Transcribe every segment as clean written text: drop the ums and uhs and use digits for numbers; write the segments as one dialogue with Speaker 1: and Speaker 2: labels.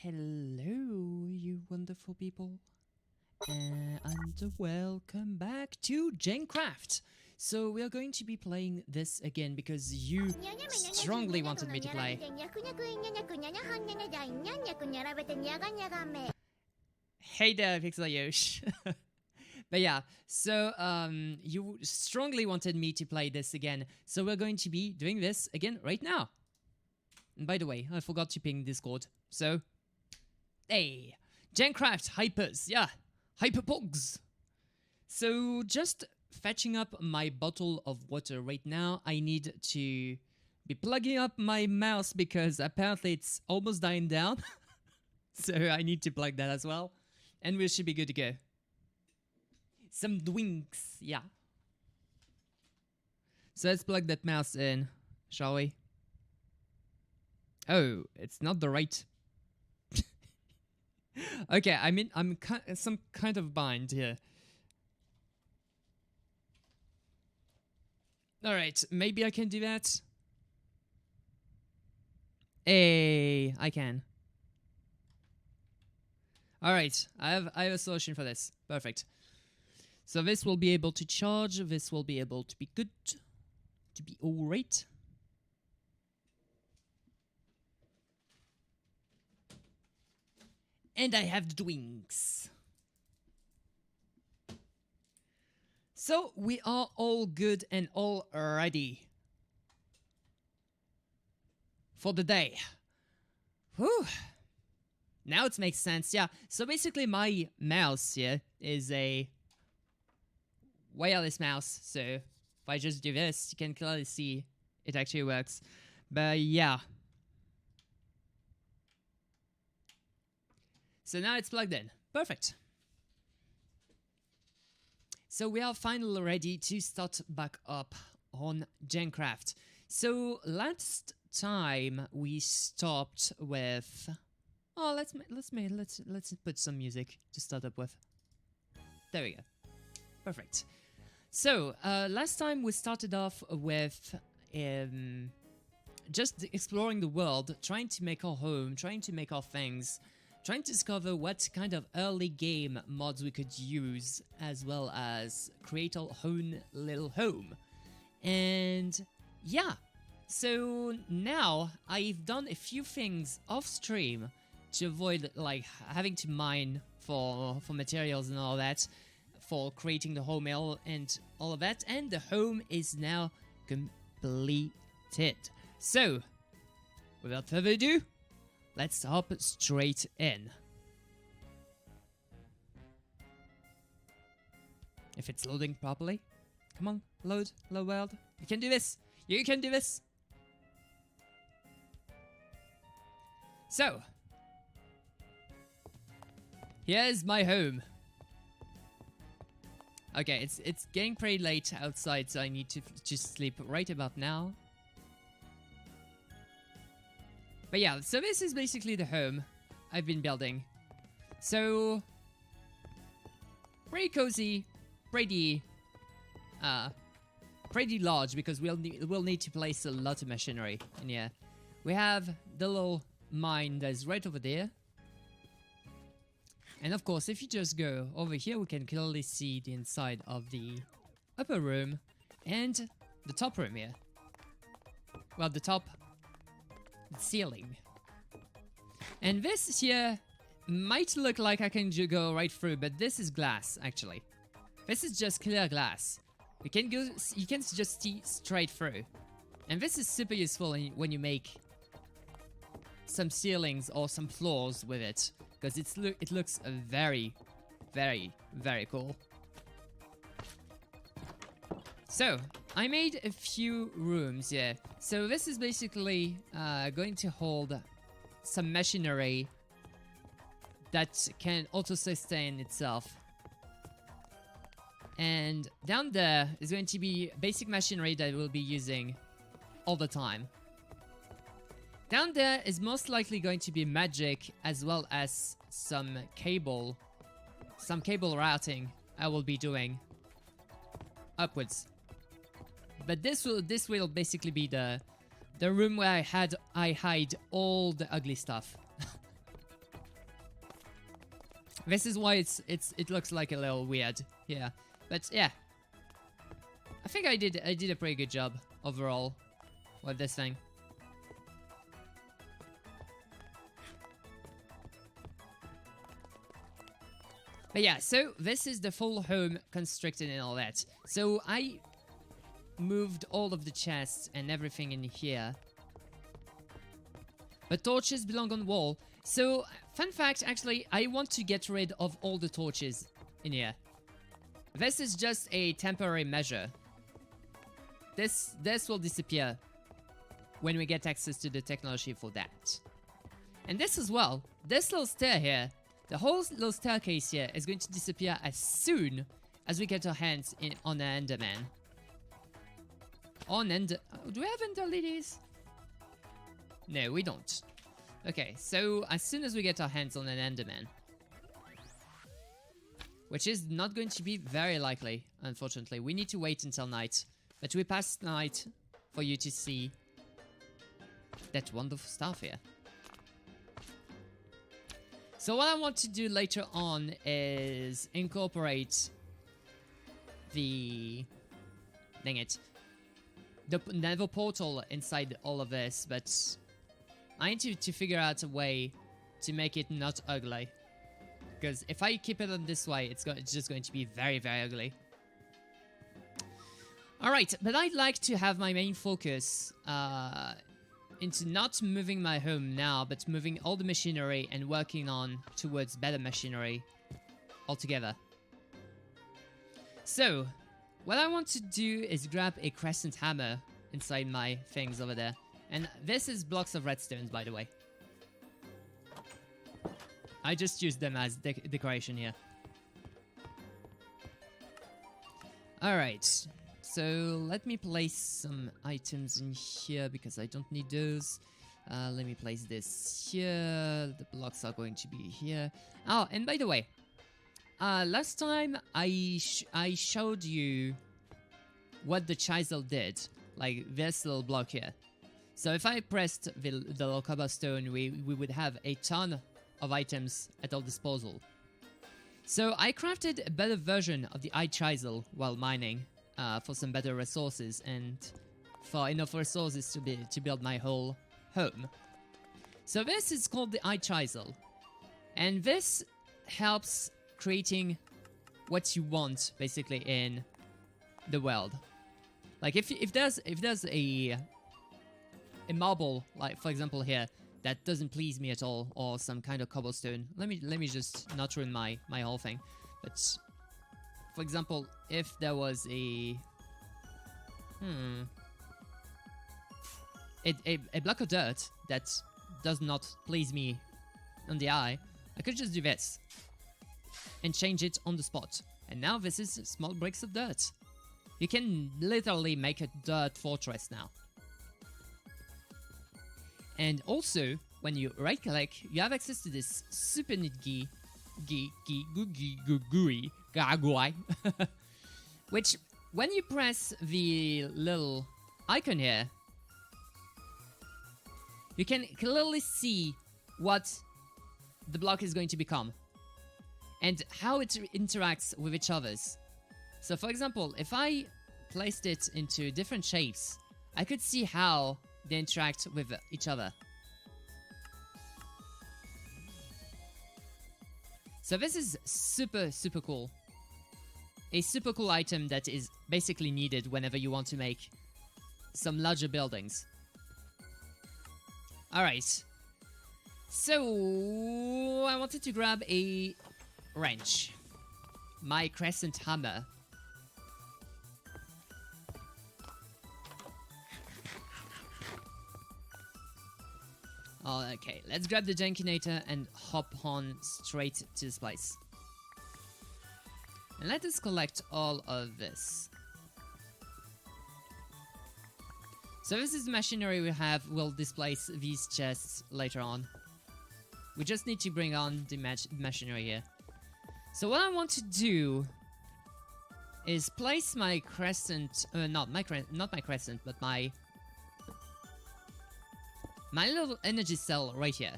Speaker 1: Hello, you wonderful people, and welcome back to Gencraft. So we are going to be playing this again because you strongly wanted me to play. Hey there, Pixel Yosh. But yeah, so you strongly wanted me to play this again, so we're going to be doing this again right now. And by the way, I forgot to ping Discord, so hey, Gencraft Hypers, yeah, Hyperpogs. So just fetching up my bottle of water right now. I need to be plugging up my mouse because apparently it's almost dying down. So I need to plug that as well. And we should be good to go. Some dwinks, yeah. So let's plug that mouse in, shall we? Oh, it's not the right... Okay, I mean, I'm some kind of bind here. Alright, maybe I can do that. Hey, I can. Alright, I have a solution for this. Perfect. So this will be able to charge, this will be able to be good, to be alright. And I have the wings. So we are all good and all ready for the day. Whew. Now it makes sense, yeah. So basically my mouse here is a wireless mouse. So if I just do this, you can clearly see it actually works. But yeah. So now it's plugged in. Perfect. So we are finally ready to start back up on Gencraft. So last time we stopped with... Oh, let's put some music to start up with. There we go. Perfect. So last time we started off with just exploring the world, trying to make our home, trying to make our things, trying to discover what kind of early game mods we could use, as well as create our own little home. And yeah, so now I've done a few things off stream to avoid like having to mine for materials and all that, for creating the home mill and all of that, and the home is now completed. So, without further ado, let's hop straight in. If it's loading properly. Come on, load world. You can do this. You can do this. So, here's my home. Okay, it's getting pretty late outside, so I need to just sleep right about now. But yeah, so this is basically the home I've been building. So, pretty cozy, pretty large, because we'll need to place a lot of machinery in here. We have the little mine that's right over there. And of course, if you just go over here, we can clearly see the inside of the upper room and the top room here. Well, the top ceiling. And this here might look like I can go right through, but this is glass, actually. This is just clear glass. You can just see straight through. And this is super useful when you make some ceilings or some floors with it, because it looks very, very, very cool. So, I made a few rooms here. So this is basically going to hold some machinery that can auto-sustain itself. And down there is going to be basic machinery that we'll be using all the time. Down there is most likely going to be magic, as well as some cable routing I will be doing upwards. But this will basically be the The room where I hide all the ugly stuff. This is why it looks like a little weird. Yeah. But yeah. I think I did a pretty good job overall with this thing. But yeah, so this is the full home constructed and all that. So I moved all of the chests and everything in here. But torches belong on wall. So, fun fact, actually, I want to get rid of all the torches in here. This is just a temporary measure. This will disappear when we get access to the technology for that. And this as well, this little stair here, the whole little staircase here is going to disappear as soon as we get our hands on an Enderman. Do we have Ender ladies? No, we don't. Okay, so as soon as we get our hands on an Enderman, which is not going to be very likely, unfortunately. We need to wait until night. But we passed night for you to see that wonderful stuff here. So what I want to do later on is incorporate the... dang it. The nether portal inside all of this, but I need to figure out a way to make it not ugly. Because if I keep it on this way, it's just going to be very, very ugly. Alright, but I'd like to have my main focus into not moving my home now, but moving all the machinery and working on towards better machinery altogether. So, what I want to do is grab a crescent hammer inside my things over there. And this is blocks of redstones, by the way. I just used them as decoration here. Alright, so let me place some items in here because I don't need those. Let me place this here. The blocks are going to be here. Oh, and by the way, last time I showed you what the chisel did, like this little block here. So if I pressed the little cobblestone, we would have a ton of items at our disposal. So I crafted a better version of the eye chisel while mining for some better resources and for enough resources to build my whole home. So this is called the eye chisel, and this helps creating what you want basically in the world. Like if there's a marble, like for example here, that doesn't please me at all, or some kind of cobblestone. Let me just not ruin my whole thing. But for example, if there was a block of dirt that does not please me on the eye, I could just do this and change it on the spot. And now this is small bricks of dirt. You can literally make a dirt fortress now. And also, when you right click, you have access to this super neat GUI, which when you press the little icon here, you can clearly see what the block is going to become and how it interacts with each other's. So for example, if I placed it into different shapes, I could see how they interact with each other. So this is super cool. A super cool item that is basically needed whenever you want to make some larger buildings. Alright. So I wanted to grab a wrench. My crescent hammer. Okay, let's grab the Jenkinator and hop on straight to this place. And let us collect all of this. So this is the machinery we have. We'll displace these chests later on. We just need to bring on the machinery here. So what I want to do is place my crescent, not my crescent, but my my little energy cell right here,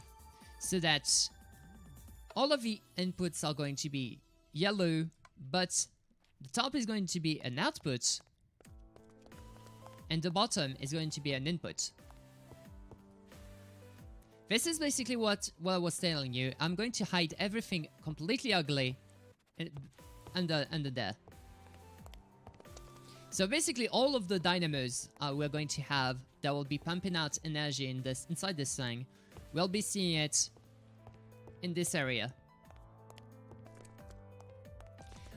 Speaker 1: so that all of the inputs are going to be yellow, but the top is going to be an output, and the bottom is going to be an input. This is basically what I was telling you. I'm going to hide everything completely ugly under there. So basically all of the dynamos we're going to have that will be pumping out energy inside this thing, we'll be seeing it in this area.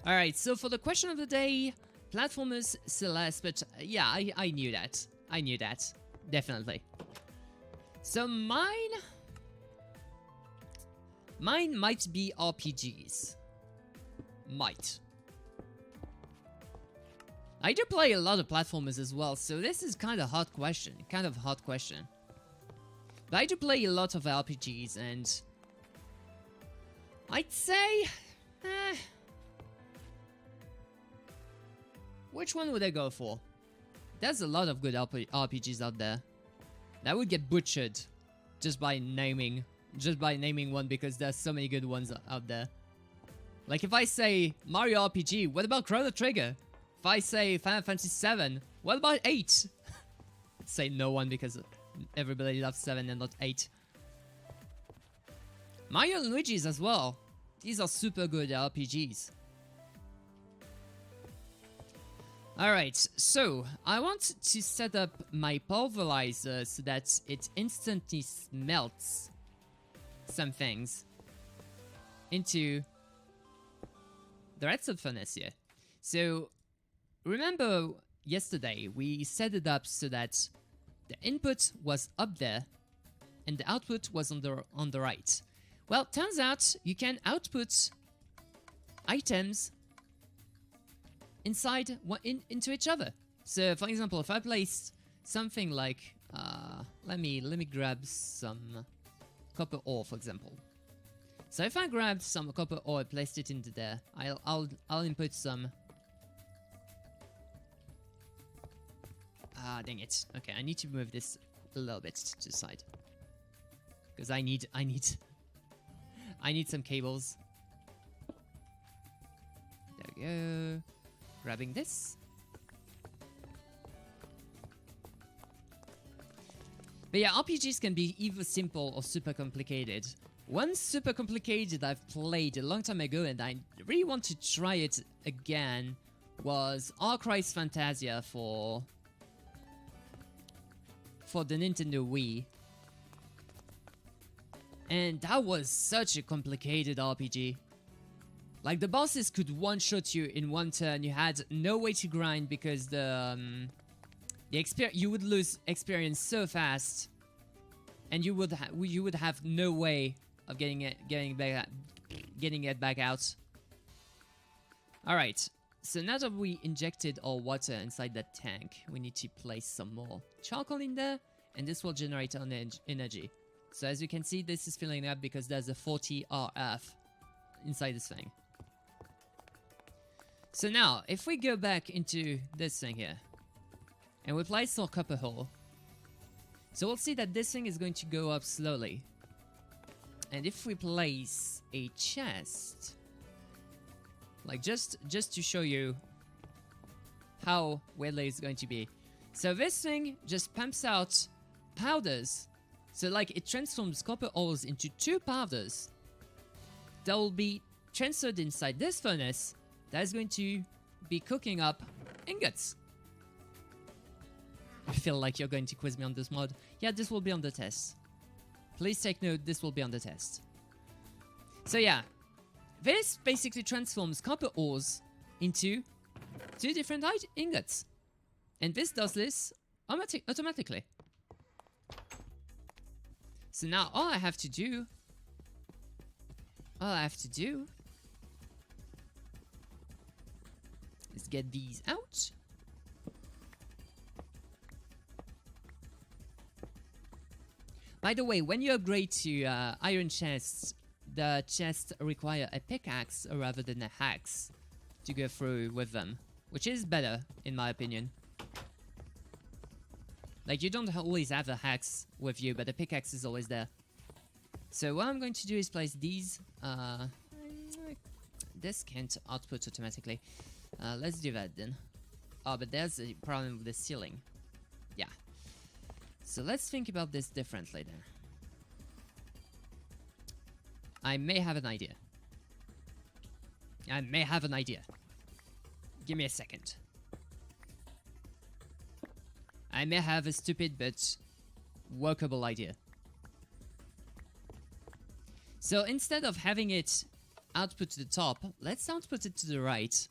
Speaker 1: Alright, so for the question of the day, platformers Celeste, but yeah, I knew that. I knew that. Definitely. So mine might be RPGs. Might. I do play a lot of platformers as well, so this is kind of hard question. But I do play a lot of RPGs, and I'd say, which one would I go for? There's a lot of good RPGs out there. That would get butchered just by naming one, because there's so many good ones out there. Like if I say Mario RPG, what about Chrono Trigger? If I say Final Fantasy 7, what about 8? Say no one, because everybody loves 7 and not 8. Mario and Luigi's as well. These are super good RPGs. Alright, so I want to set up my pulverizer so that it instantly melts some things into the redstone furnace here. So remember yesterday we set it up so that the input was up there and the output was on the right. Well, turns out you can output items inside into each other. So for example, if I placed something like let me grab some copper ore, for example. So if I grabbed some copper ore, placed it into there, I'll input some. Dang it. Okay, I need to move this a little bit to the side, because I need some cables. There we go. Grabbing this. But yeah, RPGs can be either simple or super complicated. One super complicated I've played a long time ago and I really want to try it again was Ark Rise Fantasia for the Nintendo Wii. And that was such a complicated RPG. Like, the bosses could one-shot you in one turn. You had no way to grind because you would lose experience so fast, and you would have no way of getting it back out. All right. So now that we injected our water inside that tank, we need to place some more charcoal in there, and this will generate our energy. So as you can see, this is filling up because there's a 40 RF inside this thing. So now, if we go back into this thing here, and we place our copper ore, so we'll see that this thing is going to go up slowly. And if we place a chest, like just to show you how weirdly it's going to be. So this thing just pumps out powders. So like it transforms copper ores into 2 powders that will be transferred inside this furnace that is going to be cooking up ingots. I feel like you're going to quiz me on this mod. Yeah, this will be on the test. Please take note, this will be on the test. So yeah, this basically transforms copper ores into 2 different ingots. And this does this automatically. So now all I have to do is get these out. By the way, when you upgrade to iron chests, the chests require a pickaxe rather than a axe to go through with them, which is better in my opinion. Like, you don't always have the axe with you, but the pickaxe is always there. So what I'm going to do is place these. This can't output automatically. Let's do that then. Oh, but there's a problem with the ceiling. Yeah. So let's think about this differently then. I may have an idea. Give me a second. I may have a stupid but workable idea. So instead of having it output to the top, let's output it to the right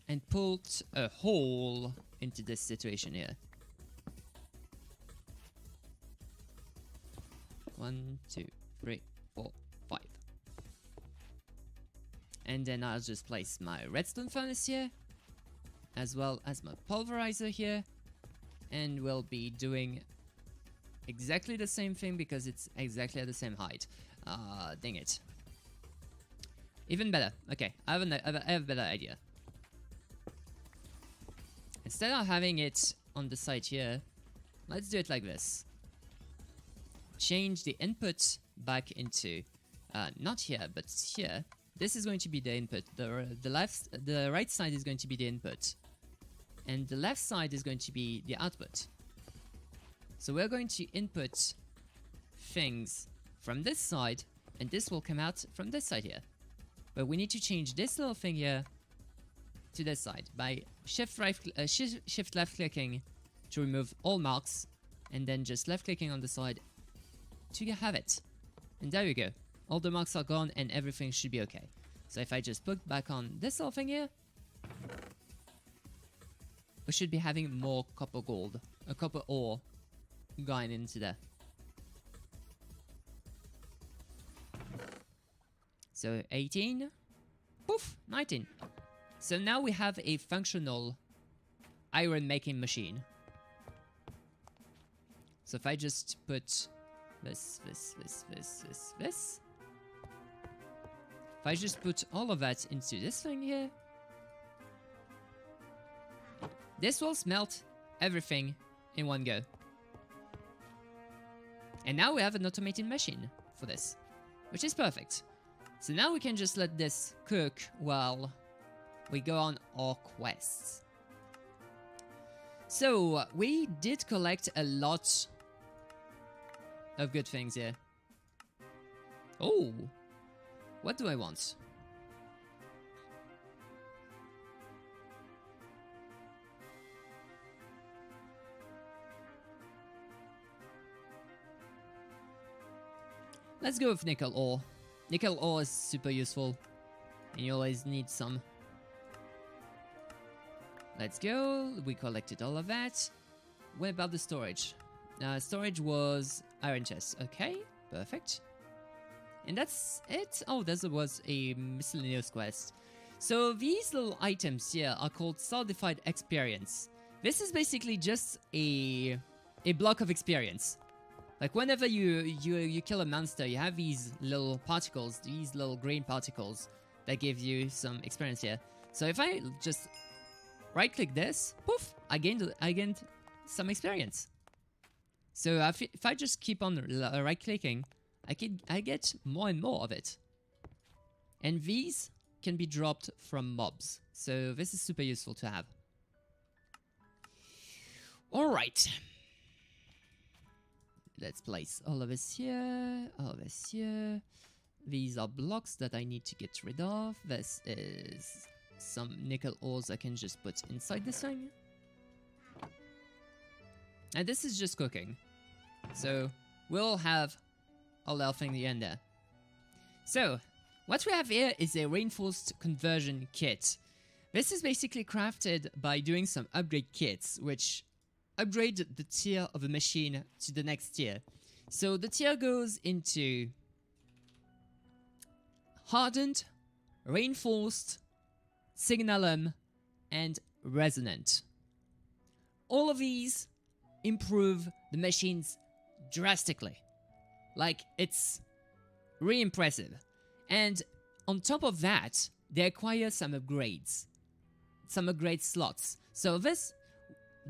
Speaker 1: and put a hole into this situation here. 1, 2, 3, 4, 5. And then I'll just place my redstone furnace here, as well as my pulverizer here, and we'll be doing exactly the same thing because it's exactly at the same height. Dang it. Even better. Okay, I have a better idea. Instead of having it on the side here, let's do it like this. Change the input back into, not here, but here. This is going to be the input. The right side is going to be the input, and the left side is going to be the output. So we're going to input things from this side, and this will come out from this side here. But we need to change this little thing here to this side by shift left clicking to remove all marks, and then just left clicking on the side to have it. And there we go. All the marks are gone and everything should be okay. So if I just put back on this little thing here, we should be having more copper gold, a copper ore going into there. So 18, poof, 19. So now we have a functional iron making machine. So if I just put this. If I just put all of that into this thing here, this will smelt everything in one go. And now we have an automated machine for this, which is perfect. So now we can just let this cook while we go on our quests. So we did collect a lot of good things here. Oh, what do I want? Let's go with nickel ore. Nickel ore is super useful, and you always need some. Let's go. We collected all of that. What about the storage? Storage was iron chest. Okay, perfect. And that's it. Oh, there was a miscellaneous quest. So these little items here are called solidified experience. This is basically just a block of experience. Like whenever you kill a monster, you have these little particles, these little green particles that give you some experience here. So if I just right click this, poof, I gained some experience. So if I just keep on right clicking, I get more and more of it. And these can be dropped from mobs. So this is super useful to have. Alright. Let's place all of this here, all of this here. These are blocks that I need to get rid of. This is some nickel ores I can just put inside this thing. And this is just cooking. So we'll have all that thing at the end there. So what we have here is a Rainforest Conversion Kit. This is basically crafted by doing some upgrade kits, which upgrade the tier of a machine to the next tier. So the tier goes into hardened, reinforced, signalum, and resonant. All of these improve the machines drastically. Like, it's really impressive. And on top of that, they acquire some upgrades. Some upgrade slots. So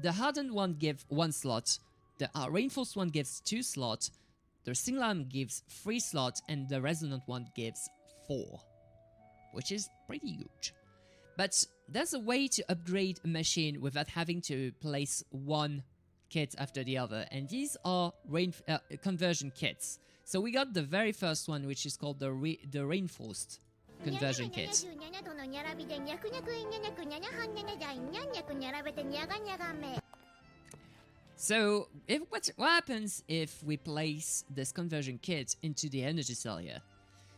Speaker 1: the hardened one gives 1 slot, the reinforced one gives 2 slots, the single arm gives 3 slots, and the resonant one gives 4, which is pretty huge. But there's a way to upgrade a machine without having to place one kit after the other, and these are conversion kits. So we got the very first one, which is called the Rainforest Conversion Kit. So what happens if we place this conversion kit into the energy cell here?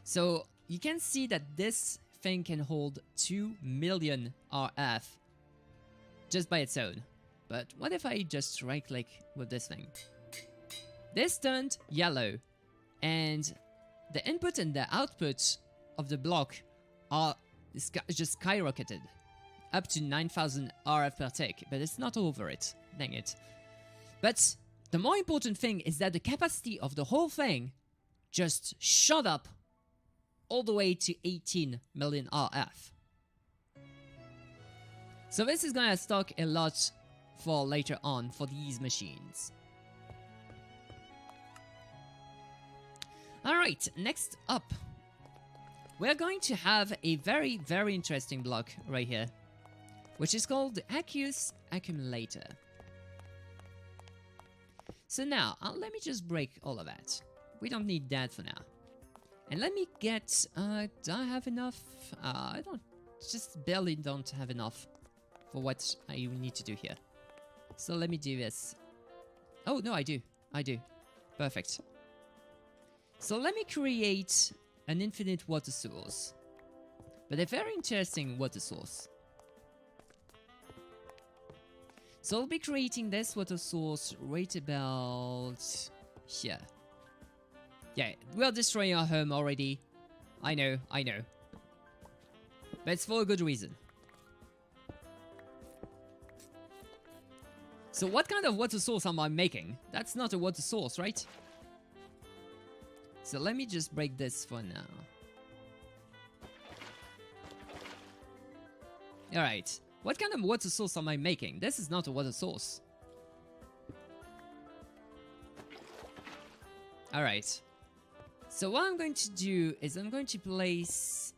Speaker 1: So you can see that this thing can hold 2 million RF just by its own. But what if I just right click with this thing? This turned yellow, and the input and the output of the block are just skyrocketed up to 9,000 RF per tick, but it's not over it, dang it. But the more important thing is that the capacity of the whole thing just shot up all the way to 18 million RF. So this is gonna stock a lot for later on for these machines. Alright, next up, we're going to have a very, very interesting block right here, which is called the Aqueous Accumulator. So now, let me just break all of that. We don't need that for now. And let me get, do I have enough? I don't, just barely don't have enough for what I need to do here. So let me do this. Oh, no, I do. Perfect. So let me create an infinite water source. But a very interesting water source. So I'll be creating this water source right about here. Yeah, we're destroying our home already. I know. But it's for a good reason. So what kind of water source am I making? That's not a water source, right? So let me just break this for now. Alright. What kind of water source am I making? This is not a water source. Alright. So what I'm going to do is I'm going to place...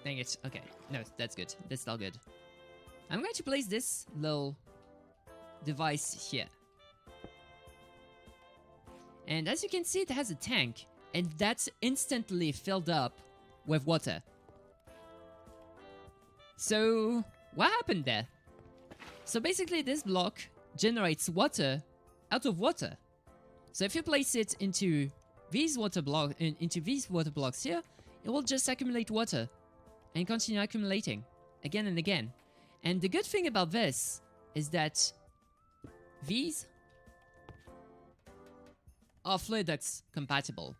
Speaker 1: dang it. Okay. No, that's good. That's all good. I'm going to place this little device here. And as you can see, it has a tank. And that's instantly filled up with water. So, what happened there? So basically this block generates water out of water. So if you place it into these water blocks here, it will just accumulate water and continue accumulating again and again. And the good thing about this is that these are Fluidux compatible.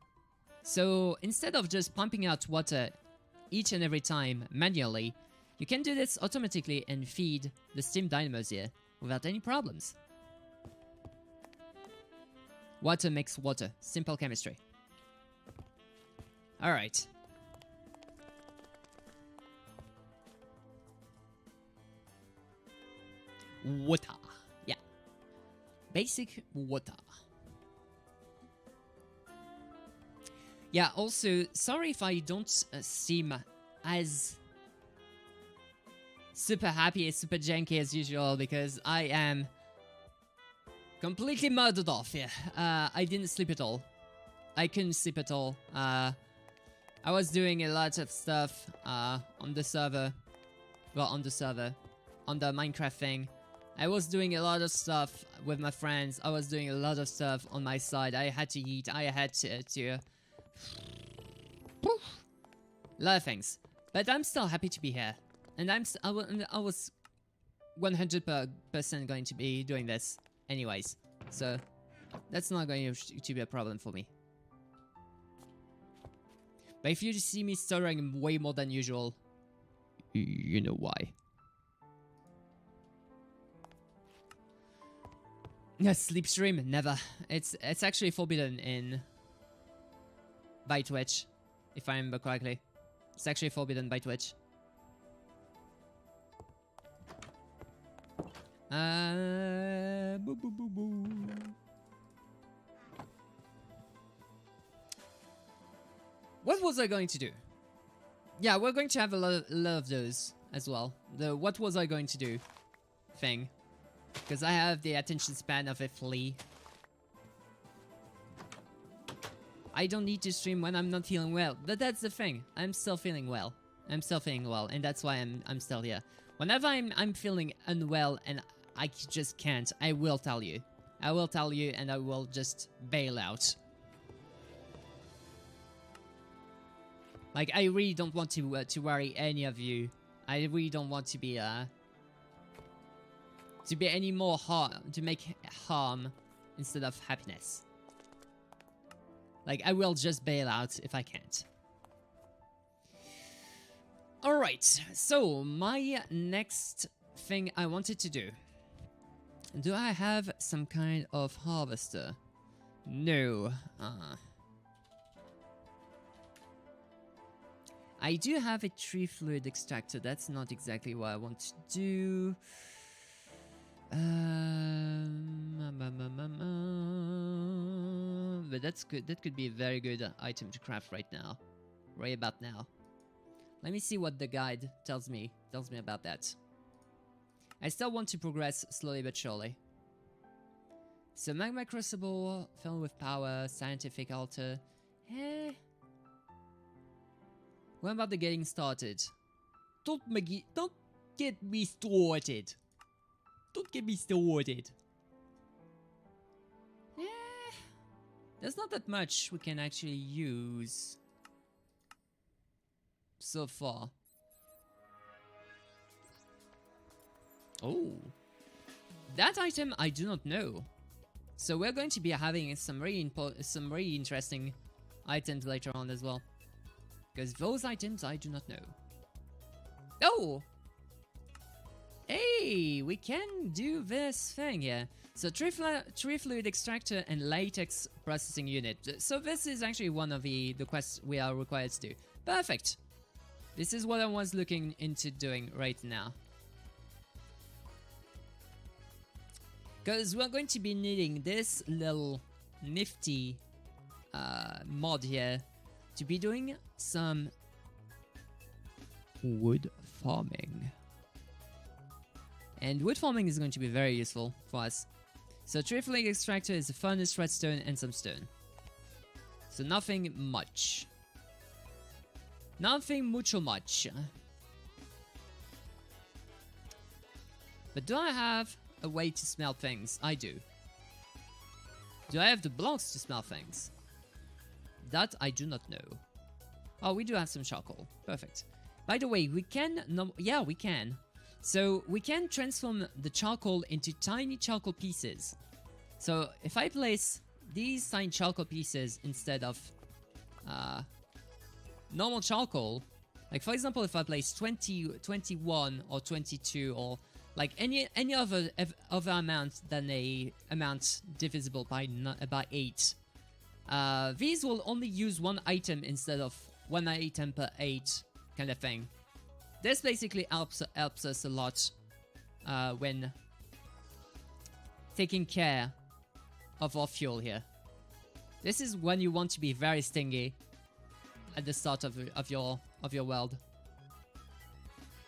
Speaker 1: So instead of just pumping out water each and every time manually, you can do this automatically and feed the steam dynamos here without any problems. Water makes water. Simple chemistry. Alright. Water. Yeah. Basic water. Yeah, also, sorry if I don't seem as super happy, super janky as usual, because I am completely murdered off here. I didn't sleep at all. I couldn't sleep at all. I was doing a lot of stuff on the server. Well, on the server. On the Minecraft thing. I was doing a lot of stuff with my friends. I was doing a lot of stuff on my side. I had to eat. I had to a lot of things. But I'm still happy to be here. And I was 100% going to be doing this anyways. So that's not going to be a problem for me. But if you see me stuttering way more than usual, you know why. Yeah, sleep stream, never. It's actually forbidden by Twitch, if I remember correctly. It's actually forbidden by Twitch. Boo, boo, boo, boo. What was I going to do? Yeah, we're going to have a lot of those as well. The what was I going to do thing. Because I have the attention span of a flea. I don't need to stream when I'm not feeling well. But that's the thing. I'm still feeling well. I'm still feeling well, and that's why I'm still here. Whenever I'm feeling unwell and I just can't, I will tell you. I will tell you, and I will just bail out. Like, I really don't want to worry any of you. I really don't want to be any more harm, to make harm instead of happiness. Like, I will just bail out if I can't. Alright, so my next thing I wanted to do. Do I have some kind of harvester? No. I do have a tree fluid extractor. That's not exactly what I want to do. But that's good. That could be a very good item to craft right now. Right about now. Let me see what the guide tells me about that. I still want to progress slowly but surely. So magma crucible, filled with power, scientific altar. What about the getting started? Don't get me started. Don't get me started. There's not that much we can actually use so far. Oh, that item I do not know. So we're going to be having some really interesting items later on as well, because those items I do not know. Oh, hey, we can do this thing here. So tree fluid extractor and latex processing unit. So this is actually one of the quests we are required to do. Perfect. This is what I was looking into doing right now. Because we're going to be needing this little nifty mod here to be doing some wood farming. And wood farming is going to be very useful for us. So tree fluid extractor is a furnace, redstone, and some stone. So nothing much. Nothing mucho much. But do I have a way to smelt things? I do. Do I have the blocks to smelt things? That I do not know. Oh, we do have some charcoal. Perfect. By the way, we can... No, yeah, we can. So we can transform the charcoal into tiny charcoal pieces. So if I place these tiny charcoal pieces instead of normal charcoal, like for example, if I place 20, 21 or 22 or like any other amount than a amount divisible by 8, these will only use one item instead of one item per 8 kind of thing. This basically helps us a lot when taking care of our fuel here. This is when you want to be very stingy at the start of your world.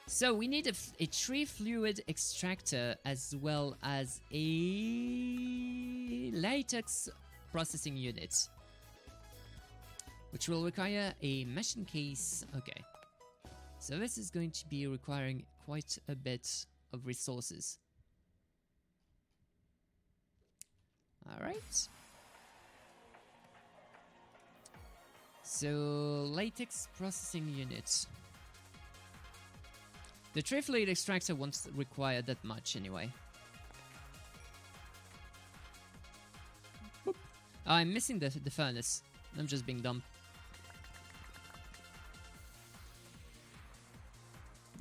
Speaker 1: So we need a tree fluid extractor as well as a latex processing unit, which will require a machine case. Okay. So this is going to be requiring quite a bit of resources. Alright. So, latex processing unit. The tree fluid extractor won't require that much anyway. Boop. Oh, I'm missing the furnace. I'm just being dumb.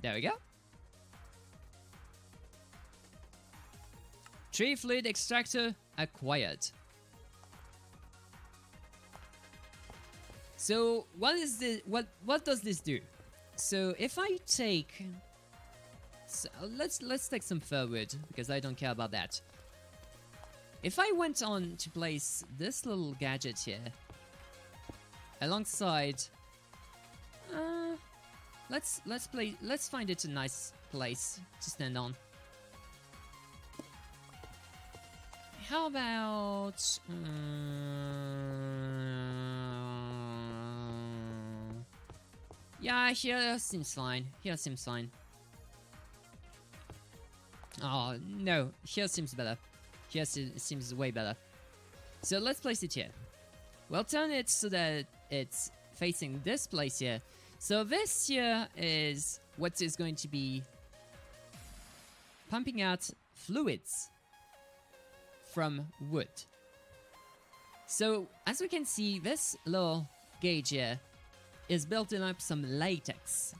Speaker 1: There we go. Tree fluid extractor acquired. So what is this? What does this do? So if I take So let's take some fir wood, because I don't care about that. If I went on to place this little gadget here alongside, let's find it a nice place to stand on. How about yeah, here seems fine. Here seems fine. Oh no, here seems better. Here seems way better. So let's place it here. We'll turn it so that it's facing this place here. So this here is what is going to be pumping out fluids from wood. So as we can see, this little gauge here is building up some latex,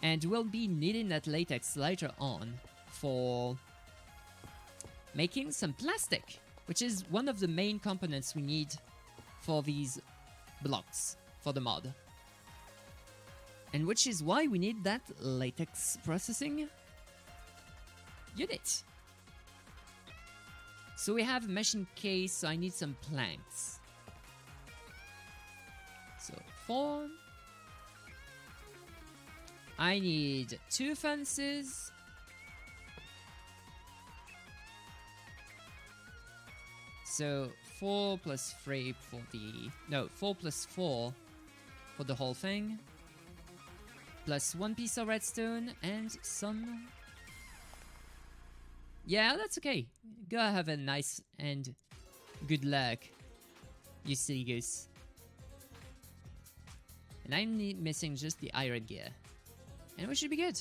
Speaker 1: and we'll be needing that latex later on for making some plastic, which is one of the main components we need for these blocks for the mod, and which is why we need that latex processing unit. So we have a machine case, so I need some planks. So 4. I need 2 furnaces. So 4 plus 3 for the... No, 4 plus 4 for the whole thing. Plus 1 piece of redstone and some... Yeah, that's okay. Go have a nice and good luck, you silly goose. And I'm missing just the iron gear. And we should be good.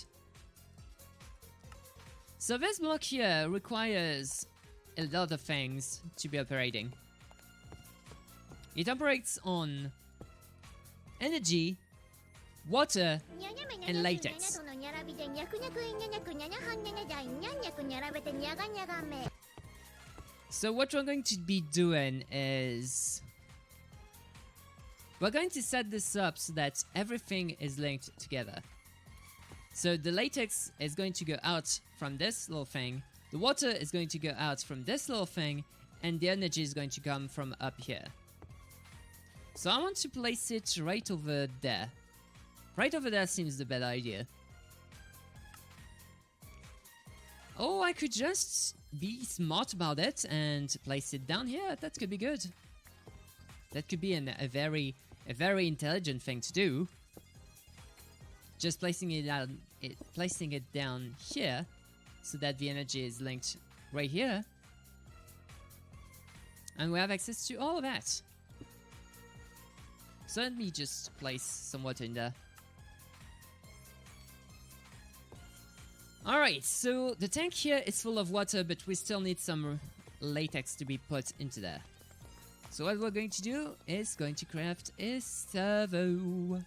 Speaker 1: So this block here requires a lot of things to be operating. It operates on energy, water, and latex. So what we're going to be doing is we're going to set this up so that everything is linked together. So the latex is going to go out from this little thing, the water is going to go out from this little thing, and the energy is going to come from up here. So I want to place it right over there. Right over there seems the better idea. Oh, I could just be smart about it and place it down here. That could be good. That could be a very intelligent thing to do. Just placing it down here, so that the energy is linked right here, and we have access to all of that. So let me just place some water in there. Alright, so the tank here is full of water, but we still need some latex to be put into there. So what we're going to do is going to craft a servo.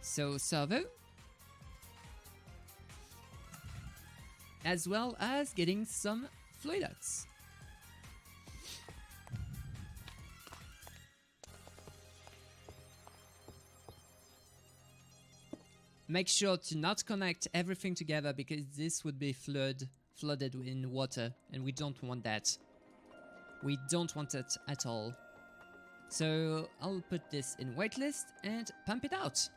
Speaker 1: So servo, as well as getting some fluids. Make sure to not connect everything together, because this would be flooded in water, and we don't want that. We don't want it at all. So I'll put this in whitelist and pump it out.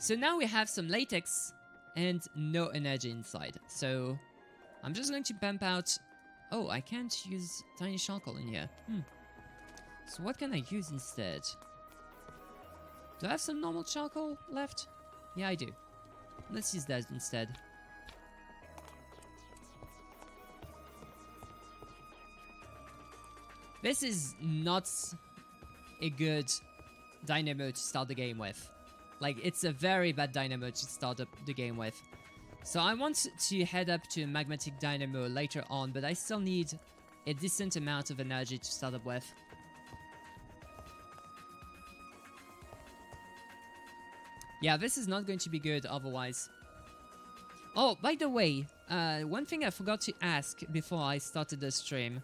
Speaker 1: So now we have some latex and no energy inside. So I'm just going to pump out... Oh, I can't use tiny charcoal in here. So what can I use instead? Do I have some normal charcoal left? Yeah, I do. Let's use that instead. This is not a good dynamo to start the game with. Like, it's a very bad dynamo to start up the game with. So I want to head up to a magmatic dynamo later on, but I still need a decent amount of energy to start up with. Yeah, this is not going to be good otherwise. Oh, by the way, one thing I forgot to ask before I started the stream,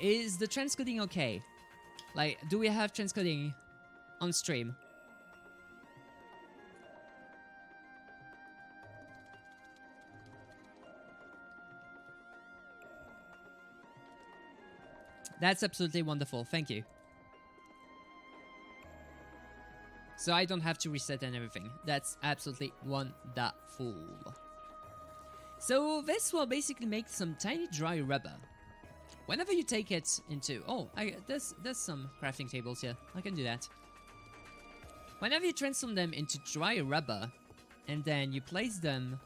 Speaker 1: is the transcoding okay? Like, do we have transcoding on stream? That's absolutely wonderful. Thank you. So I don't have to reset and everything. That's absolutely wonderful. So this will basically make some tiny dry rubber. Whenever you take it into... Oh, there's some crafting tables here. I can do that. Whenever you transform them into dry rubber, and then you place them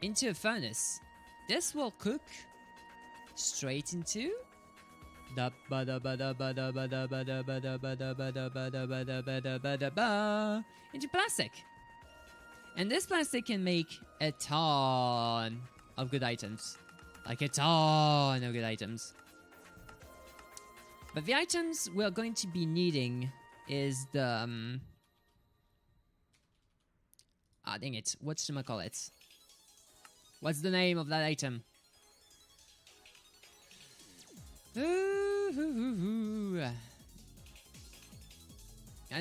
Speaker 1: into a furnace, this will cook straight into into plastic. And this plastic can make a ton of good items. Like a ton of good items. But the items we're going to be needing is the... dang it. Whatchamacallit? What's the name of that item? I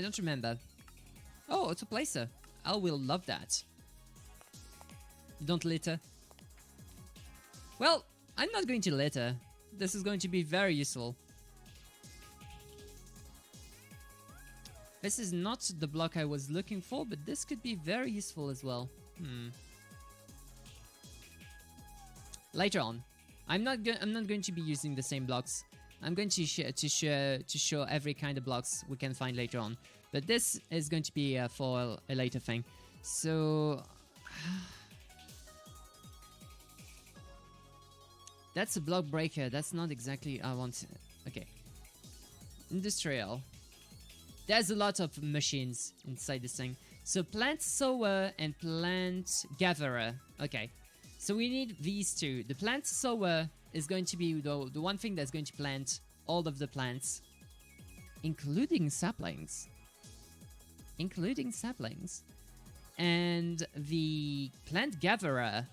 Speaker 1: don't remember. Oh, it's a placer. I will love that. Don't litter. Well, I'm not going to litter. This is going to be very useful. This is not the block I was looking for, but this could be very useful as well. Later on. I'm not going to be using the same blocks. I'm going to show every kind of blocks we can find later on. But this is going to be for a later thing. So that's a block breaker. That's not exactly I want. Okay. Industrial. There's a lot of machines inside this thing. So plant sower and plant gatherer. Okay. So we need these two. The plant sower is going to be the one thing that's going to plant all of the plants, including saplings. And the plant gatherer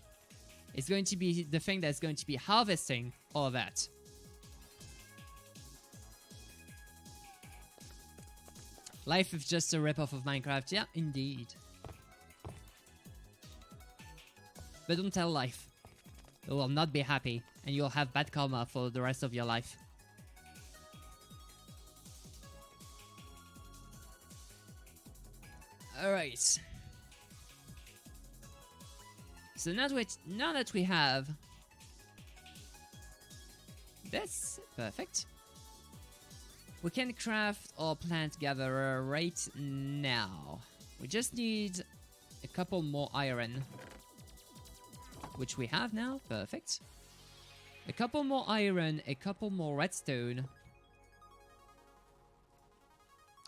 Speaker 1: is going to be the thing that's going to be harvesting all of that. Life is just a ripoff of Minecraft. Yeah, indeed. But don't tell life. It will not be happy, and you'll have bad karma for the rest of your life. Alright. So now that we have this, perfect. We can craft our plant gatherer right now. We just need a couple more iron. Which we have now, perfect. A couple more iron, a couple more redstone.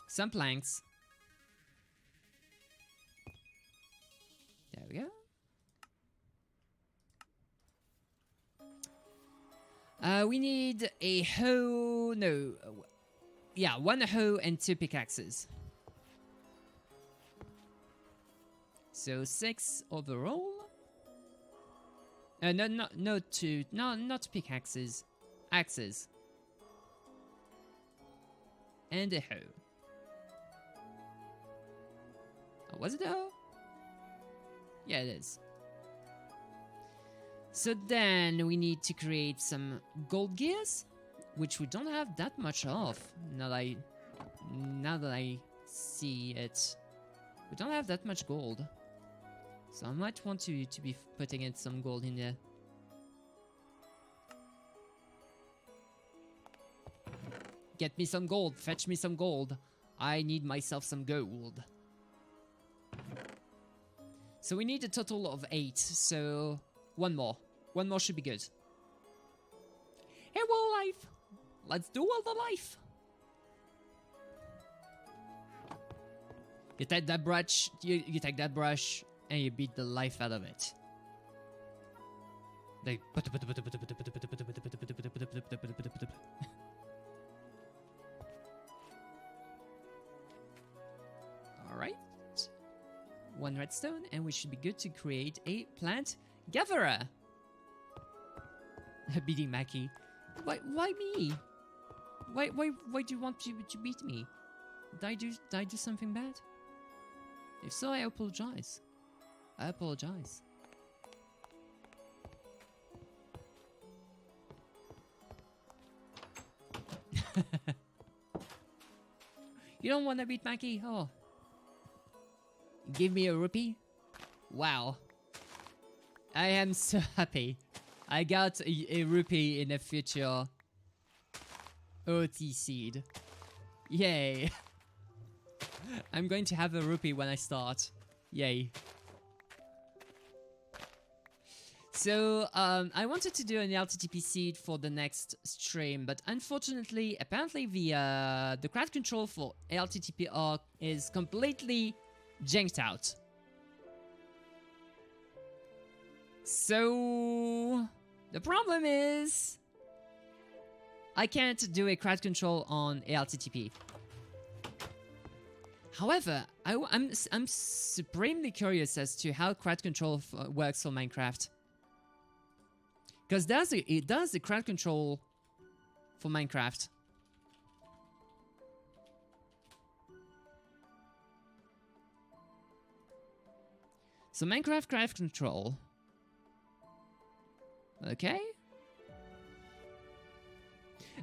Speaker 1: Some planks. There we go. We need a hoe, no. Yeah, one hoe and 2 pickaxes. So 6 overall. Not pickaxes. Axes. And a hoe. Oh, was it a hoe? Yeah, it is. So then we need to create some gold gears, which we don't have that much of. Now that I see it, we don't have that much gold. So I might want to be putting in some gold in there. Get me some gold. Fetch me some gold. I need myself some gold. So we need a total of 8. So one more. One more should be good. Hey, world life. Let's do all the life. You take that brush. You take that brush. And you beat the life out of it. They... Alright. 1 redstone, and we should be good to create a plant gatherer. Beating Mackie. Why me? Why do you want to beat me? Did I do something bad? If so, I apologize. You don't want to beat Mackie? Oh. Give me a rupee? Wow. I am so happy. I got a rupee in a future OT seed. Yay. I'm going to have a rupee when I start. Yay. So, I wanted to do an LTTP seed for the next stream, but unfortunately, apparently the crowd control for LTTP arc is completely janked out. So, the problem is, I can't do a crowd control on LTTP. However, I'm supremely curious as to how crowd control works for Minecraft. Because it does the crowd control for Minecraft. So Minecraft crowd control. Okay.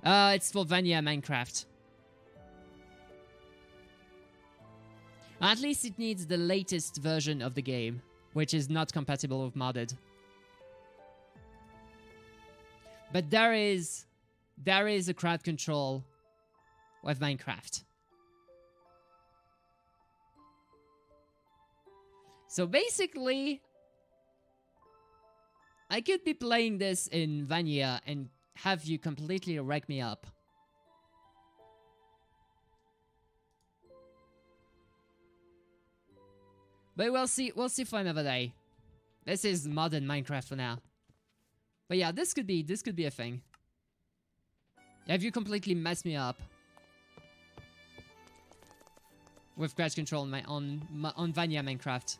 Speaker 1: It's for vanilla Minecraft. At least it needs the latest version of the game, which is not compatible with modded. But there is a crowd control with Minecraft. So basically, I could be playing this in vanilla and have you completely wreck me up. But we'll see for another day. This is modern Minecraft for now. But yeah, this could be a thing. Have you completely messed me up with crowd control on vanilla Minecraft?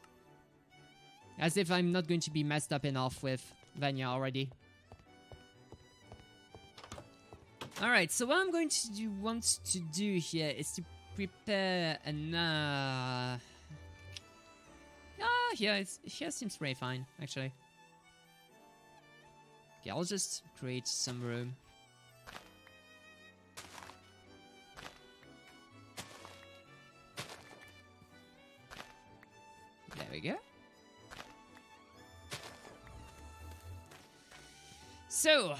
Speaker 1: As if I'm not going to be messed up enough with vanilla already. Alright, so what I'm going to want to do here is to prepare an here seems very fine, actually. Okay, I'll just create some room. There we go. So,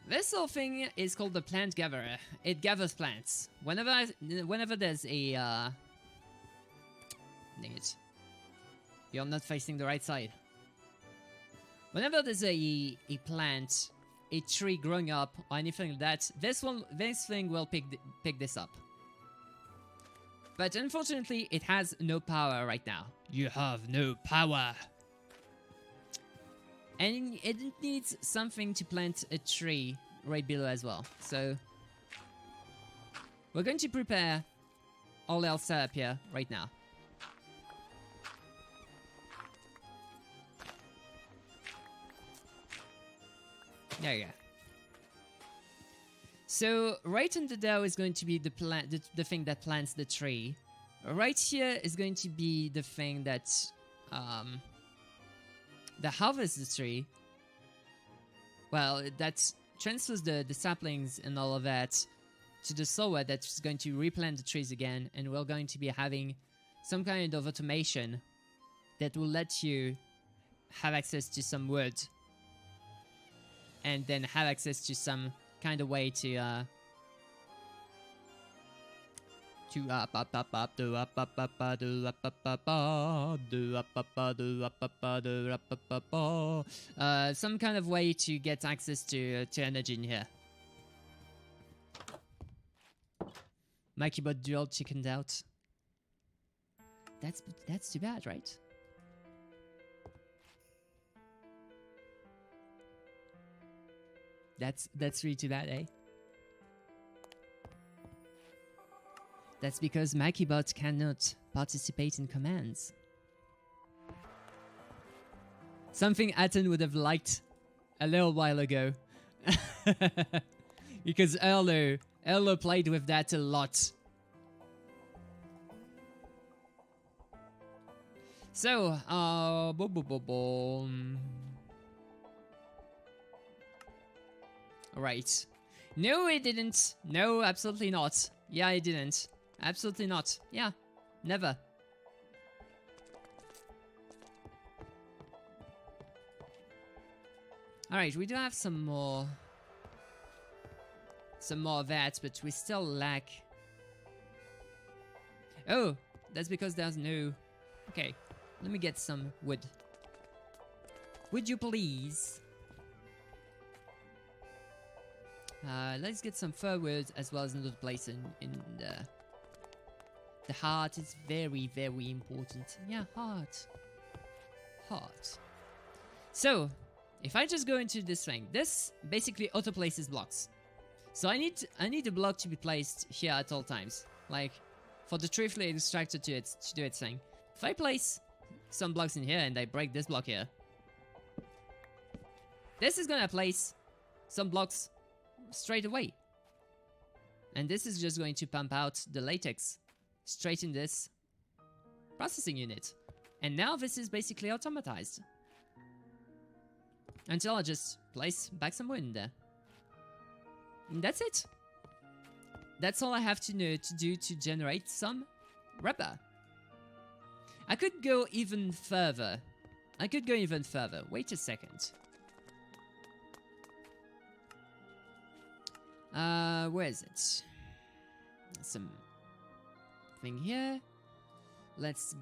Speaker 1: this whole thing is called the plant gatherer. It gathers plants. Whenever there's a dang it. You're not facing the right side. Whenever there's a plant, a tree growing up, or anything like that, this thing will pick this up. But unfortunately, it has no power right now. You have no power. And it needs something to plant a tree right below as well. So we're going to prepare all our setup here right now. There you go. So right under there is going to be the thing that plants the tree. Right here is going to be the thing that harvests the tree. Well, that transfers the saplings and all of that to the sower that's going to replant the trees again, and we're going to be having some kind of automation that will let you have access to some wood. And then have access to some kind of way to some kind of way to get access to energy in here. My keyboard dual chickened out. That's too bad, right? That's really too bad, eh? That's because MikeyBot cannot participate in commands. Something Atten would have liked a little while ago. Because Erlo played with that a lot. So, Right. No, it didn't. No, absolutely not. Yeah, it didn't. Absolutely not. Yeah, never. Alright, we do have some more vats, but we still lack... Oh, that's because there's no... Okay, let me get some wood. Would you please? Let's get some fir wood as well as another place in the heart is very, very important. Yeah, heart. Heart. So, if I just go into this thing, this basically auto places blocks. So I need a block to be placed here at all times, like for the tree flame extractor to do its thing. If I place some blocks in here and I break this block here, this is gonna place some blocks straight away, and this is just going to pump out the latex straight in this processing unit, and now this is basically automatized. Until I just place back some wood in there. And that's it. That's all I have to do to generate some rubber. I could go even further. Wait a second. Where is it? Some thing here. Let's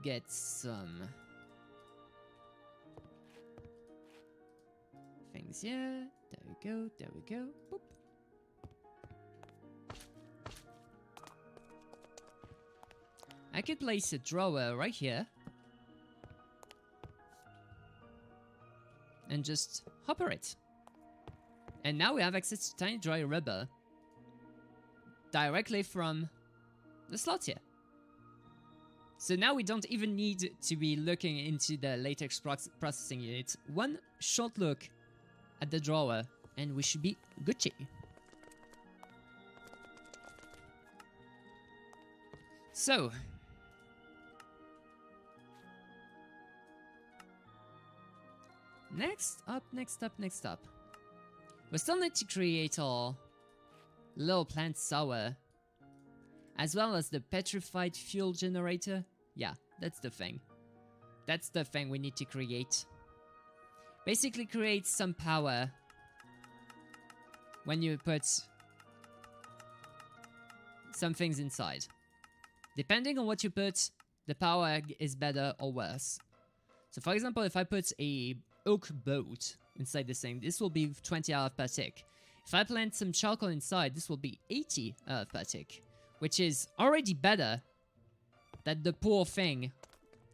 Speaker 1: get some things here. There we go. Boop. I could place a drawer right here and just hopper it. And now we have access to tiny dry rubber directly from the slot here. So now we don't even need to be looking into the latex processing unit. One short look at the drawer and we should be Gucci. So, next up. We still need to create our little plant sour, as well as the petrified fuel generator. Yeah, that's the thing. That's the thing we need to create. Basically create some power when you put some things inside. Depending on what you put, the power is better or worse. So for example, if I put a oak boat inside this thing, this will be 20 RF per tick. If I plant some charcoal inside, this will be 80 RF per tick, which is already better than the poor thing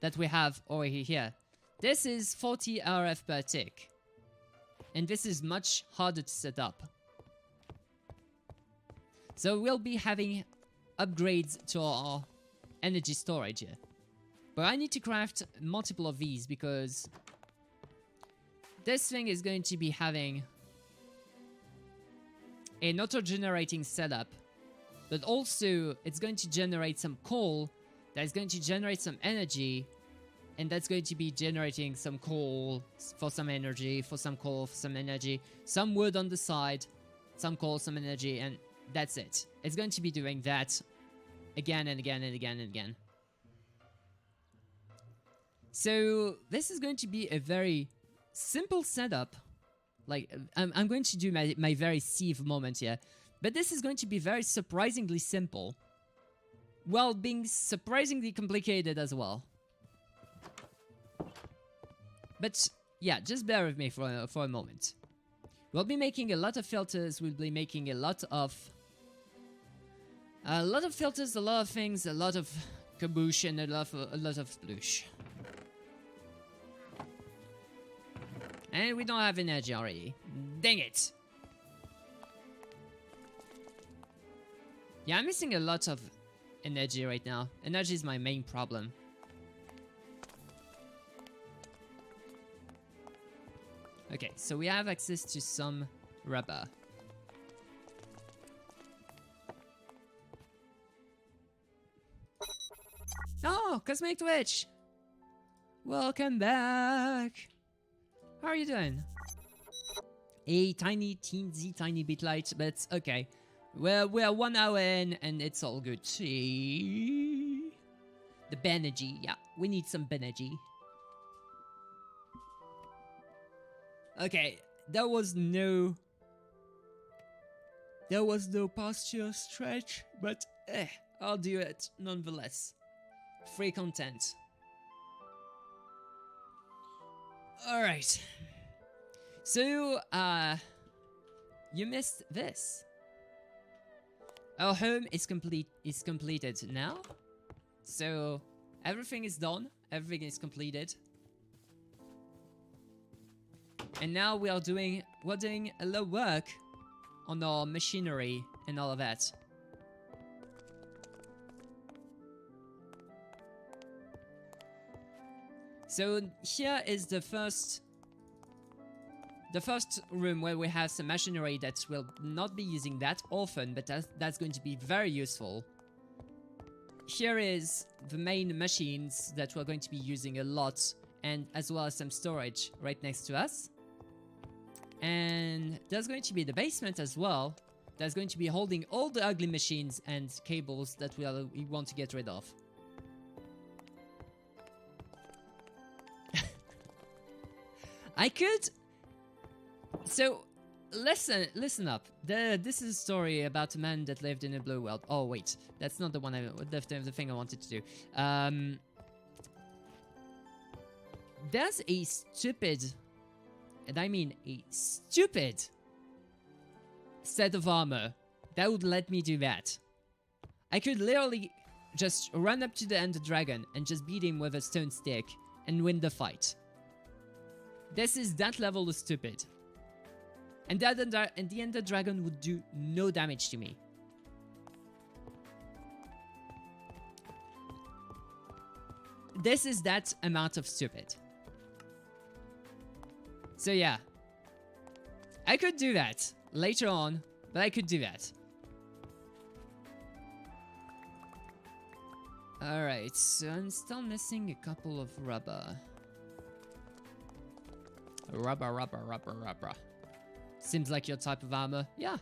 Speaker 1: that we have over here. This is 40 RF per tick, and this is much harder to set up. So we'll be having upgrades to our energy storage here. But I need to craft multiple of these because this thing is going to be having an auto-generating setup, but also it's going to generate some coal that is going to generate some energy, and that's going to be generating some coal for some energy, for some coal for some energy, some wood on the side, some coal, some energy, and that's it. It's going to be doing that again and again and again and again. So this is going to be a very simple setup. Like, I'm going to do my very sieve moment here, but this is going to be very surprisingly simple, while being surprisingly complicated as well. But yeah, just bear with me for a moment. We'll be making a lot of filters, we'll be making a lot of filters, a lot of things, a lot of kaboosh, and a lot of sploosh. And we don't have energy already. Dang it! Yeah, I'm missing a lot of energy right now. Energy is my main problem. Okay, so we have access to some rubber. Oh, Cosmic Twitch! Welcome back! How are you doing? a tiny, teensy, tiny bit light, but it's okay. We're 1 hour in, and it's all good. See? The Benergy, yeah, we need some Benergy. Okay, there was no posture stretch, but I'll do it nonetheless. Free content. Alright. So, you missed this. Our home is completed now. So, everything is done. Everything is completed. And now we're doing a lot of work on our machinery and all of that. So here is the first room where we have some machinery that will not be using that often, but that's going to be very useful. Here is the main machines that we're going to be using a lot, and as well as some storage right next to us. And there's going to be the basement as well. That's going to be holding all the ugly machines and cables that we want to get rid of. I could... So, listen up. This is a story about a man that lived in a blue world. Oh, wait. That's not the one the thing I wanted to do. There's a stupid... And I mean a stupid set of armor that would let me do that. I could literally just run up to the Ender Dragon and just beat him with a stone stick and win the fight. This is that level of stupid. And the Ender Dragon would do no damage to me. This is that amount of stupid. So yeah, I could do that later on, but I could do that. Alright, so I'm still missing a couple of rubber. Rubber. Seems like your type of armor. Yeah.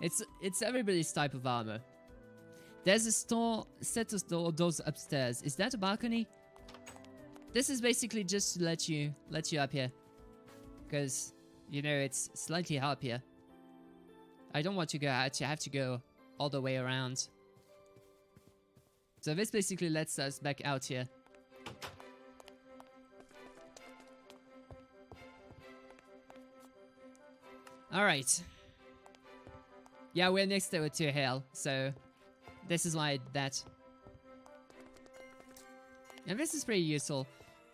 Speaker 1: It's everybody's type of armor. There's a set of doors upstairs. Is that a balcony? This is basically just to let you up here. Because, you know, it's slightly up here. I don't want to go out. You have to go all the way around. So this basically lets us back out here. Alright. Yeah, we're next to a hill, so... This is why that. And this is pretty useful.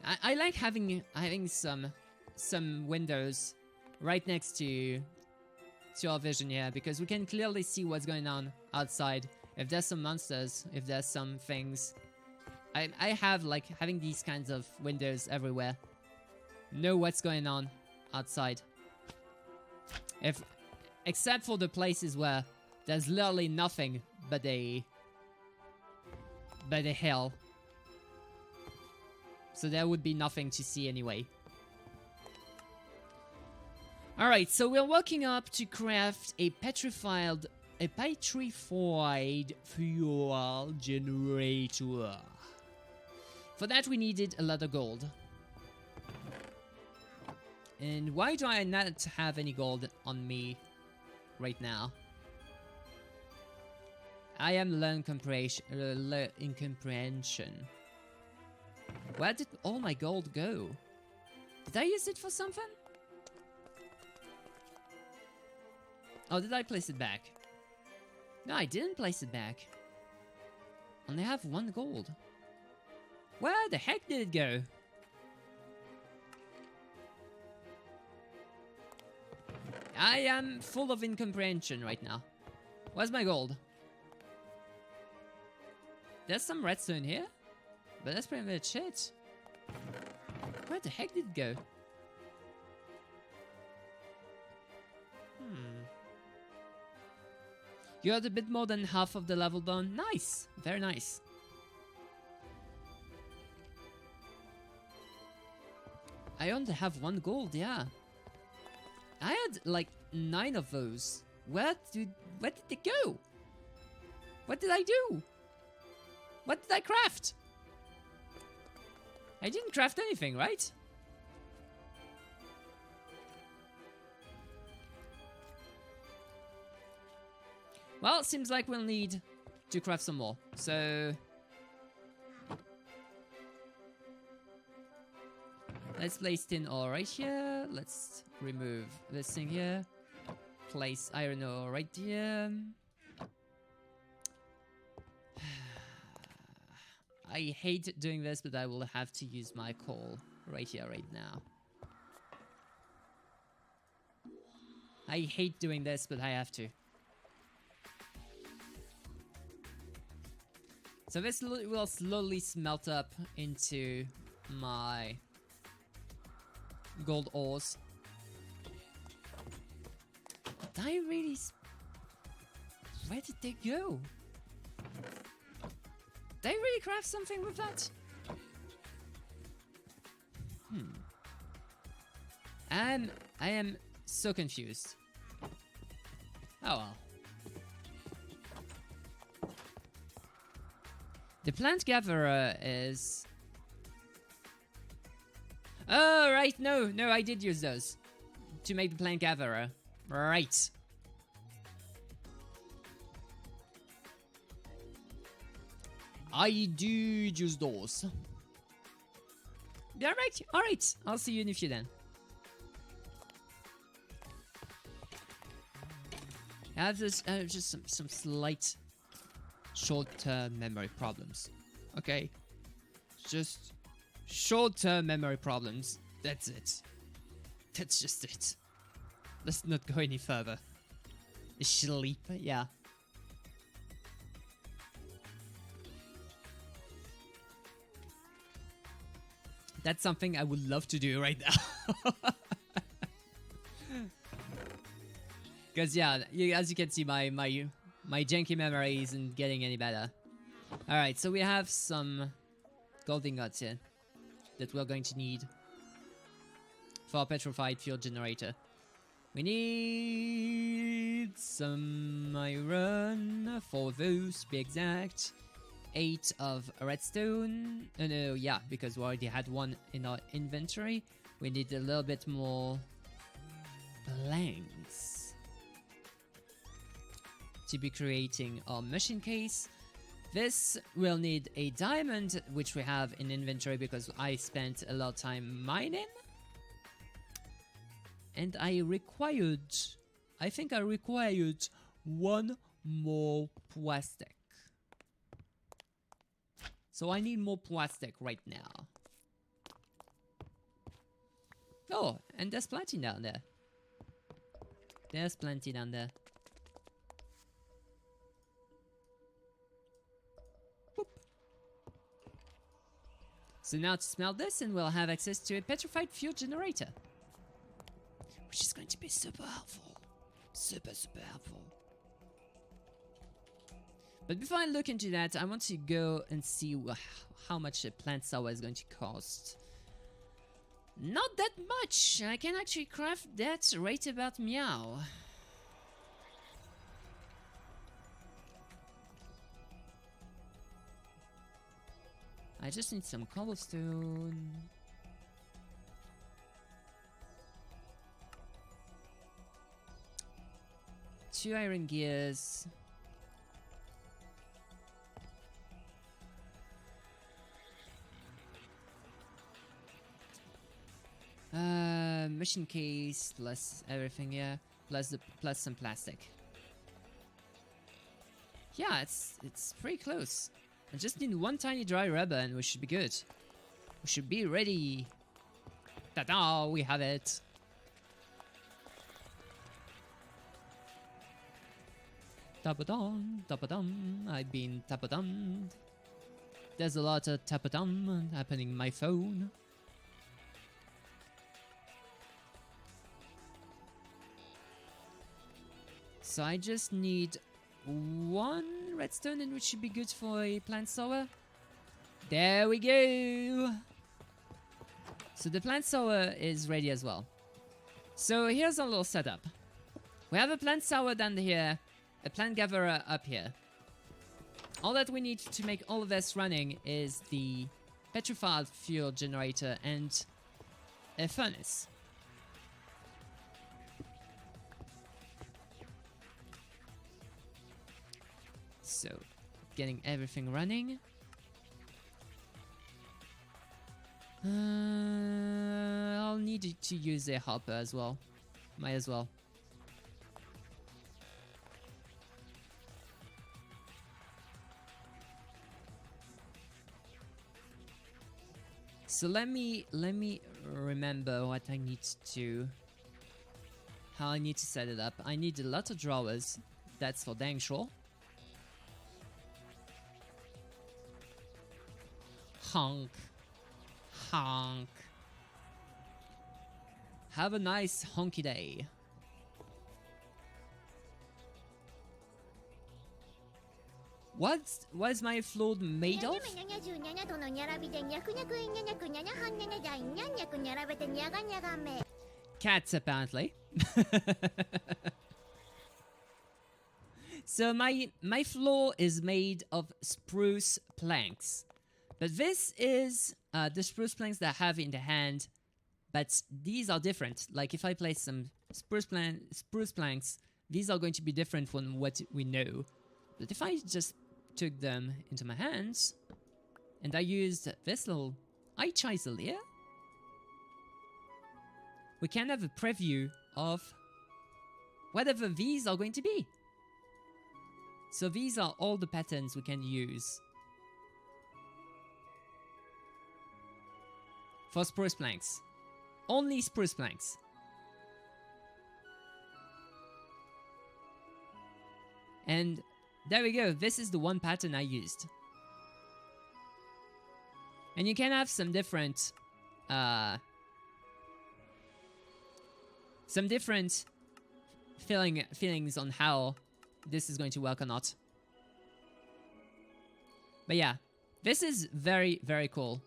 Speaker 1: I like having some windows right next to our vision here, because we can clearly see what's going on outside. If there's some monsters, if there's some things. I have like having these kinds of windows everywhere. Know what's going on outside. Except for the places where there's literally nothing but a hill. So there would be nothing to see anyway. Alright, so we're working up to craft a petrified fuel generator. For that we needed a lot of gold. And why do I not have any gold on me right now? I am low in comprehension. Where did all my gold go? Did I use it for something? Oh, did I place it back? No, I didn't place it back. Only have 1 gold. Where the heck did it go? I am full of incomprehension right now. Where's my gold? There's some redstone here, but that's pretty much it. Where the heck did it go? You had a bit more than half of the level done. Nice! Very nice. I only have 1 gold, yeah. I had like 9 of those. Where did they go? What did I do? What did I craft? I didn't craft anything, right? Well, seems like we'll need to craft some more. So let's place tin ore right here. Let's remove this thing here. Place iron ore right here. I hate doing this, but I will have to use my coal right here, right now. I hate doing this, but I have to. So this will slowly smelt up into my gold ores. Did I really... Where did they go? Did I really craft something with that? I am so confused. Oh well. The plant gatherer is... Oh, right, no, I did use those to make the plant gatherer. Right. I did use those. Alright, I'll see you in a few then. I have this, just some slight short-term memory problems. Okay? Just short-term memory problems. That's it. That's just it. Let's not go any further. Sleep, yeah. That's something I would love to do right now. Because yeah, as you can see, my janky memory isn't getting any better. Alright, so we have some gold ingots here that we're going to need for our petrified fuel generator. We need some iron for those, to be exact. 8 of redstone. No, yeah, because we already had 1 in our inventory. We need a little bit more planks to be creating our machine case. This will need a diamond, which we have in inventory because I spent a lot of time mining. And I think I required 1 more plastic. So I need more plastic right now. Oh, and there's plenty down there. There's plenty down there. Whoop. So now to smelt this and we'll have access to a petrified fuel generator. Which is going to be super helpful. Super helpful. But before I look into that, I want to go and see how much a plant sour is going to cost. Not that much. I can actually craft that right about meow. I just need some cobblestone. Two iron gears. Mission case plus everything, yeah. Plus some plastic. Yeah, it's pretty close. I just need 1 tiny dry rubber and we should be good. We should be ready. Ta-da! We have it. Tapadum, tapadum. I've been tapadummed. There's a lot of tapadum happening in my phone. So I just need 1 redstone and which should be good for a plant sower. There we go. So the plant sower is ready as well. So here's a little setup. We have a plant sower down here, a plant gatherer up here. All that we need to make all of this running is the petrified fuel generator and a furnace. So, getting everything running. I'll need to use a hopper as well. Might as well. So let me remember what I need to, how I need to set it up. I need a lot of drawers. That's for dang sure. Honk. Honk. Have a nice honky day. What's my float made of? Cats, apparently. So my floor is made of spruce planks. But this is the spruce planks that I have in the hand, but these are different. Like if I place some spruce planks, these are going to be different from what we know. But if I just took them into my hands, and I used this little eye chisel here, we can have a preview of whatever these are going to be. So these are all the patterns we can use for spruce planks. Only spruce planks. And there we go. This is the one pattern I used. And you can have some different feelings on how this is going to work or not. But yeah, this is very, very cool.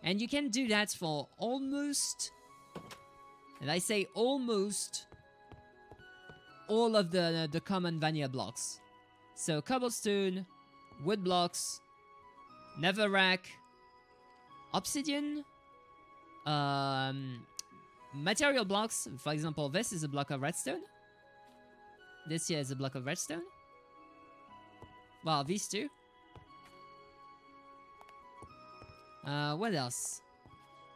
Speaker 1: And you can do that for almost, and I say almost, all of the common vanilla blocks. So cobblestone, wood blocks, netherrack, obsidian, material blocks. For example, this is a block of redstone. This here is a block of redstone. Well, these two. What else?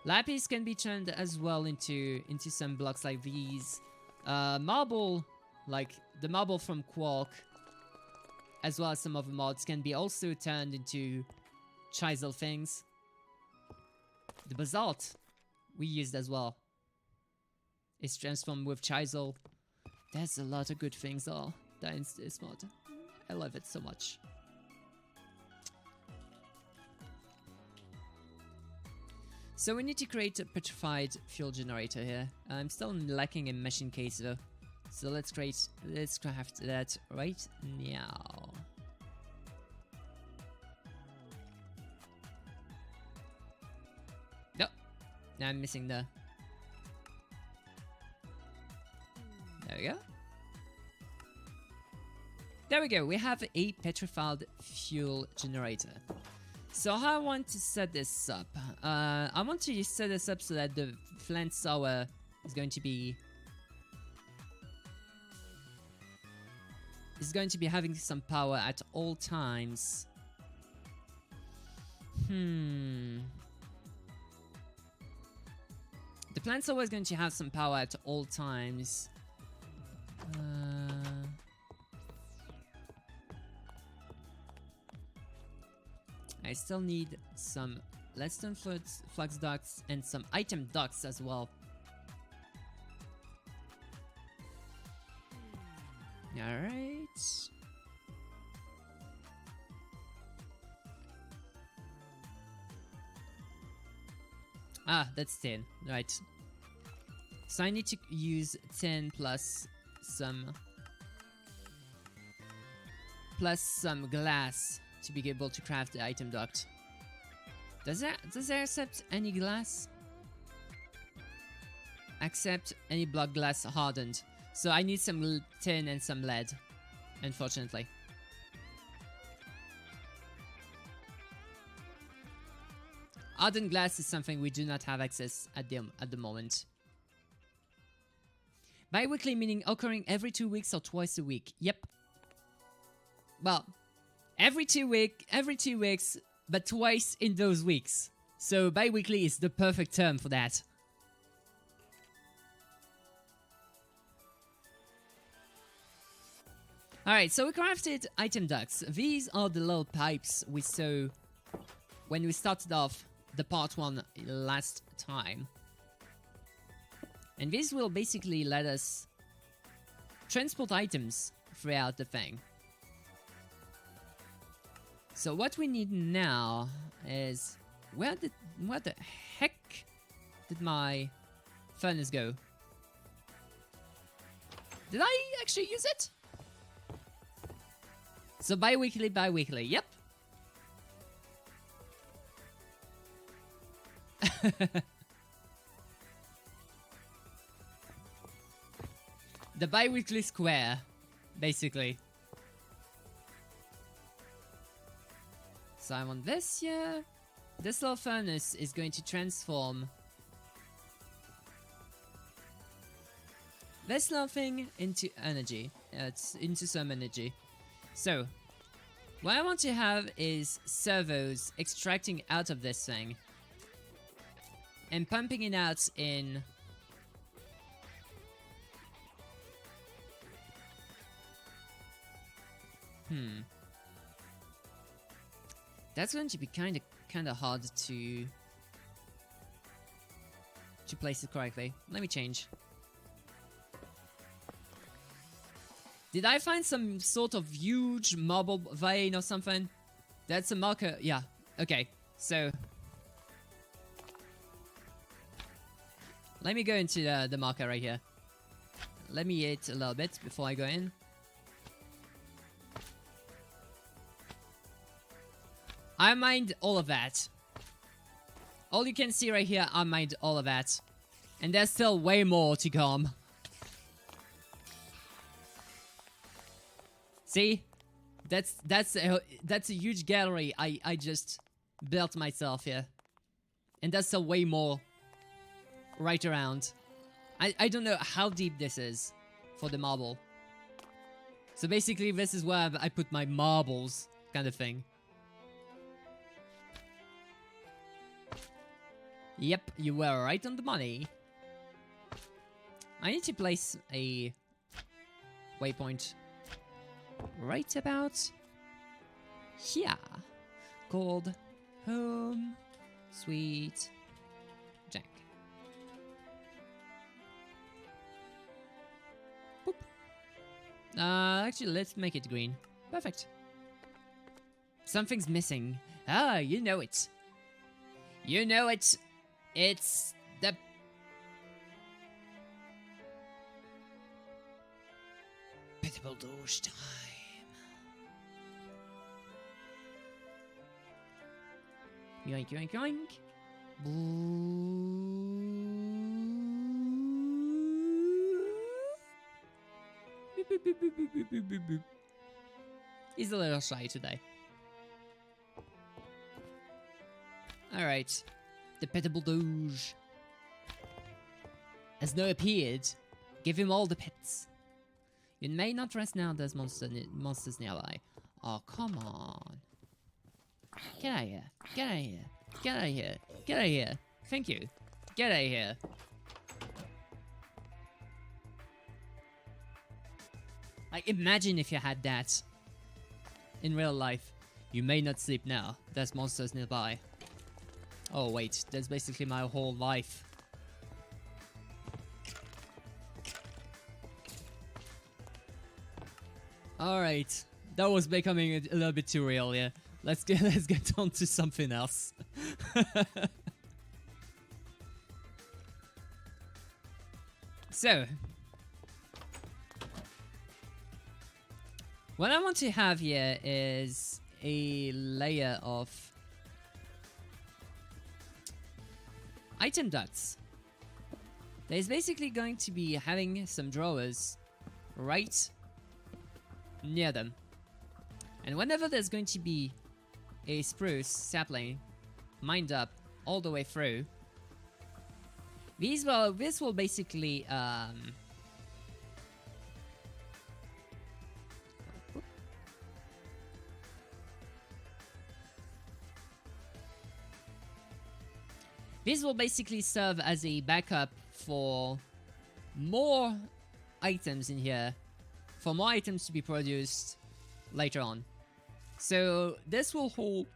Speaker 1: Lapis can be turned as well into some blocks like these. Marble, like the marble from Quark, as well as some other mods, can be also turned into chisel things. The basalt we used as well is transformed with chisel. There's a lot of good things all that in this mod. I love it so much. So we need to create a petrified fuel generator here. I'm still lacking a machine case though. So let's craft that right now. No, now I'm missing the. There we go. There we go. We have a petrified fuel generator. So how I want to set this up? I want to set this up so that the plant sower is going to be having some power at all times. The plant sower is going to have some power at all times. I still need some leadstone flux ducts and some item ducts as well. Alright. Ah, that's 10. Right. So I need to use 10 plus some glass to be able to craft the item duct. Does it accept any glass? Accept any block glass hardened. So I need some tin and some lead, unfortunately. Hardened glass is something we do not have access at the moment. Bi-weekly meaning occurring every 2 weeks or twice a week. Yep. Well, every 2 weeks, but twice in those weeks. So bi-weekly is the perfect term for that. Alright, so we crafted item ducts. These are the little pipes we saw when we started off the part 1 last time. And this will basically let us transport items throughout the thing. So what we need now is... Where the heck did my furnace go? Did I actually use it? So bi-weekly, yep. The bi-weekly square, basically. So I want this here. This little furnace is going to transform this little thing into energy. It's into some energy. So, what I want to have is servos extracting out of this thing and pumping it out in that's going to be kind of hard to place it correctly. Let me change. Did I find some sort of huge marble vein or something? That's a marker. Yeah. Okay. So let me go into the marker right here. Let me eat a little bit before I go in. I mined all of that. All you can see right here, I mined all of that. And there's still way more to come. See? That's a huge gallery I just built myself here. And there's still way more right around. I don't know how deep this is for the marble. So basically this is where I put my marbles kind of thing. Yep, you were right on the money. I need to place a waypoint right about here, called Home Sweet Jack. Boop. Actually, let's make it green. Perfect. Something's missing. Ah, you know it. You know it. It's the pitiable douche time. Yoink, yoink, yoink. He's a little shy today. Alright. The pitiable douche has now appeared. Give him all the pets. You may not rest now, there's monsters nearby. Oh, come on. Get out of here. Get out of here. Get out of here. Get out of here. Thank you. Get out of here. Like, imagine if you had that in real life. You may not sleep now. There's monsters nearby. Oh, wait. That's basically my whole life. Alright. That was becoming a little bit too real, yeah. Let's get on to something else. So, what I want to have here is a layer of item ducts. There's basically going to be having some drawers right near them. And whenever there's going to be a spruce sapling mined up all the way through, this will basically this will basically serve as a backup for more items in here, for more items to be produced later on. So this will hold...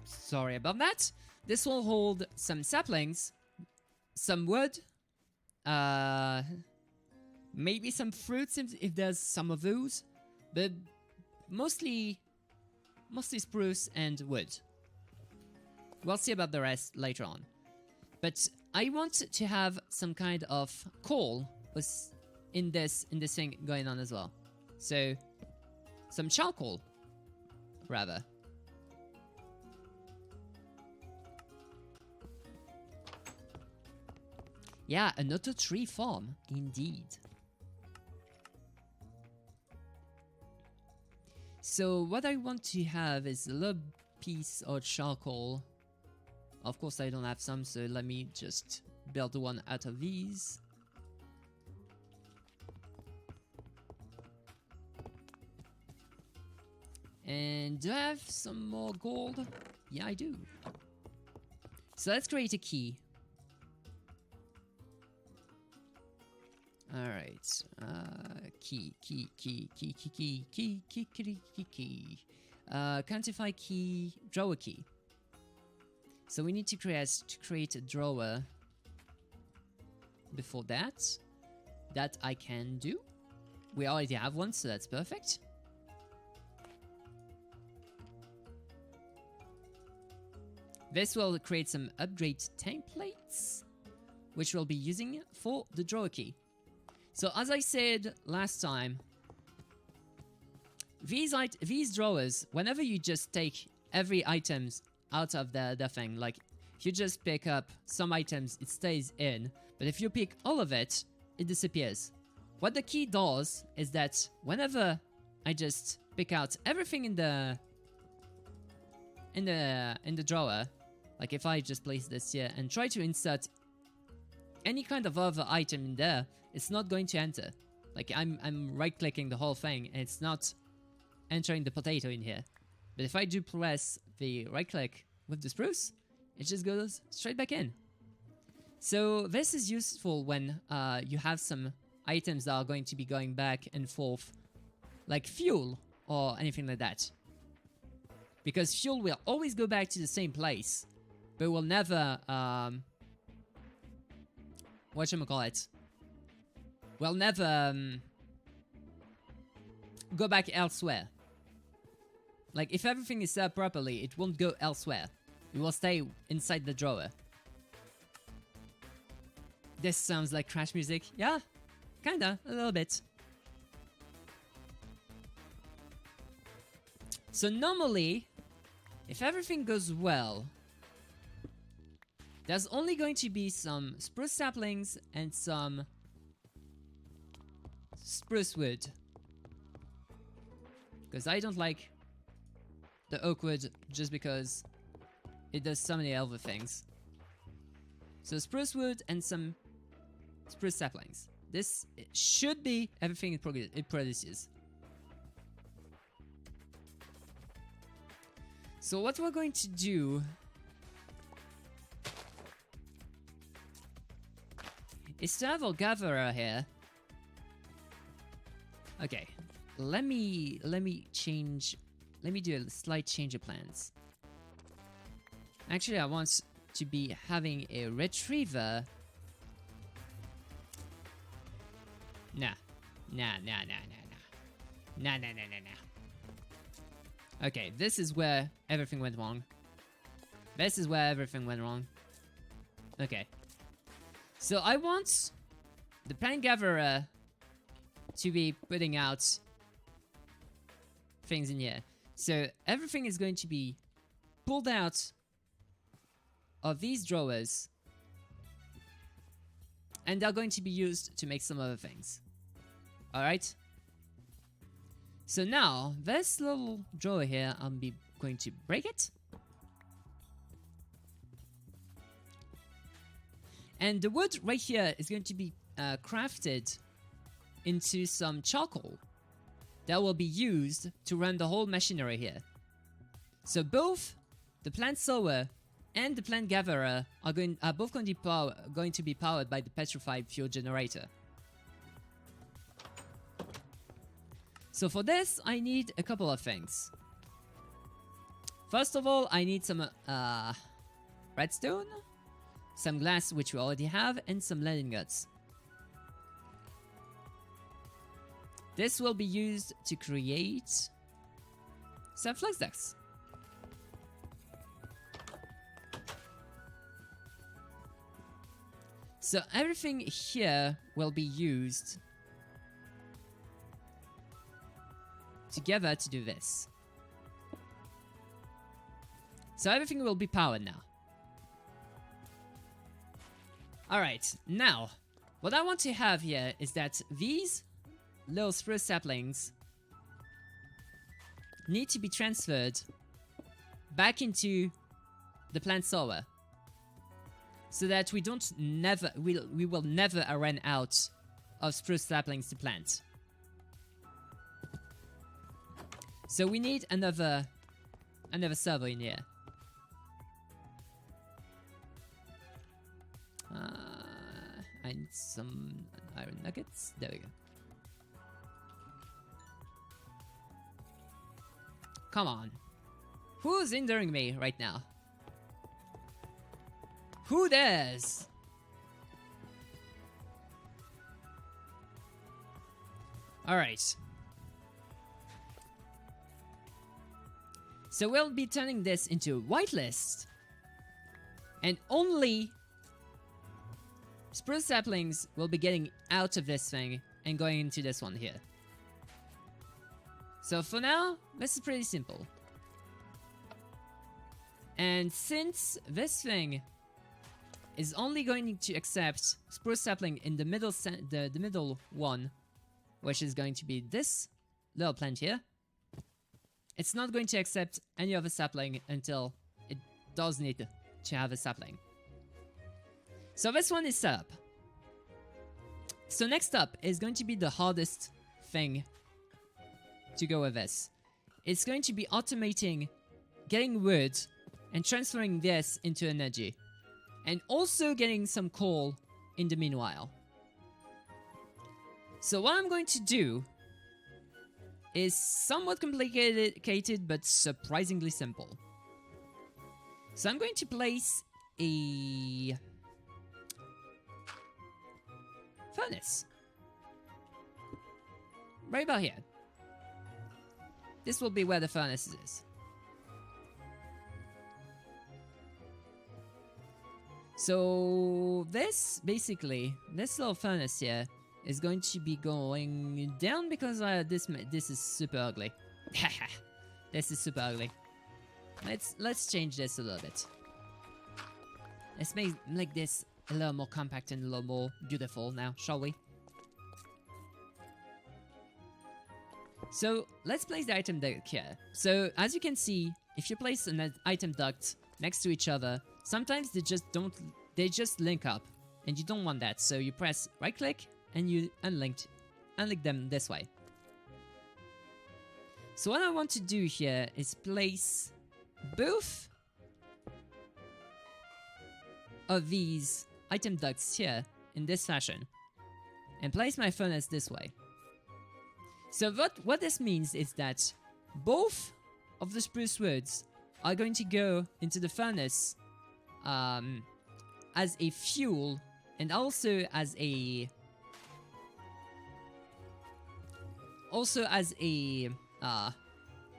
Speaker 1: Sorry about that. This will hold some saplings, some wood, maybe some fruits if there's some of those, but mostly spruce and wood. We'll see about the rest later on. But I want to have some kind of coal in this thing going on as well. So some charcoal, rather. Yeah, another tree farm, indeed. So what I want to have is a little piece of charcoal. Of course I don't have some, so let me just build one out of these. And do I have some more gold? Yeah, I do. So let's create a key. Alright, key. Quantify key, drawer key. So we need to create a drawer before that. That I can do. We already have one, so that's perfect. This will create some upgrade templates, which we'll be using for the drawer key. So as I said last time, these drawers, whenever you just take every items out of the thing, like if you just pick up some items, it stays in, but if you pick all of it, it disappears. What the key does is that whenever I just pick out everything in the drawer, like if I just place this here and try to insert any kind of other item in there, it's not going to enter. Like I'm right clicking the whole thing and it's not entering the potato in here. But if I do press the right click with the spruce, it just goes straight back in. So this is useful when you have some items that are going to be going back and forth, like fuel or anything like that. Because fuel will always go back to the same place, but will never, whatchamacallit, will never go back elsewhere. Like, if everything is set up properly, it won't go elsewhere. It will stay inside the drawer. This sounds like crash music. Yeah, kinda, a little bit. So normally, if everything goes well, there's only going to be some spruce saplings and some spruce wood. Because I don't like the oak wood just because it does so many other things. So spruce wood and some spruce saplings. This should be everything it produces. So what we're going to do is to have our gatherer here. Okay, let me do a slight change of plans. Actually, I want to be having a retriever. Nah. Okay, this is where everything went wrong. This is where everything went wrong. Okay. So I want the plant gatherer to be putting out things in here. So everything is going to be pulled out of these drawers. And they're going to be used to make some other things. Alright? So now, this little drawer here, I'm going to break it. And the wood right here is going to be crafted into some charcoal that will be used to run the whole machinery here. So both the plant sower and the plant gatherer are both going to be powered by the petrified fuel generator. So for this, I need a couple of things. First of all, I need some redstone, some glass, which we already have, and some lead ingots. This will be used to create some flux ducts. So everything here will be used together to do this. So everything will be powered now. Alright, now, what I want to have here is that these little spruce saplings need to be transferred back into the plant sower, so that we will never run out of spruce saplings to plant. So we need another servo in here. I need some iron nuggets. There we go. Come on. Who's hindering me right now? Who dares? Alright. So we'll be turning this into a whitelist. And only spruce saplings will be getting out of this thing and going into this one here. So for now, this is pretty simple. And since this thing is only going to accept spruce sapling in the middle, the middle one, which is going to be this little plant here, it's not going to accept any other sapling until it does need to have a sapling. So this one is set up. So next up is going to be the hardest thing to go with this. It's going to be automating getting wood and transferring this into energy, and also getting some coal in the meanwhile. So what I'm going to do is somewhat complicated but surprisingly simple. So I'm going to place a furnace right about here. This will be where the furnace is. So this, basically, this little furnace here is going to be going down because this is super ugly. This is super ugly. Let's change this a little bit. Let's make this a little more compact and a little more beautiful now, shall we? So let's place the item duct here. So as you can see, if you place an item duct next to each other, sometimes they just link up, and you don't want that. So you press right click and you unlink them this way. So what I want to do here is place both of these item ducts here in this fashion, and place my furnace this way. So what this means is that both of the spruce woods are going to go into the furnace as a fuel, and also as a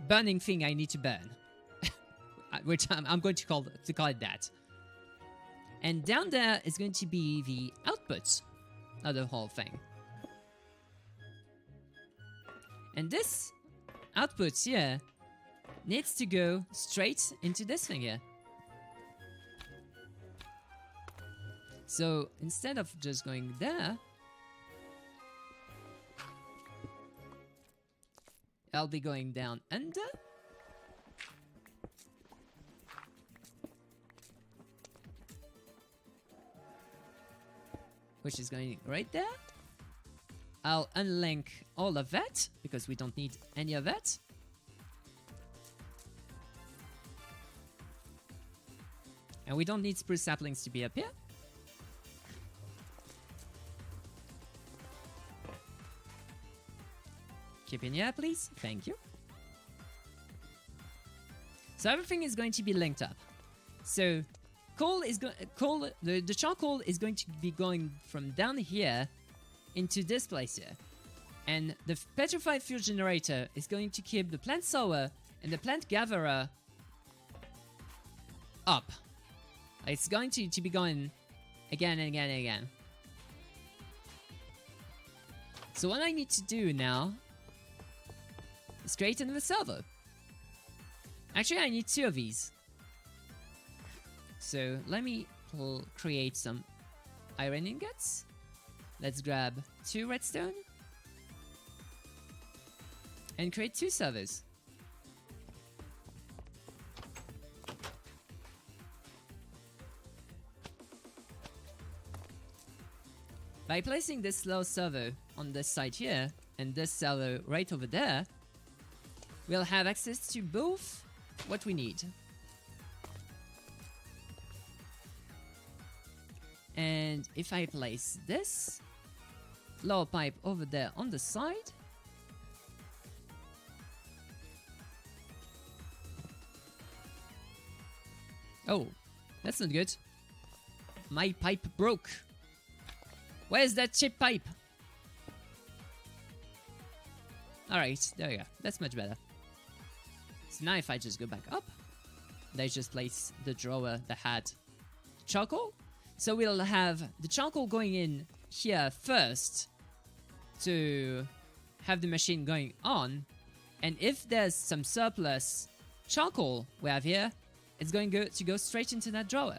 Speaker 1: burning thing I need to burn, which I'm going to call it that. And down there is going to be the output of the whole thing. And this output here needs to go straight into this thing here. So instead of just going there, I'll be going down under. Which is going right there. I'll unlink all of that, because we don't need any of that. And we don't need spruce saplings to be up here. Keep in here, please. Thank you. So everything is going to be linked up. So the charcoal is going to be going from down here into this place here. And the petrified fuel generator is going to keep the plant sower and the plant gatherer up. It's going to be going again and again and again. So what I need to do now is create another servo. Actually, I need 2 of these. So let me create some iron ingots. Let's grab 2 redstone. And create 2 servos. By placing this low servo on this side here, and this servo right over there, we'll have access to both what we need. And if I place this lower pipe over there on the side, oh, that's not good. My pipe broke. Where's that chip pipe? Alright, there we go. That's much better. So now if I just go back up, they just place the drawer that had charcoal. So we'll have the charcoal going in here first to have the machine going on. And if there's some surplus charcoal we have here, it's going to go straight into that drawer.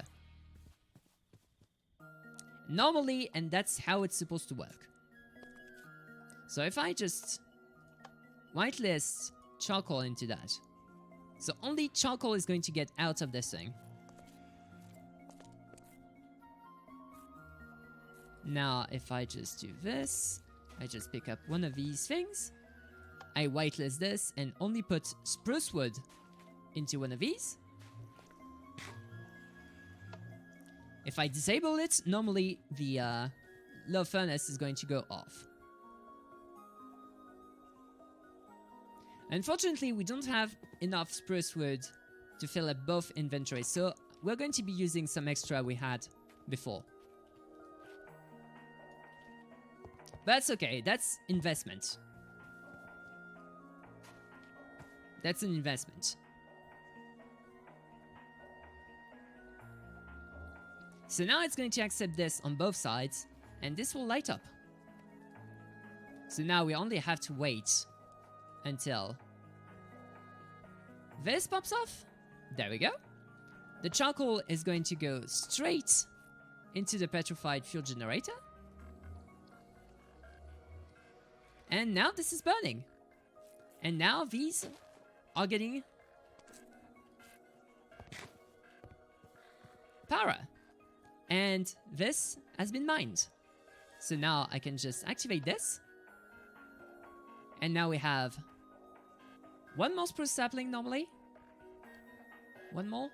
Speaker 1: Normally, and that's how it's supposed to work. So if I just whitelist charcoal into that, so only charcoal is going to get out of this thing. Now, if I just do this, I just pick up one of these things, I whitelist this and only put spruce wood into one of these. If I disable it, normally the low furnace is going to go off. Unfortunately, we don't have enough spruce wood to fill up both inventories, so we're going to be using some extra we had before. But that's okay, that's investment. That's an investment. So now it's going to accept this on both sides, and this will light up. So now we only have to wait until this pops off. There we go. The charcoal is going to go straight into the petrified fuel generator. And now this is burning. And now these are getting power. And this has been mined. So now I can just activate this. And now we have one more spruce sapling normally. One more.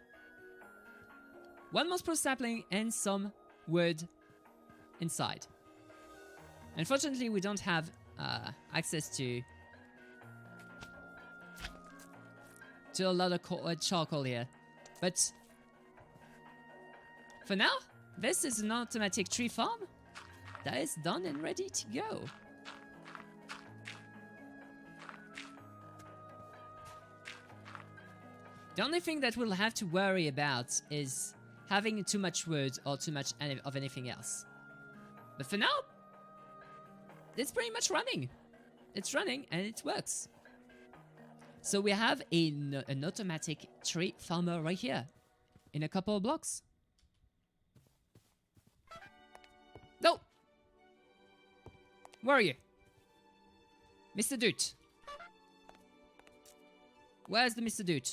Speaker 1: One more spruce sapling and some wood inside. Unfortunately, we don't have access to a lot of charcoal here. But for now, this is an automatic tree farm that is done and ready to go. The only thing that we'll have to worry about is having too much wood or too much of anything else. But for now, it's pretty much running. It's running and it works. So we have an automatic tree farmer right here in a couple of blocks. No! Where are you? Mr. Dude. Where's the Mr. Dude?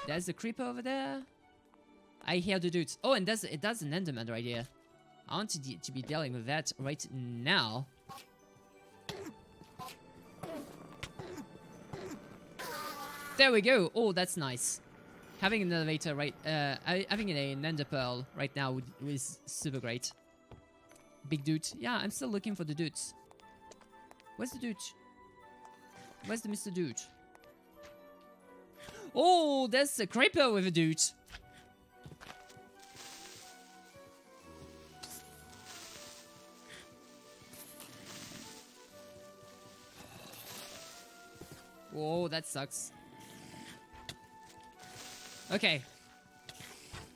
Speaker 1: There's the creeper over there. I hear the dudes. Oh, and there's an enderman right here. I want to be dealing with that right now. There we go. Oh, that's nice. Having an elevator right, having an ender pearl right now is super great. Big dude. Yeah, I'm still looking for the dudes. Where's the dude? Where's the Mr. Dude? Oh, there's a creeper with a dude. Whoa, that sucks. Okay.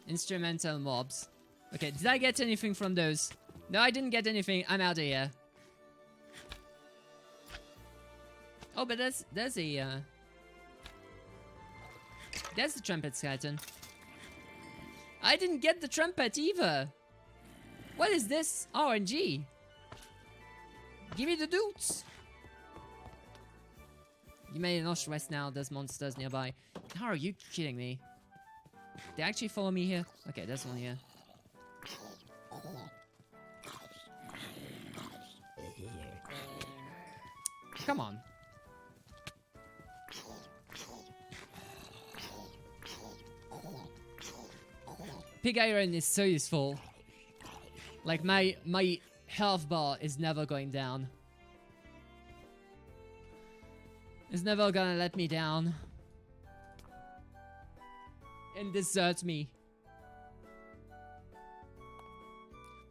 Speaker 1: Instrumental mobs. Okay, did I get anything from those? No, I didn't get anything. I'm out of here. Oh, but there's the trumpet skeleton. I didn't get the trumpet either. What is this? RNG. Give me the dudes. You may not rest now. There's monsters nearby. How are you kidding me? They actually follow me here? Okay, there's one here. Come on. Pig iron is so useful. Like my health bar is never going down. It's never gonna let me down. And desert me.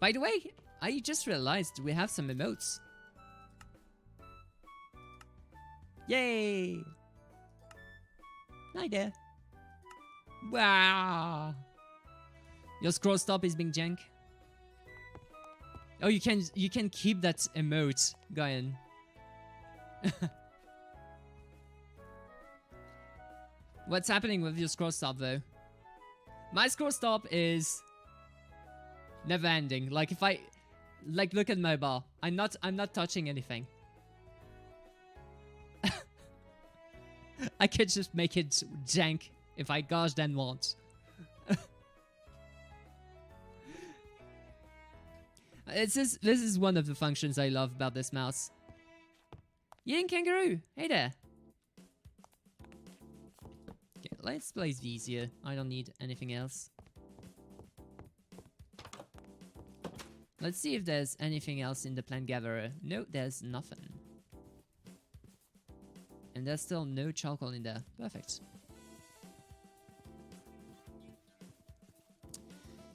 Speaker 1: By the way, I just realized we have some emotes. Yay! Hi there. Wow. Your scroll stop is being jank. Oh, you can keep that emote going. What's happening with your scroll stop though? My scroll stop is never ending. Like if I look at my bar, I'm not touching anything. I could just make it jank if I gosh then want. This is one of the functions I love about this mouse. Yin Kangaroo! Hey there! Okay, let's place these here. I don't need anything else. Let's see if there's anything else in the plant gatherer. No, there's nothing. And there's still no charcoal in there. Perfect.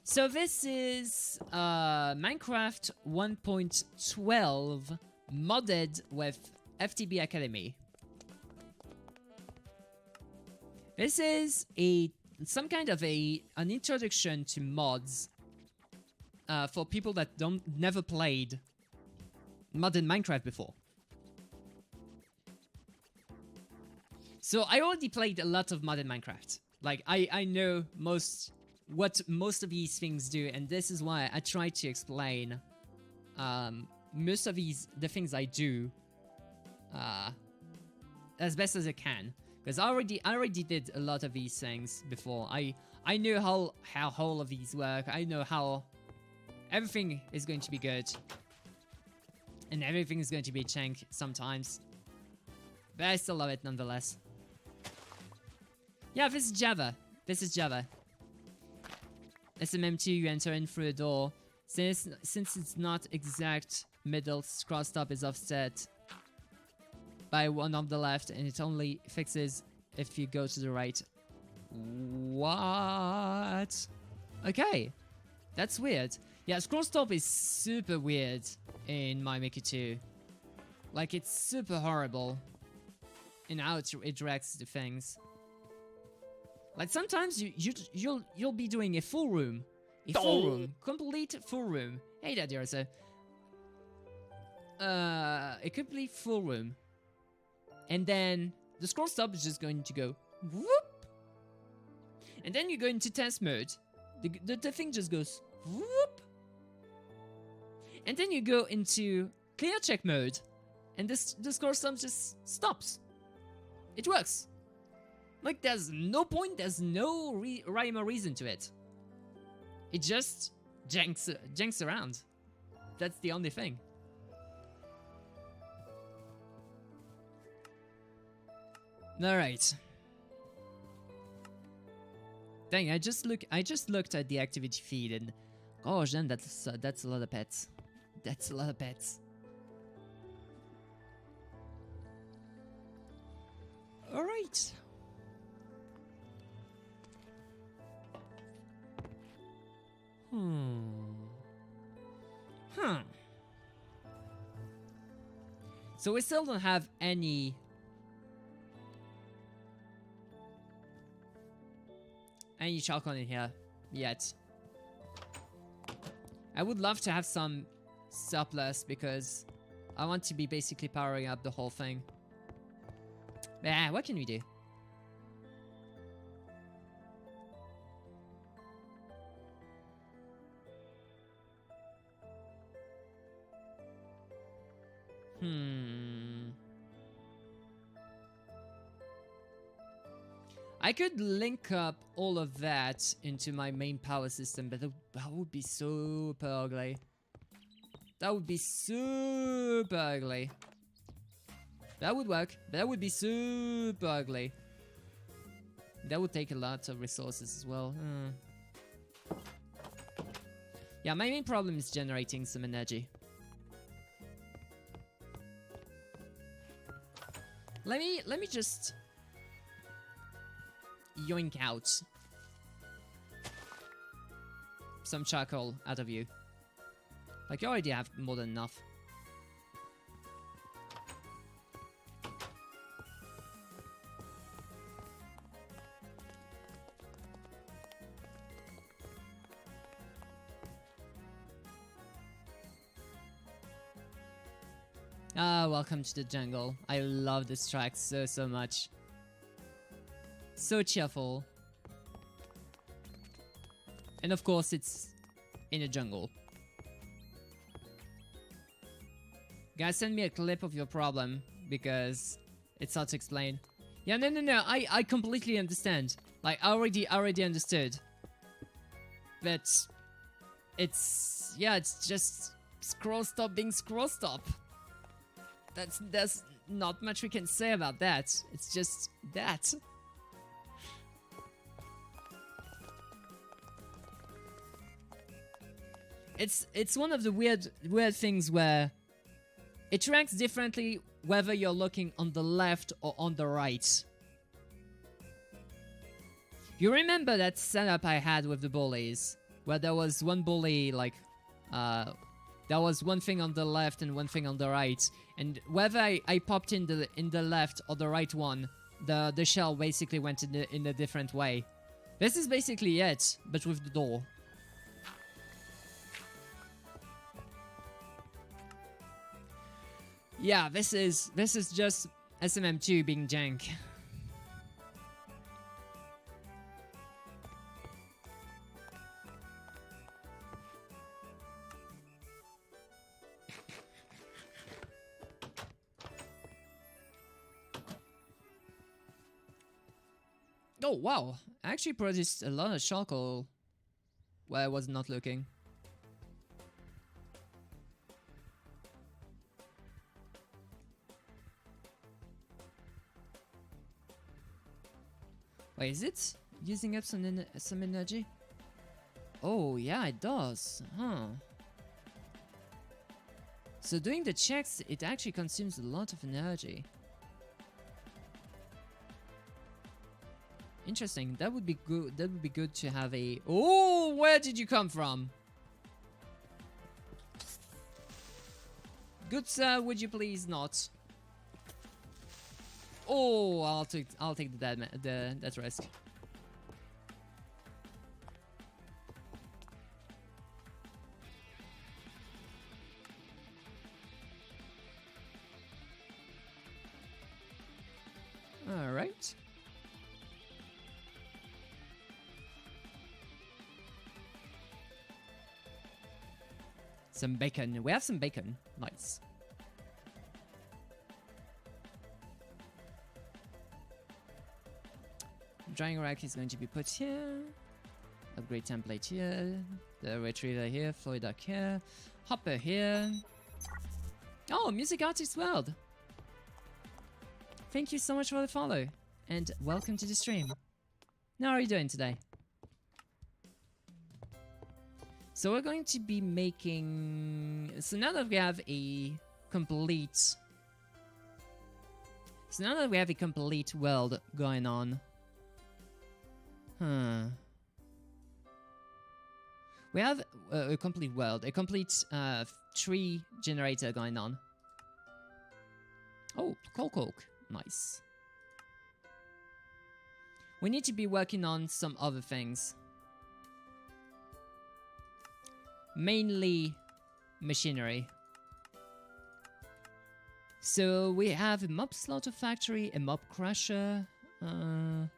Speaker 1: So this is Minecraft 1.12 modded with FTB Academy. This is some kind of an introduction to mods for people that never played modded Minecraft before. So I already played a lot of modded Minecraft. Like I know what most of these things do, and this is why I try to explain most of the things I do as best as I can, because I already did a lot of these things before. I know how all of these work. I know how everything is going to be good, and everything is going to be jank sometimes, but I still love it nonetheless. Yeah, this is Java. This is Java. SMM2, you enter in through a door. Since it's not exact, middle scroll stop is offset by one on the left, and it only fixes if you go to the right. What? Okay, that's weird. Yeah, scroll stop is super weird in My Maker 2. Like, it's super horrible in how it directs the things. Like sometimes you'll be doing a full room, complete full room. Hey there, Dirasa. A complete full room, and then the scroll stop is just going to go whoop, and then you go into test mode. The thing just goes whoop, and then you go into clear check mode, and the score sum just stops. It works. Like, there's no point, there's no rhyme or reason to it. It just janks around. That's the only thing. Alright. Dang, I just looked at the activity feed and gosh, damn, that's a lot of pets. That's a lot of pets. Alright. Huh. So we still don't have any charcoal in here yet. I would love to have some surplus because I want to be basically powering up the whole thing. Yeah, what can we do? I could link up all of that into my main power system, but that would be super ugly. That would be super ugly. That would work, but that would be super ugly. That would take a lot of resources as well. Yeah, my main problem is generating some energy. Let me just yoink out some charcoal out of you. Like, you already have more than enough. Ah, welcome to the jungle. I love this track so much. So cheerful. And of course it's in a jungle. Guys, send me a clip of your problem because it's hard to explain. Yeah, no, I completely understand. Like, I already understood. But it's just scroll stop being scroll stop. There's not much we can say about that. It's just that. It's one of the weird things where it ranks differently whether you're looking on the left or on the right. You remember that setup I had with the bullies, where there was one bully like there was one thing on the left and one thing on the right, and whether I popped in the left or the right one, the shell basically went in a different way. This is basically it, but with the door. Yeah, this is just SMM2 being jank. Oh wow, I actually produced a lot of charcoal where I was not looking. Wait, is it using up some energy? Oh yeah, it does, huh? So doing the checks, it actually consumes a lot of energy. Interesting. That would be good. That would be good to have a. Oh, where did you come from? Good sir, would you please not? Oh, I'll take that risk. All right. Some bacon. We have some bacon. Nice. Drying rack is going to be put here. Upgrade template here. The retriever here. Floyd duck here. Hopper here. Oh, Music Artist World. Thank you so much for the follow. And welcome to the stream. How are you doing today? So we're going to be making... So now that we have a complete... So now that we have a complete world going on... We have a complete world, a complete tree generator going on. Oh, coke. Nice. We need to be working on some other things. Mainly machinery. So we have a mob slaughter factory, a mob crusher, a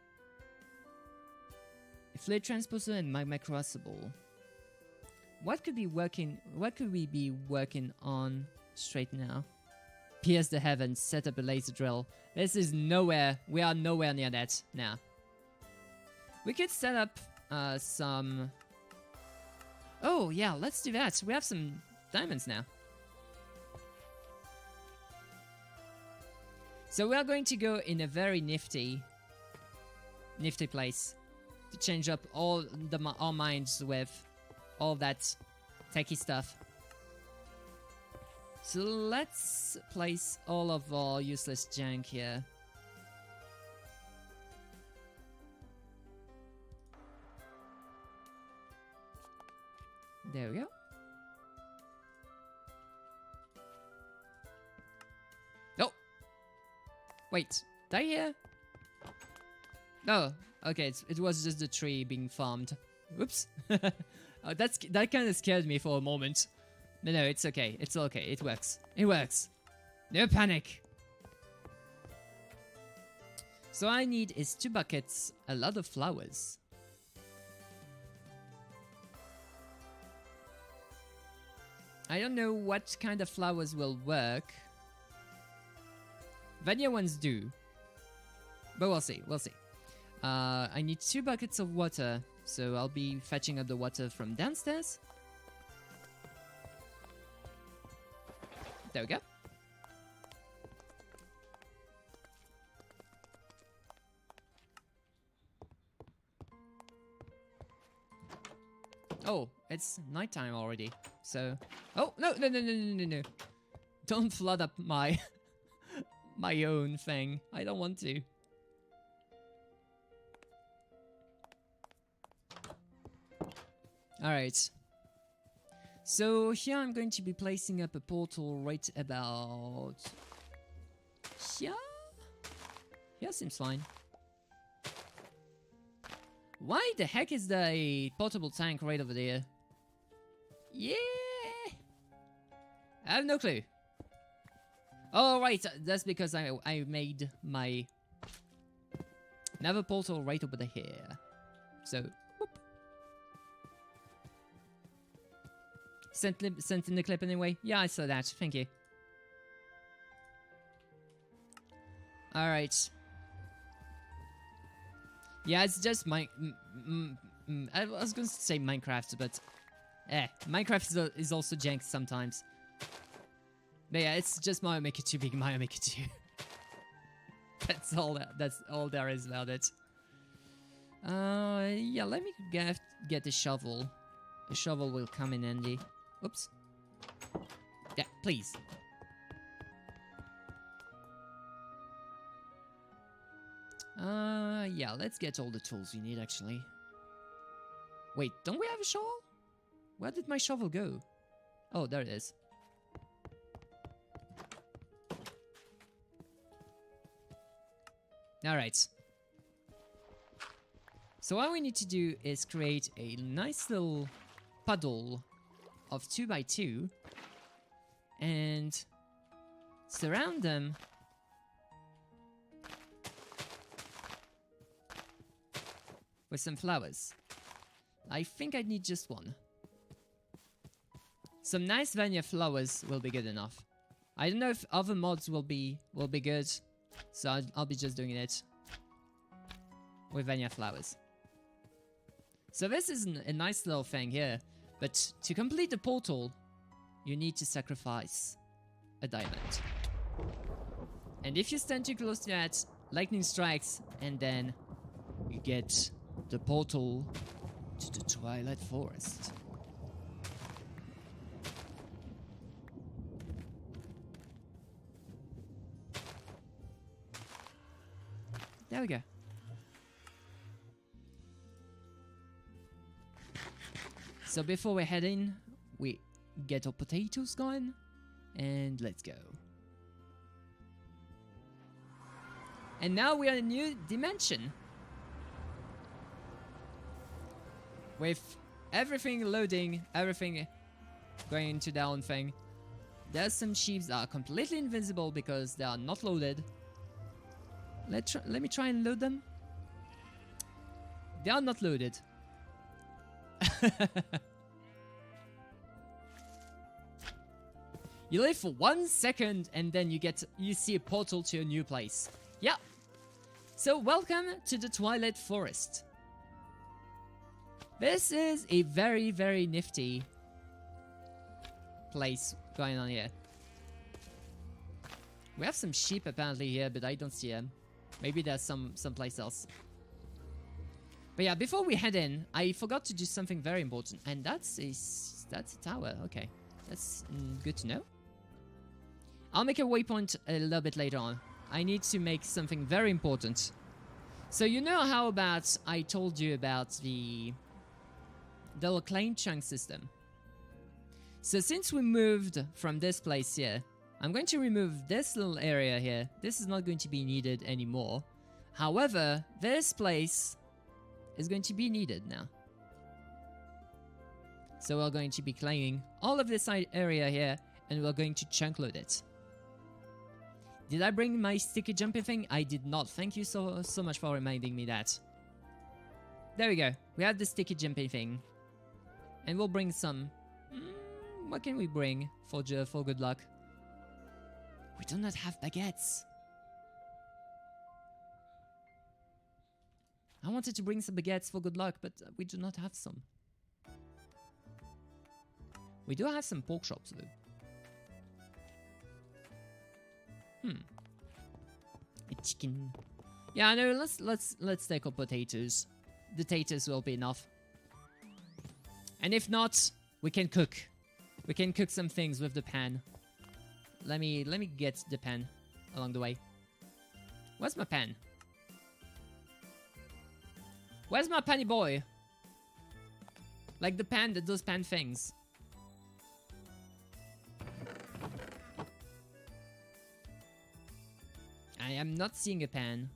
Speaker 1: fluid transporter, and magma crucible. What could we be working on straight now? Pierce the heavens, set up a laser drill. This is nowhere. We are nowhere near that now. We could set up some... Oh yeah, let's do that. We have some diamonds now. So we are going to go in a very nifty place to change up all our minds with all that techie stuff. So let's place all of our useless junk here. There we go. Oh! Wait, did I hear? No, okay, it was just the tree being farmed. Whoops. Oh, that kind of scared me for a moment. No, it's okay. It's okay. It works. It works. No panic. So all I need is 2 buckets, a lot of flowers. I don't know what kind of flowers will work. Vanilla ones do. But we'll see. We'll see. I need 2 buckets of water. So I'll be fetching up the water from downstairs. There we go. Oh, it's nighttime already. So, oh no! Don't flood up my my own thing. I don't want to. Alright. So here I'm going to be placing up a portal right about here? Yeah, seems fine. Why the heck is there a portable tank right over there? Yeah! I have no clue. Oh, right, that's because I made my another portal right over here. So, whoop. Sent in the clip anyway? Yeah, I saw that. Thank you. Alright. Yeah, it's just I was going to say Minecraft, but Minecraft is also jank sometimes. But yeah, it's just Mario Maker 2 being Mario Maker 2. That's all there is about it. Yeah, let me get a shovel. A shovel will come in handy. Oops. Yeah, please. Yeah, let's get all the tools we need, actually. Wait, don't we have a shovel? Where did my shovel go? Oh, there it is. Alright. So all we need to do is create a nice little puddle of 2x2 and surround them with some flowers. I think I need just one. Some nice vanilla flowers will be good enough. I don't know if other mods will be good, so I'll be just doing it with vanilla flowers. So this is a nice little thing here, but to complete the portal, you need to sacrifice a diamond. And if you stand too close to that, lightning strikes, and then you get the portal to the Twilight Forest. There we go. So before we head in, we get our potatoes going, and let's go. And now we are in a new dimension. With everything loading, everything going into their own thing. There's some sheep that are completely invisible because they are not loaded. Let me try and load them. They are not loaded. You live for 1 second and then you see a portal to a new place. Yeah. So welcome to the Twilight Forest. This is a very, very nifty place going on here. We have some sheep apparently here, but I don't see them. Maybe there's someplace else. But yeah, before we head in, I forgot to do something very important, and that's a tower. Okay, that's good to know. I'll make a waypoint a little bit later on. I need to make something very important. So you know how about I told you about the little claim chunk system. So since we moved from this place here, I'm going to remove this little area here. This is not going to be needed anymore. However, this place is going to be needed now. So we're going to be claiming all of this area here, and we're going to chunk load it. Did I bring my sticky jumping thing? I did not. Thank you so much for reminding me that. There we go. We have the sticky jumping thing. And we'll bring some... what can we bring for good luck? We do not have baguettes. I wanted to bring some baguettes for good luck, but we do not have some. We do have some pork chops though. A chicken. Yeah, no, let's take our potatoes. The taters will be enough. And if not, we can cook. We can cook some things with the pan. Let me get the pan along the way. Where's my pan? Where's my panny boy? Like the pan that does pan things. I am not seeing a pan.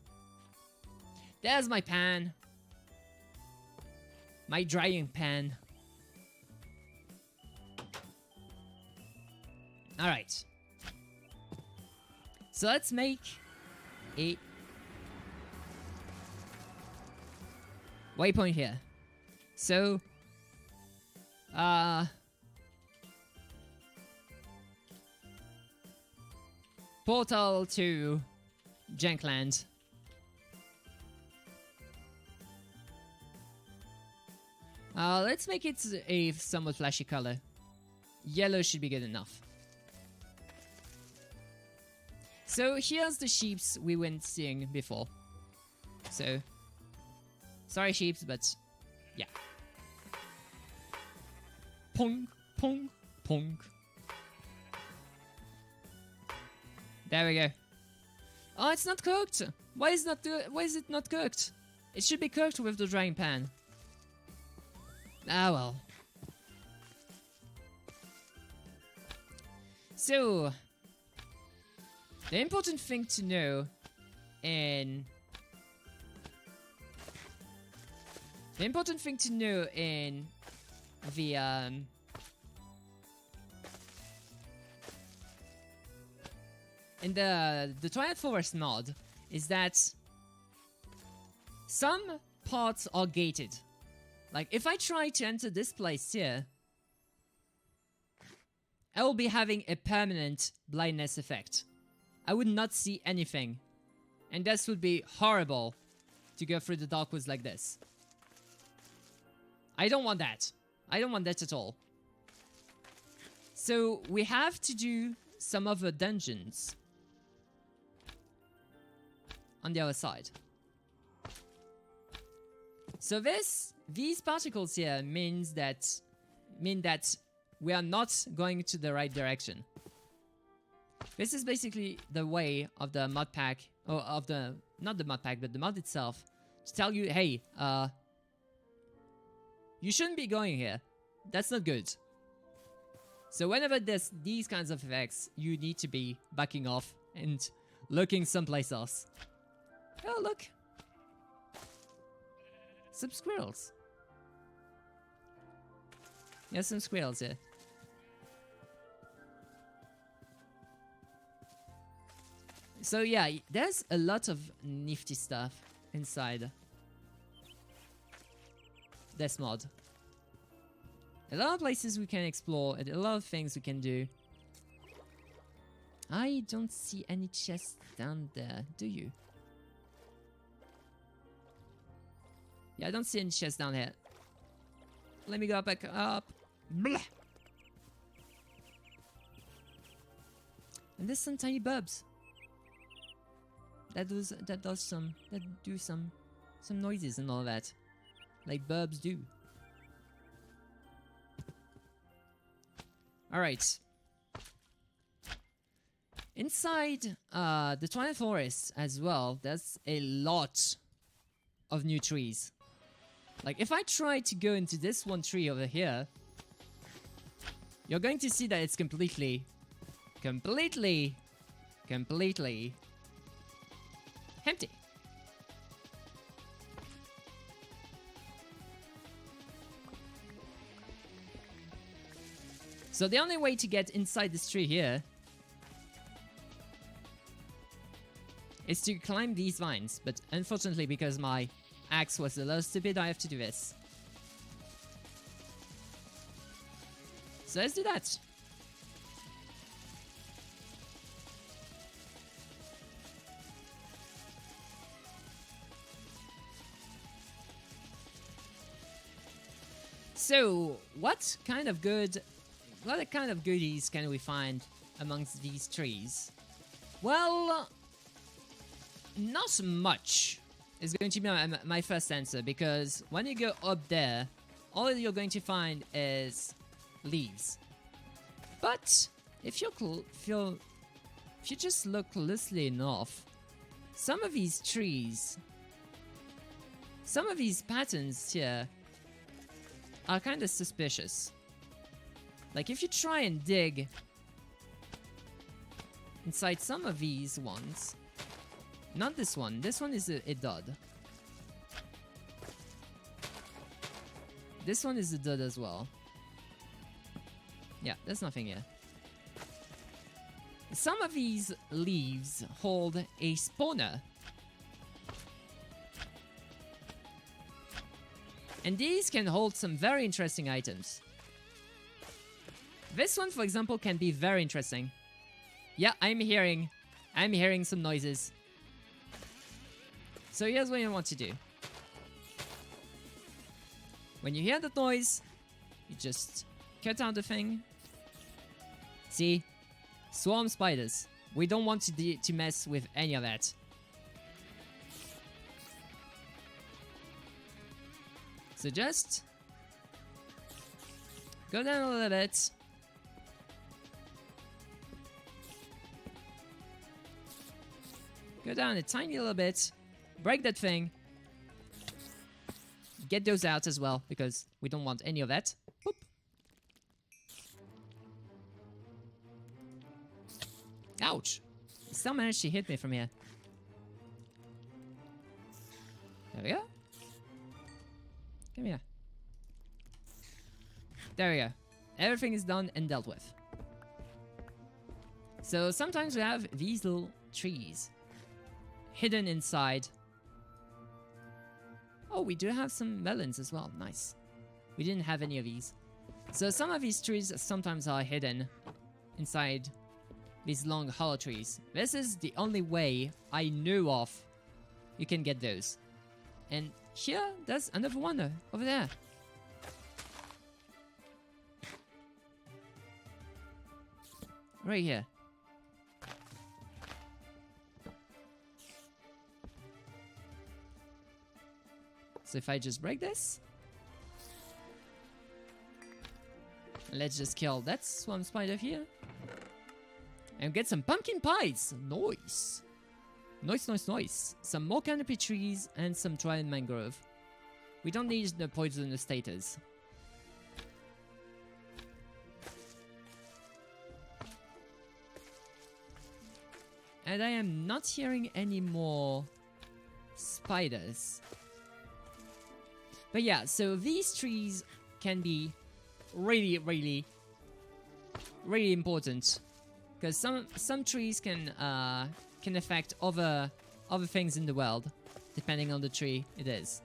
Speaker 1: There's my pan. My drying pan. Alright. So let's make a waypoint here. So, portal to Jankland. Let's make it a somewhat flashy color. Yellow should be good enough. So here's the sheeps we went seeing before. So, sorry sheeps, but yeah. Pong, pong, pong. There we go. Oh, it's not cooked. Why is it not cooked? It should be cooked with the drying pan. Ah well. So, the important thing to know in the Twilight Forest mod is that some parts are gated. Like if I try to enter this place here, I will be having a permanent blindness effect. I would not see anything. And this would be horrible to go through the dark woods like this. I don't want that. I don't want that at all. So we have to do some other dungeons on the other side. So these particles here mean that we are not going to the right direction. This is basically the way of the mod pack, or of the, not the mod pack, but the mod itself, to tell you, hey, you shouldn't be going here. That's not good. So whenever there's these kinds of effects, you need to be backing off and looking someplace else. Oh, look. Some squirrels. There's some squirrels here. So yeah, there's a lot of nifty stuff inside this mod. A lot of places we can explore, and a lot of things we can do. I don't see any chests down there, do you? Yeah, I don't see any chests down here. Let me go back up. Blah. And there's some tiny burbs. That do some noises and all that, like burbs do. All right. Inside the Twilight Forest as well, there's a lot of new trees. Like if I try to go into this one tree over here, you're going to see that it's completely empty. So the only way to get inside this tree here is to climb these vines, but unfortunately because my axe was a little stupid, I have to do this. So let's do that. So, what kind of goodies can we find amongst these trees? Well, not much is going to be my first answer, because when you go up there, all you're going to find is leaves. But if you just look closely enough, some of these trees, some of these patterns here are kind of suspicious. Like if you try and dig inside some of these ones, not this one is a dud. This one is a dud as well. Yeah, there's nothing here. Some of these leaves hold a spawner. And these can hold some very interesting items. This one, for example, can be very interesting. Yeah, I'm hearing some noises. So here's what you want to do. When you hear that noise, you just cut out the thing. See? Swarm spiders. We don't want to mess with any of that. So just go down a little bit. Go down a tiny little bit. Break that thing. Get those out as well, because we don't want any of that. Boop. Ouch. It still managed to hit me from here. There we go. Come here. There we go. Everything is done and dealt with. So sometimes we have these little trees hidden inside. Oh, we do have some melons as well. Nice. We didn't have any of these. So some of these trees sometimes are hidden inside these long hollow trees. This is the only way I knew of you can get those. And here, there's another one over there. Right here. So if I just break this, let's just kill that swamp spider here. And get some pumpkin pies. Nice. Nice, nice, nice. Some more canopy trees and some dry mangrove. We don't need the poisonous status. And I am not hearing any more spiders. But yeah, so these trees can be really, really, really important. Because some trees can affect other things in the world, depending on the tree it is.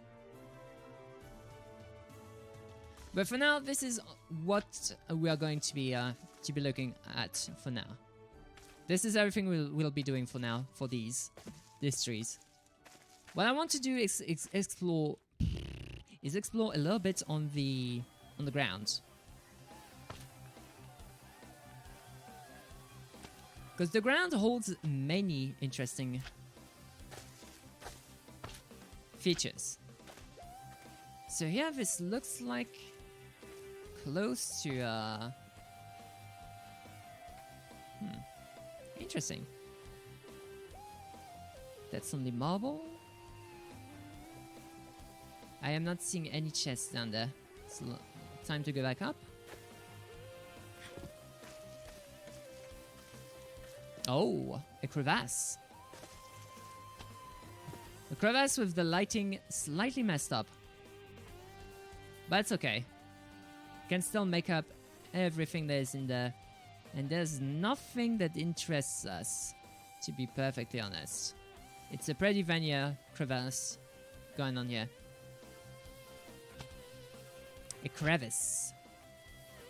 Speaker 1: But for now, this is what we are going to be looking at for now. This is everything we'll be doing for now for these trees. What I want to do is explore a little bit on the ground. Because the ground holds many interesting features. So here, this looks like close to interesting. That's only marble. I am not seeing any chests down there. So time to go back up. Oh, a crevasse. A crevasse with the lighting slightly messed up. But it's okay. Can still make up everything that is in there. And there's nothing that interests us, to be perfectly honest. It's a pretty vanilla crevasse going on here. A crevice.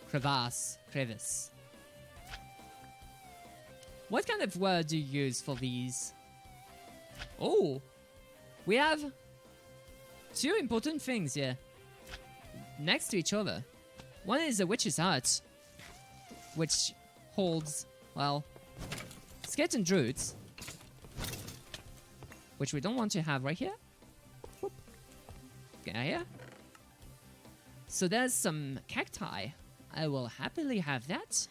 Speaker 1: Crevasse. Crevice. What kind of word do you use for these? Oh! We have two important things here. Next to each other. One is a witch's hut. Which holds, well, skeleton druids. Which we don't want to have right here. Whoop. Get out here. So there's some cacti. I will happily have that.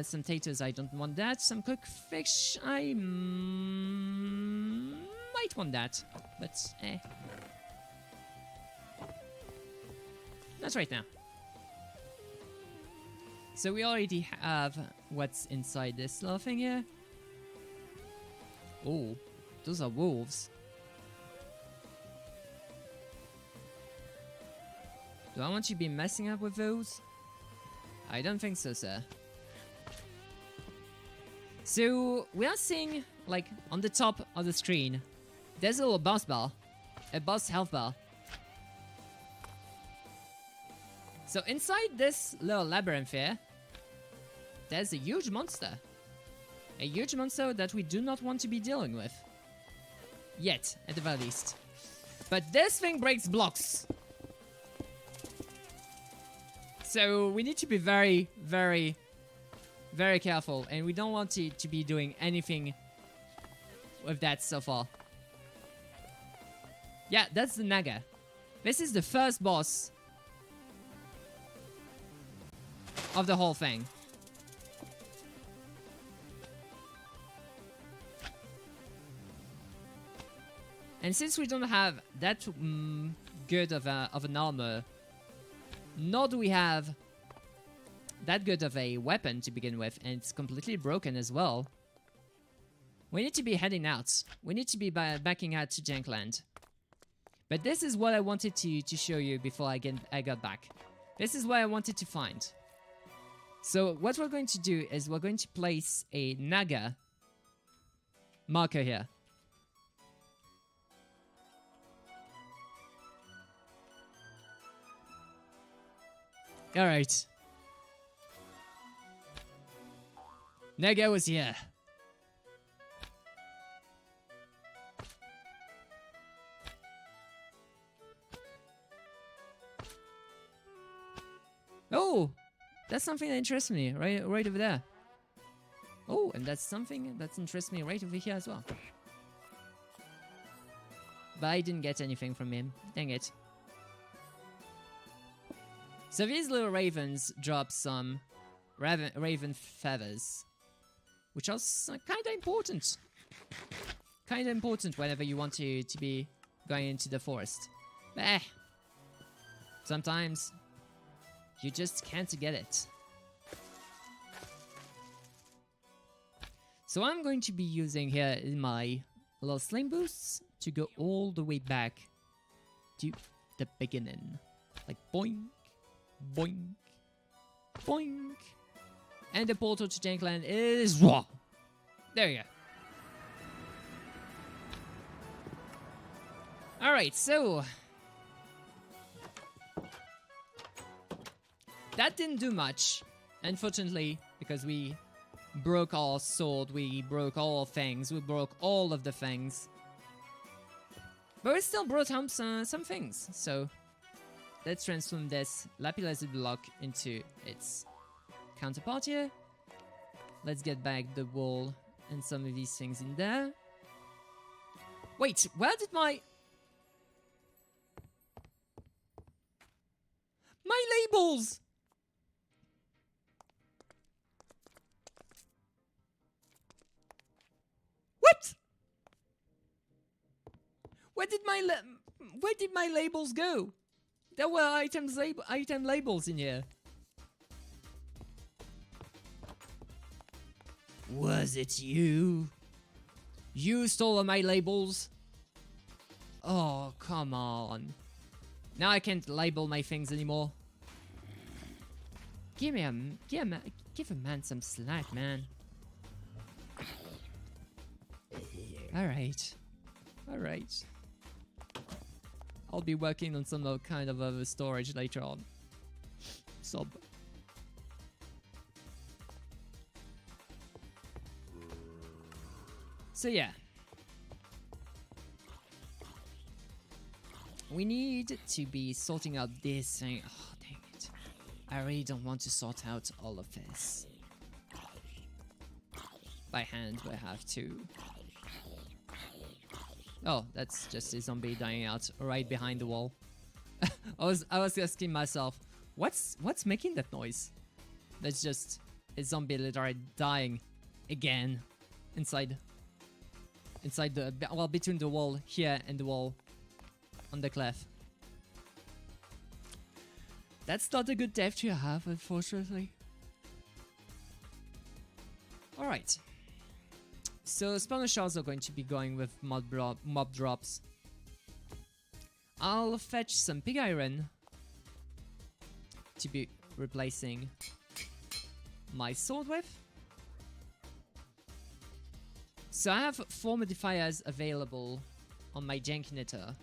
Speaker 1: Some taters, I don't want that. Some cooked fish, I might want that. But, not right now. So we already have what's inside this little thing here. Oh, those are wolves. Do I want you to be messing up with those? I don't think so, sir. So, we are seeing, like, on the top of the screen, there's a little boss bar. A boss health bar. So, inside this little labyrinth here, there's a huge monster. A huge monster that we do not want to be dealing with. Yet, at the very least. But this thing breaks blocks. So we need to be very, very, very careful. And we don't want to be doing anything with that so far. Yeah, that's the Naga. This is the first boss of the whole thing. And since we don't have that good of an armor, nor do we have that good of a weapon to begin with, and it's completely broken as well, we need to be heading out. We need to be backing out to Jankland. But this is what I wanted to show you before I got back. This is what I wanted to find. So what we're going to do is we're going to place a Naga marker here. Alright. Nega was here. Oh, that's something that interests me right over there. Oh, and that's something that interests me right over here as well. But I didn't get anything from him. Dang it. So these little ravens drop some raven feathers, which are kind of important. Kind of important whenever you want to be going into the forest. But sometimes you just can't get it. So I'm going to be using here in my little sling boosts to go all the way back to the beginning. Like boink, boink, boink. And the portal to Jankland is raw. There you go. Alright, so that didn't do much, unfortunately, because we broke our sword, we broke all things, we broke all of the things. But we still brought home some things, so let's transform this lapis lazuli block into its counterpart here. Let's get back the wall and some of these things in there. Wait, where did my labels? What? Where did my labels go? There were item labels in here. Was it you? You stole my labels? Oh, come on. Now I can't label my things anymore. Give a man some slack, man. Alright. Alright. I'll be working on some kind of other storage later on. Sob. So yeah. We need to be sorting out this thing. Oh, dang it. I really don't want to sort out all of this. By hand, we have to. Oh, that's just a zombie dying out right behind the wall. I was asking myself, what's making that noise? That's just a zombie literally dying again inside the, well, between the wall here and the wall on the cliff. That's not a good death to have, unfortunately. Alright. So spawner shards are going to be going with mob drops. I'll fetch some pig iron to be replacing my sword with. So I have 4 modifiers available on my Jankinator,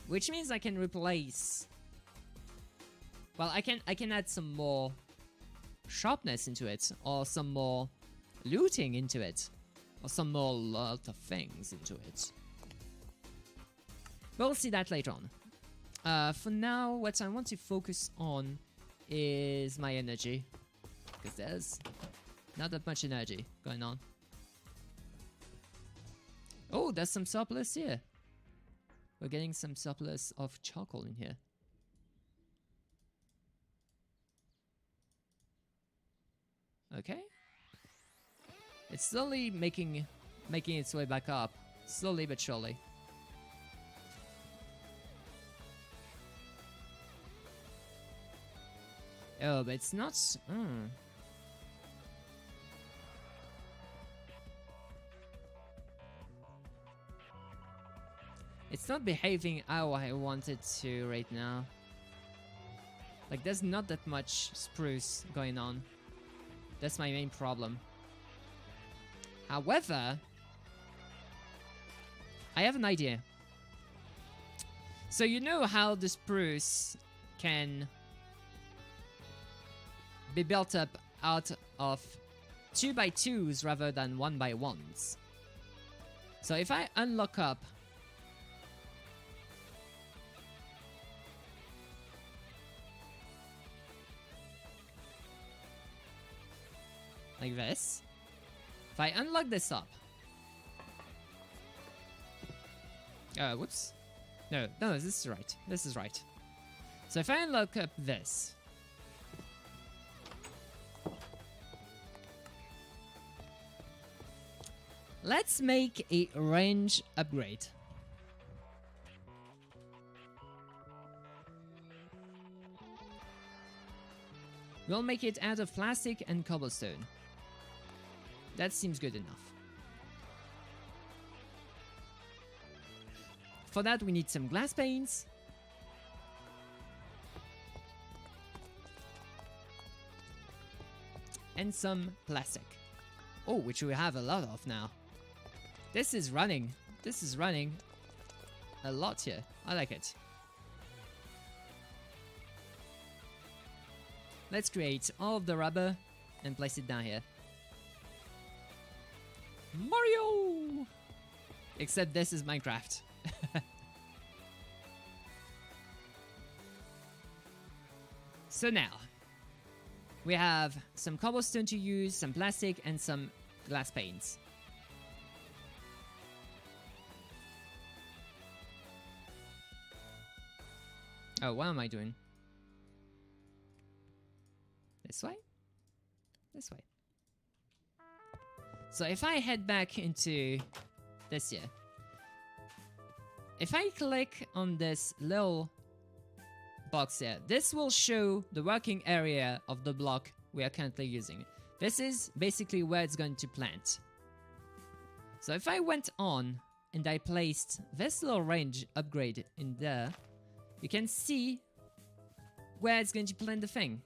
Speaker 1: which means I can replace. Well, I can add some more sharpness into it, or some more looting into it, or some more lot of things into it. But we'll see that later on. For now, what I want to focus on is my energy, because there's not that much energy going on. Oh, there's some surplus here. We're getting some surplus of charcoal in here. Okay. It's slowly making its way back up, slowly but surely. Oh, but it's not. It's not behaving how I want it to right now. Like, there's not that much spruce going on. That's my main problem. However, I have an idea. So you know how the spruce can be built up out of 2x2s rather than 1x1s. So if I unlock up like this, if I unlock this up, whoops, no, this is right, this is right. So if I unlock up this, let's make a range upgrade. We'll make it out of plastic and cobblestone. That seems good enough. For that we need some glass panes. And some plastic. Oh, which we have a lot of now. This is running a lot here. I like it. Let's create all of the rubber and place it down here. Mario! Except this is Minecraft. So now, we have some cobblestone to use, some plastic, and some glass panes. Oh, what am I doing? This way? This way. So if I head back into this here, if I click on this little box here, this will show the working area of the block we are currently using. This is basically where it's going to plant. So if I went on and I placed this little range upgrade in there, you can see where it's going to plant the thing.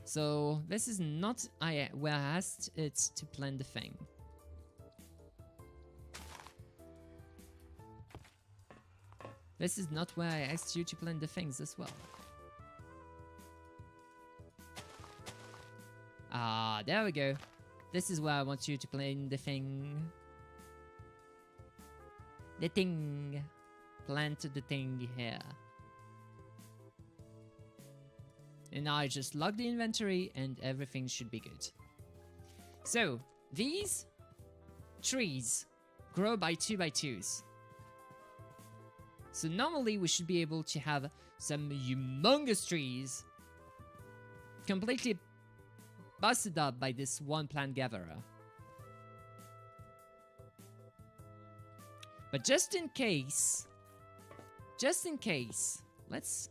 Speaker 1: So this is not where I asked it to plant the thing. This is not where I asked you to plant the things as well. Ah, there we go. This is where I want you to plant the thing. The thing. Plant the thing here. And now I just lock the inventory and everything should be good. So, these trees grow by 2x2s. So normally we should be able to have some humongous trees completely busted up by this one plant gatherer. But just in case, let's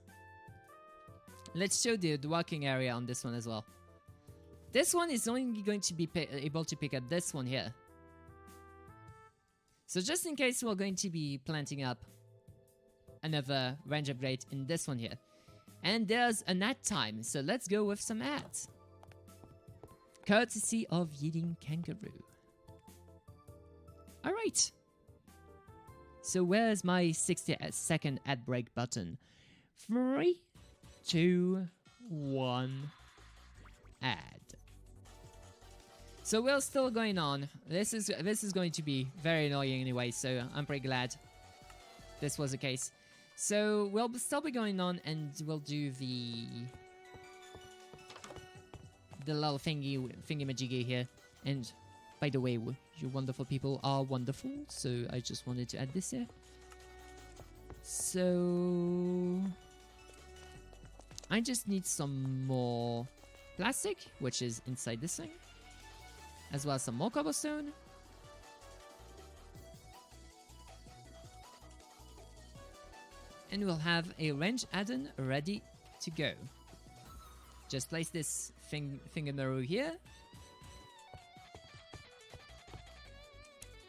Speaker 1: show the working area on this one as well. This one is only going to be able to pick up this one here. So just in case, we're going to be planting up another range upgrade in this one here. And there's an ad time, so let's go with some ads. Courtesy of Yeeting Kangaroo. Alright. So where's my 60-second ad break button? 3, 2, 1, ad. So we're still going on. This is going to be very annoying anyway, so I'm pretty glad this was the case. So we'll still be going on, and we'll do the little thingy-majiggy here. And by the way, you wonderful people are wonderful, so I just wanted to add this here. So I just need some more plastic, which is inside this thing, as well as some more cobblestone. And we'll have a range add-on ready to go. Just place this thingamaroo here.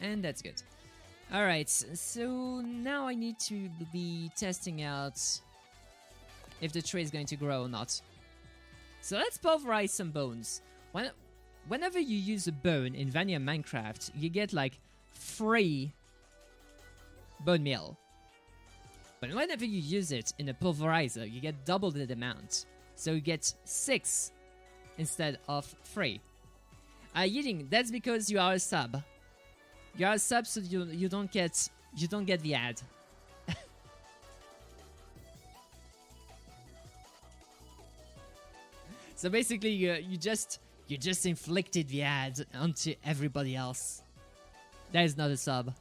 Speaker 1: And that's good. Alright, so now I need to be testing out if the tree is going to grow or not. So let's pulverize some bones. Whenever you use a bone in vanilla Minecraft, you get like 3 bone meal. But whenever you use it in a pulverizer, you get double the amount. So you get 6 instead of free. Yiding, that's because you are a sub. You are a sub, so you don't get the ad. So basically, you just inflicted the ad onto everybody else. That is not a sub.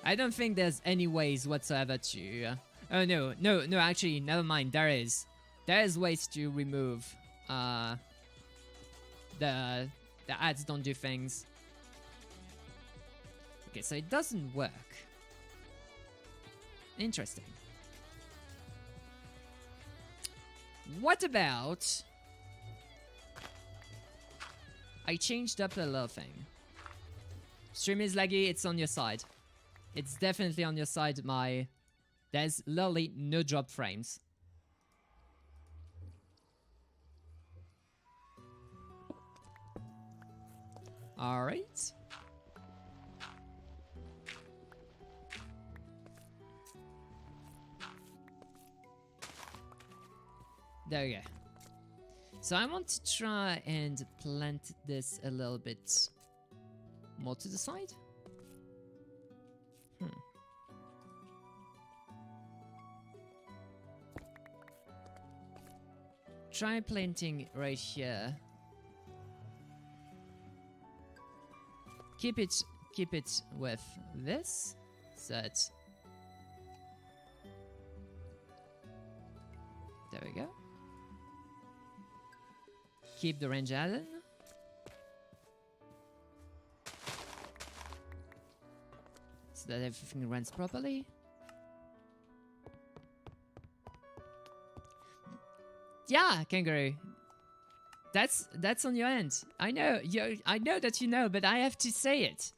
Speaker 1: I don't think there's any ways whatsoever to. Oh no! Actually, never mind. There is ways to remove the ads don't do things. Okay, so it doesn't work. Interesting. What about I changed up a little thing. Stream is laggy, it's on your side. It's definitely on your side, there's literally no drop frames. Alright. There we go. So I want to try and plant this a little bit more to the side. Try planting right here. Keep it with this. Set. There we go. Keep the range added. So that everything runs properly. Yeah, Kangaroo. That's on your end. I know. I know that you know, but I have to say it.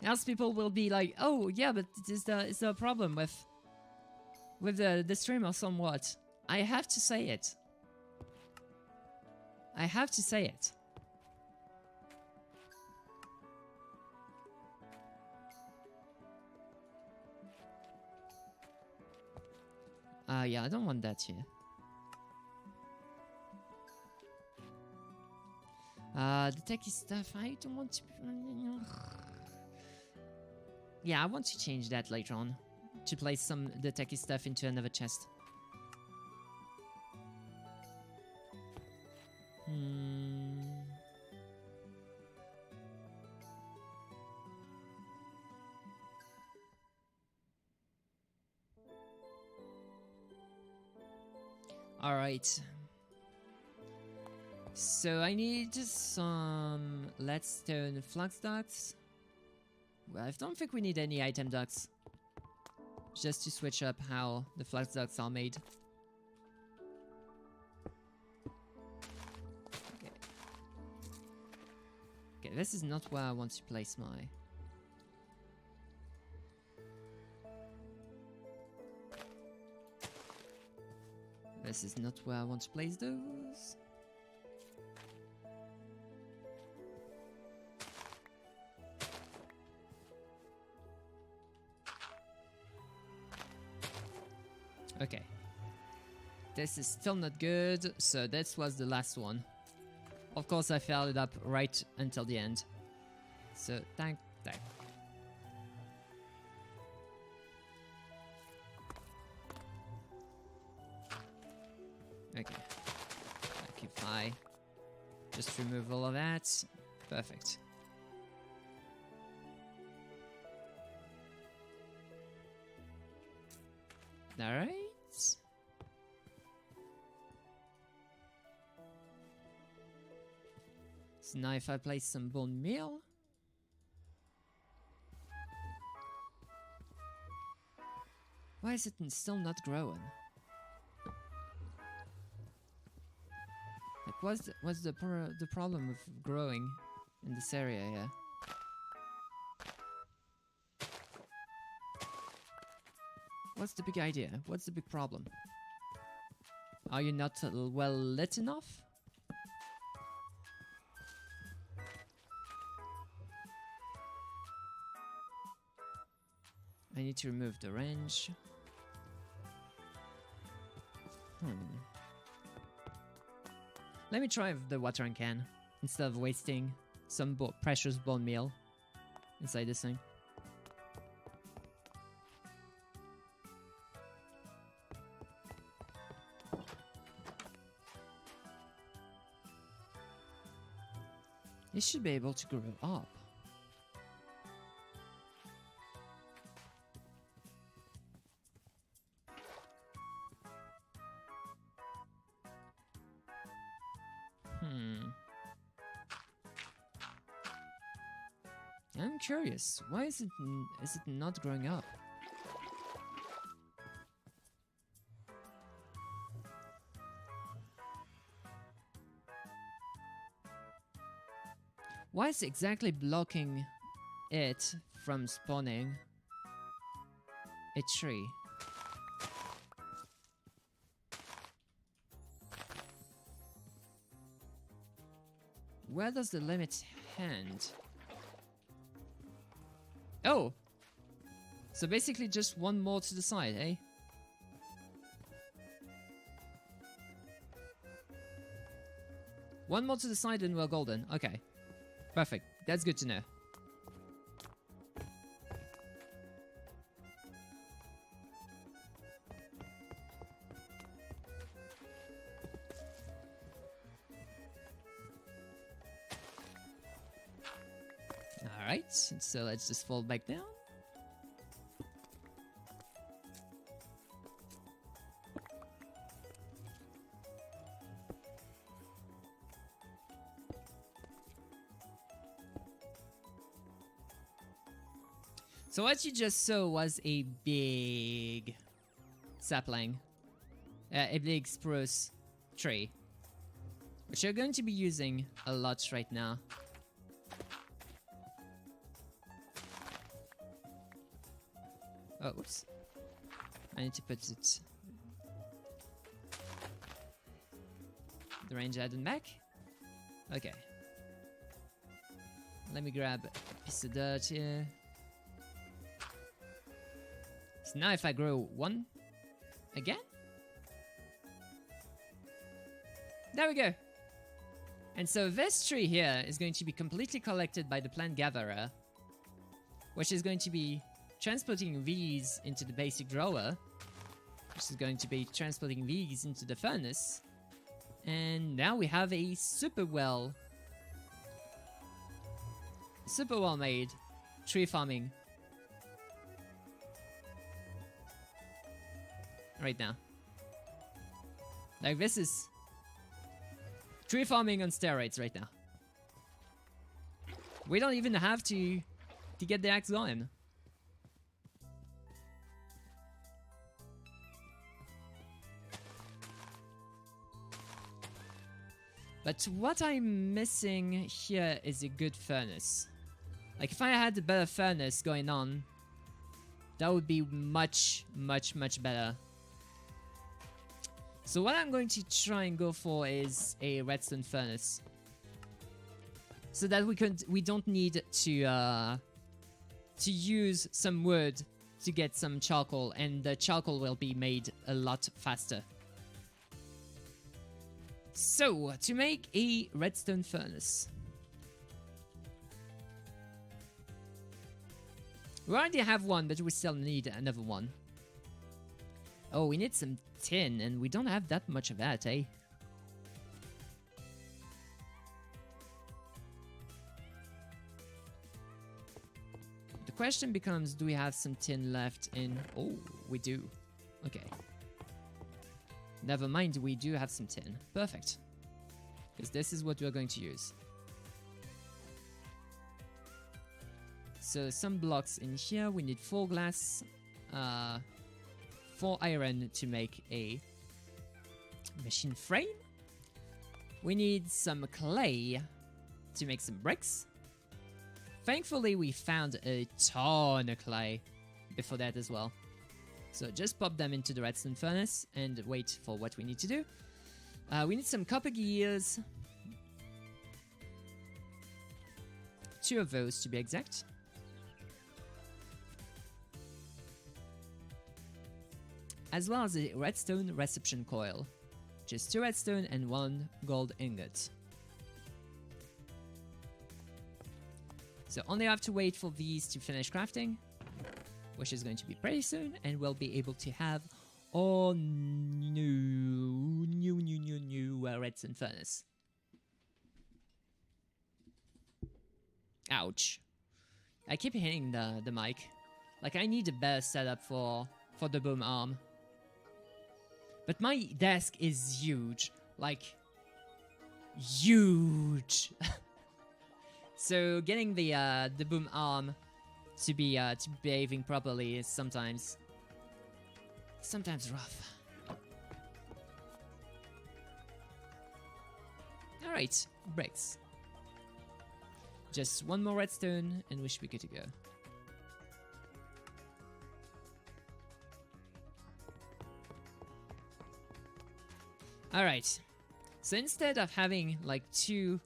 Speaker 1: Else people will be like, "Oh, yeah, but is there a problem with the stream or somewhat?" I have to say it. I have to say it. Yeah, I don't want that here. The techie stuff, I don't want to... Yeah, I want to change that later on. To place the techie stuff into another chest. Alright. So I need some leadstone flux ducts. Well, I don't think we need any item ducts. Just to switch up how the flux ducts are made. Okay. Okay, this is not where I want to place my... This is not where I want to place those. Okay. This is still not good, so this was the last one. Of course I filled it up right until the end. So, thank. Okay. Occupy. Just remove all of that. Perfect. Alright. So now if I place some bone meal. Why is it still not growing? Like, what's the problem with growing in this area here? What's the big idea? What's the big problem? Are you not well lit enough? I need to remove the wrench. Let me try the watering can instead of wasting some precious bone meal inside this thing. It should be able to grow up. I'm curious. Why is it not growing up? Why is it exactly blocking it from spawning a tree? Where does the limit end? Oh! So basically just one more to the side, eh? One more to the side and we're golden. Okay. Perfect. That's good to know. Alright, so let's just fall back down. So what you just saw was a big sapling, a big spruce tree, which you're going to be using a lot right now. Oh, oops. I need to put it... the range add-on back. Okay. Let me grab a piece of dirt here. So now if I grow one again. There we go. And so this tree here is going to be completely collected by the plant gatherer, which is going to be transporting these into the basic drawer, which is going to be transporting these into the furnace. And now we have a super well made tree farming right now. Like, this is tree farming on steroids right now. We don't even have to get the axe going. But what I'm missing here is a good furnace. Like, if I had a better furnace going on, that would be much, much, much better. So what I'm going to try and go for is a redstone furnace, so that we don't need to use some wood to get some charcoal, and the charcoal will be made a lot faster. So to make a redstone furnace, we already have one, but we still need another one. Oh, we need some tin, and we don't have that much of that, eh? The question becomes, do we have some tin left in... Oh, we do. Okay. Never mind, we do have some tin. Perfect. Because this is what we're going to use. So some blocks in here. We need 4 glass, 4 iron to make a machine frame. We need some clay to make some bricks. Thankfully, we found a ton of clay before that as well. So just pop them into the redstone furnace and wait for what we need to do. We need some copper gears. 2 of those to be exact. as well as a redstone reception coil. Just 2 redstone and 1 gold ingot. So only have to wait for these to finish crafting, which is going to be pretty soon, and we'll be able to have our new redstone furnace. Ouch. I keep hitting the mic. Like, I need a better setup for the boom arm. But my desk is huge. Like, huge. So getting the boom arm to be behaving properly is sometimes rough. All right, bricks. Just 1 more redstone, and we should be good to go. All right. So instead of having like 2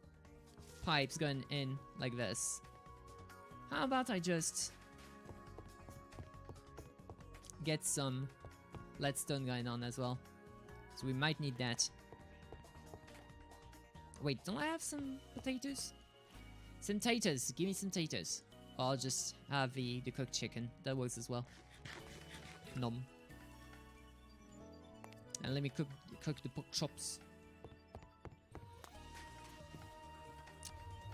Speaker 1: pipes going in like this, how about I just get some leadstone going on as well? So we might need that. Wait, don't I have some potatoes? Some taters, give me some taters. Or I'll just have the cooked chicken, that works as well. Nom. And let me cook the pork chops.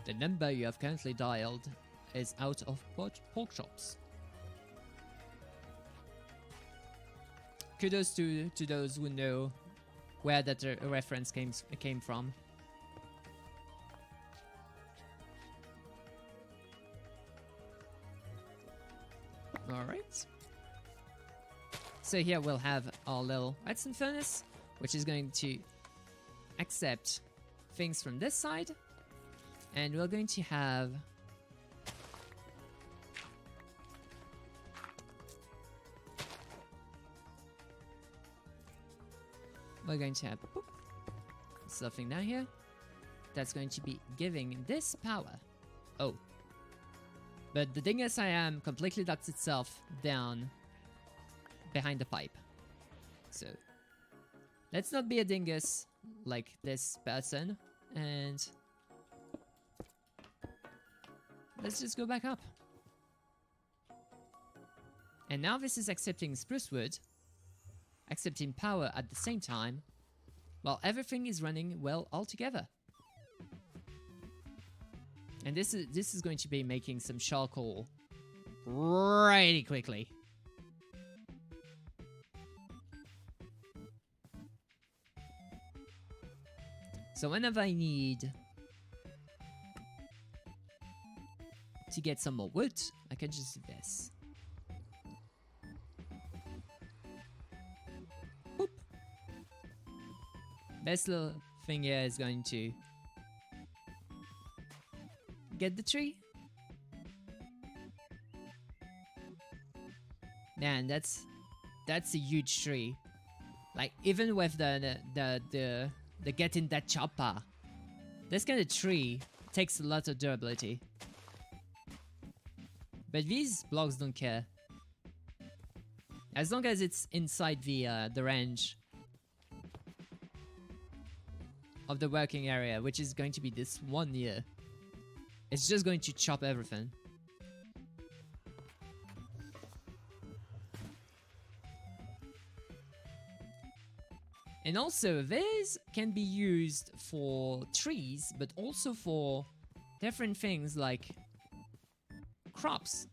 Speaker 1: The number you have currently dialed is out of pork chops. Kudos to those who know where that reference came from. Alright. So here we'll have our little redstone furnace, which is going to accept things from this side. And we're going to have something down here that's going to be giving this power. Oh. But the dingus I am completely ducts itself down behind the pipe. So let's not be a dingus like this person, and let's just go back up. And now this is accepting spruce wood, accepting power at the same time, while everything is running well all together. And this is going to be making some charcoal pretty quickly. So whenever I need to get some more wood, I can just do this. Boop. This little thing here is going to get the tree. Man, that's a huge tree. Like, even with the getting that chopper, this kind of tree takes a lot of durability. But these blocks don't care. As long as it's inside the range of the working area, which is going to be this one here, it's just going to chop everything. And also, this can be used for trees, but also for different things like crops.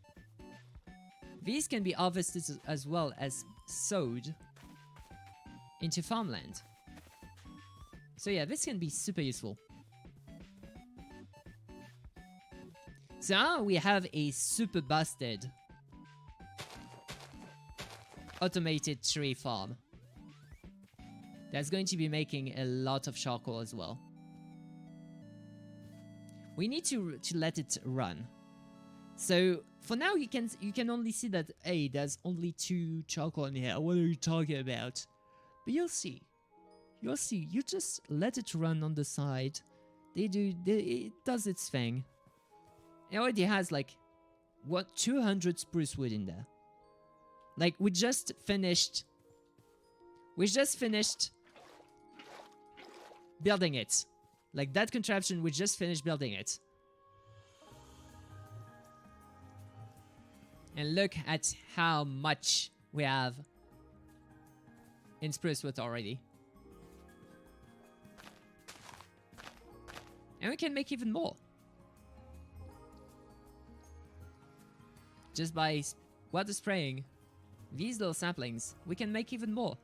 Speaker 1: These can be harvested as well as sowed into farmland. So yeah, this can be super useful. So now we have a super busted automated tree farm that's going to be making a lot of charcoal as well. We need to let it run. So for now you can only see that, hey, there's only 2 charcoal in here. What are you talking about? But you'll see. You'll see. You just let it run on the side. It does its thing. It already has like, what, 200 spruce wood in there. Like, we just finished We just finished building it. Like that contraption, we just finished building it. And look at how much we have in spruce wood already. And we can make even more. Just by water spraying these little saplings, we can make even more.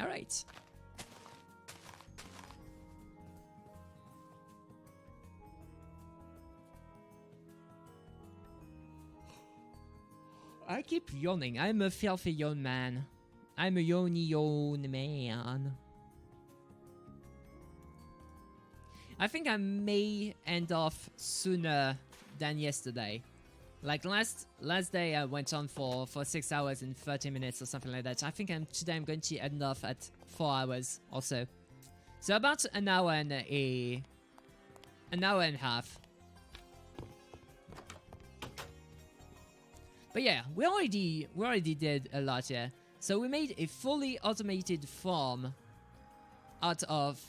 Speaker 1: Alright. I keep yawning. I'm a filthy yawn man. I'm a yawn man. I think I may end off sooner than yesterday. Like last day I went on for 6 hours and 30 minutes or something like that. I think today I'm going to end off at 4 hours or so. So about an hour and a half. But yeah, we already did a lot here. So we made a fully automated farm out of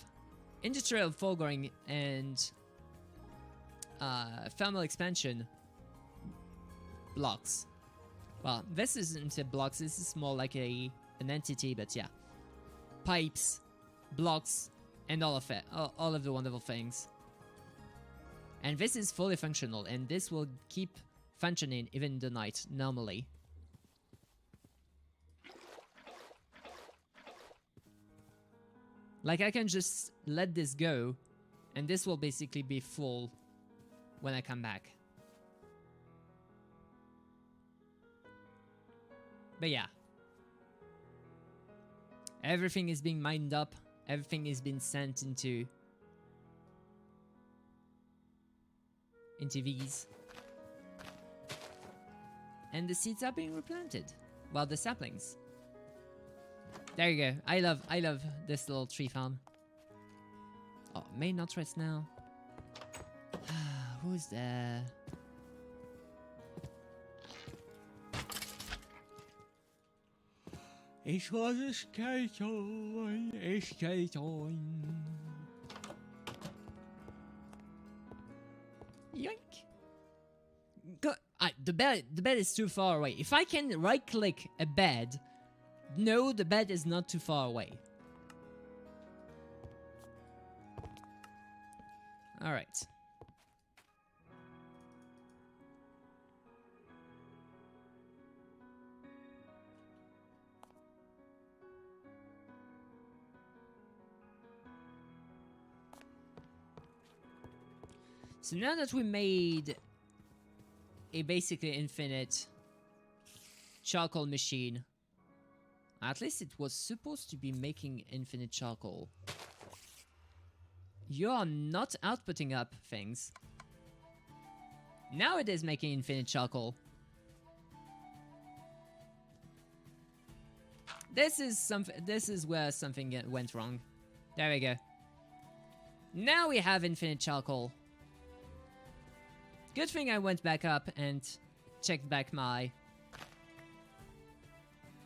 Speaker 1: industrial foregoing and thermal expansion blocks. Well, this isn't a blocks, this is more like an entity, but yeah. Pipes, blocks, and all of it, all of the wonderful things. And this is fully functional, and this will keep functioning even in the night, normally. Like I can just let this go, and this will basically be full when I come back. But yeah. Everything is being mined up, everything is being sent into these. And the seeds are being replanted. Well, the saplings. There you go. I love this little tree farm. Oh, may not rest now. Who's there? It was a skeleton, a skeleton. Yoink. Go. The bed is too far away. If I can right-click a bed, no, the bed is not too far away. All right. So now that we made a basically infinite charcoal machine, at least it was supposed to be making infinite charcoal. You are not outputting up things. Now it is making infinite charcoal. This is where something went wrong. There we go. Now we have infinite charcoal. Good thing I went back up and checked back my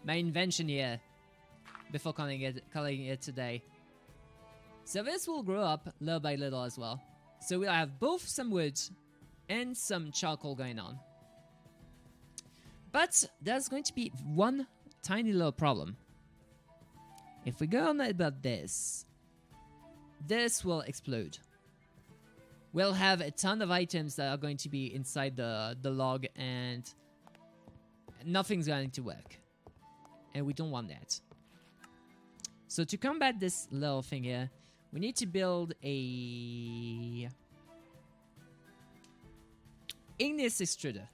Speaker 1: invention here before calling it today. So this will grow up little by little as well. So we'll have both some wood and some charcoal going on. But there's going to be one tiny little problem. If we go on about this will explode. We'll have a ton of items that are going to be inside the log and nothing's going to work. And we don't want that. So to combat this little thing here, we need to build a igneous extruder.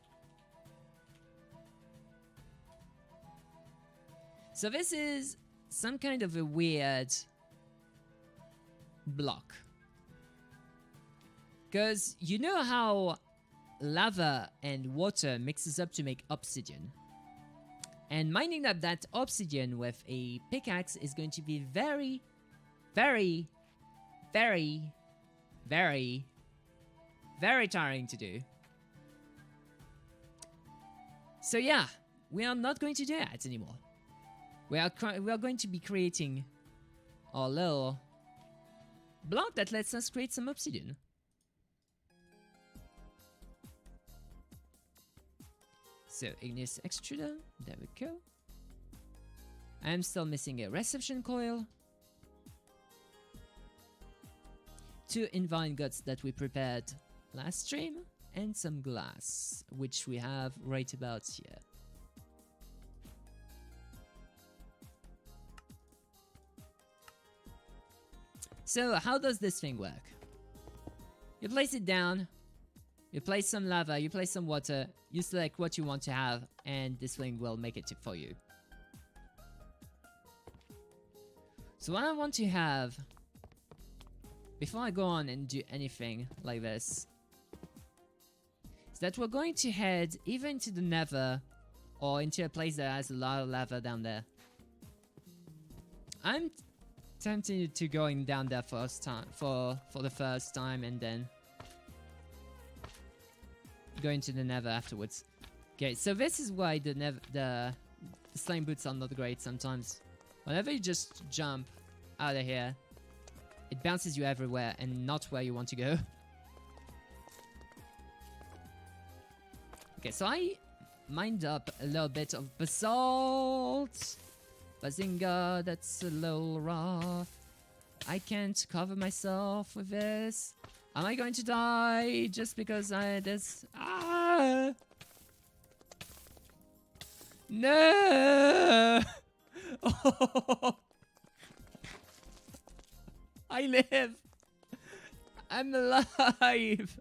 Speaker 1: So this is some kind of a weird block. Because you know how lava and water mixes up to make obsidian. And mining up that obsidian with a pickaxe is going to be very, very, very, very, very tiring to do. So yeah, we are not going to do that anymore. We are going to be creating our little block that lets us create some obsidian. So igneous extruder, there we go. I'm still missing a reception coil. 2 invine guts that we prepared last stream, and some glass, which we have right about here. So how does this thing work? You place it down, you place some lava, you place some water, you select what you want to have, and this thing will make it for you. So what I want to have, before I go on and do anything like this, is that we're going to head either into the nether or into a place that has a lot of lava down there. I'm tempted to going down there first time for the first time and then going to the nether afterwards. Okay, so this is why the slime boots are not great sometimes. Whenever you just jump out of here, it bounces you everywhere and not where you want to go. Okay, so I mined up a little bit of basalt. Bazinga, that's a little rough. I can't cover myself with this. Am I going to die just because there's... Ah! No! Oh! I live! I'm alive!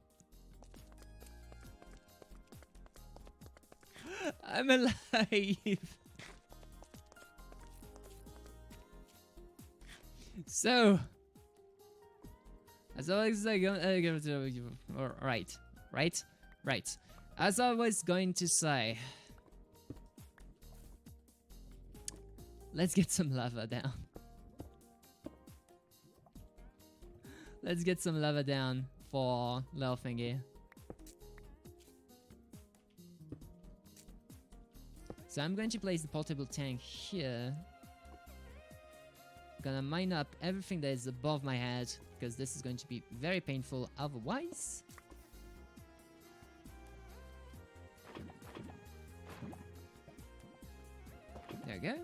Speaker 1: I'm alive! So, as always, right. As I was going to say, let's get some lava down. Let's get some lava down for little thingy. So I'm going to place the portable tank here. Gonna mine up everything that is above my head, because this is going to be very painful otherwise. There we go.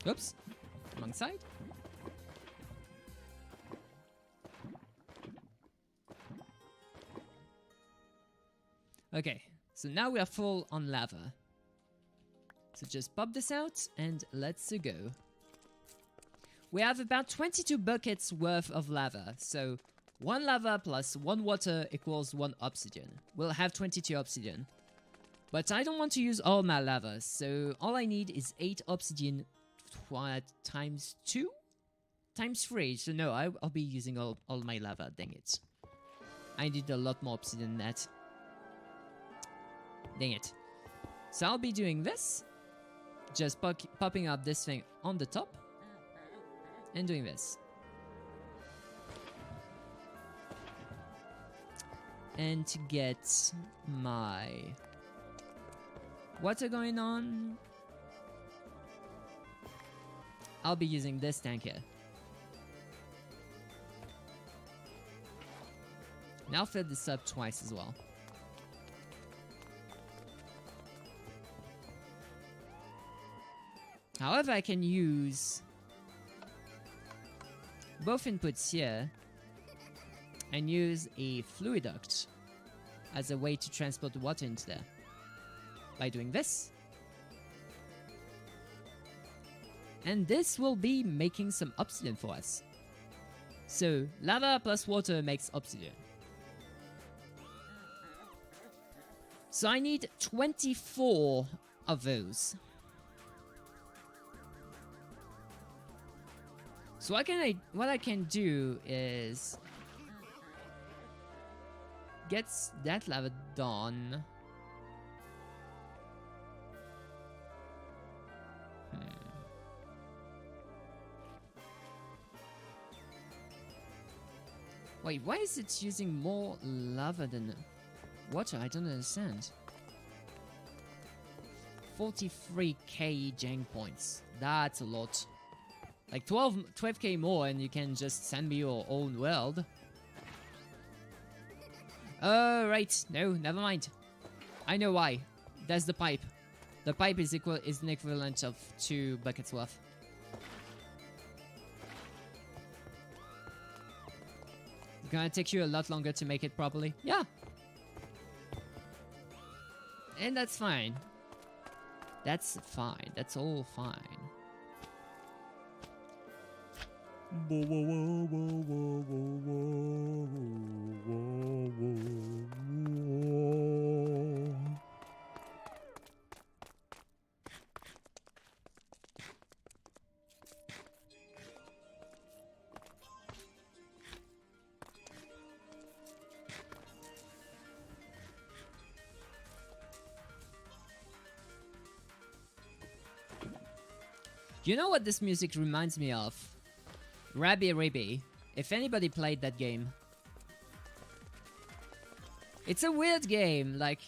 Speaker 1: Oops, wrong side. Okay, so now we are full on lava. So just pop this out and let's go. We have about 22 buckets worth of lava. So 1 lava plus 1 water equals 1 obsidian. We'll have 22 obsidian. But I don't want to use all my lava, so all I need is 8 obsidian times 2? Times 3, so no, I'll be using all my lava, dang it. I need a lot more obsidian than that. Dang it. So I'll be doing this. Just popping up this thing on the top. And doing this. And to get my water going on, I'll be using this tank here. Now I'll fill this up twice as well. However, I can use both inputs here and use a fluid duct as a way to transport the water into there. By doing this. And this will be making some obsidian for us. So, lava plus water makes obsidian. So I need 24 of those. So what I can do is get that lava done. Wait, why is it using more lava than water? I don't understand. 43k Jang points. That's a lot. Like 12k more and you can just send me your own world. Right. No, never mind. I know why. That's the pipe. The pipe is an equivalent of 2 buckets worth. It's gonna take you a lot longer to make it properly. Yeah. And that's fine. That's fine. That's all fine. You know what this music reminds me of? Rabbi Ribby. If anybody played that game. It's a weird game, like...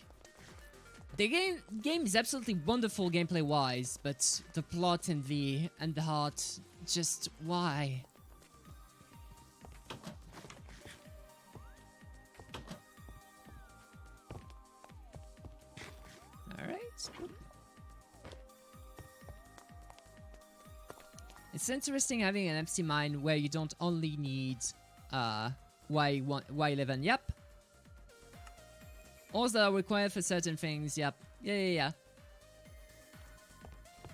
Speaker 1: The game is absolutely wonderful gameplay wise, but the plot and the heart, just why? Alright. It's interesting having an empty mine where you don't only need Y11, yep. Ores that are required for certain things, yep. Yeah.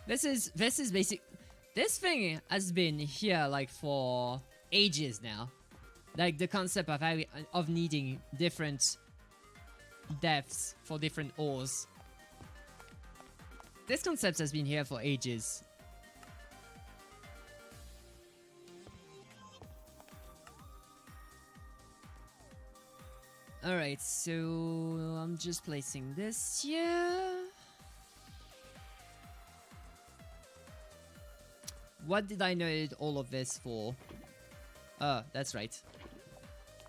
Speaker 1: This is basic. This thing has been here like for ages now. Like the concept of needing different depths for different ores. This concept has been here for ages. Alright, so I'm just placing this here. What did I need all of this for? Oh, that's right.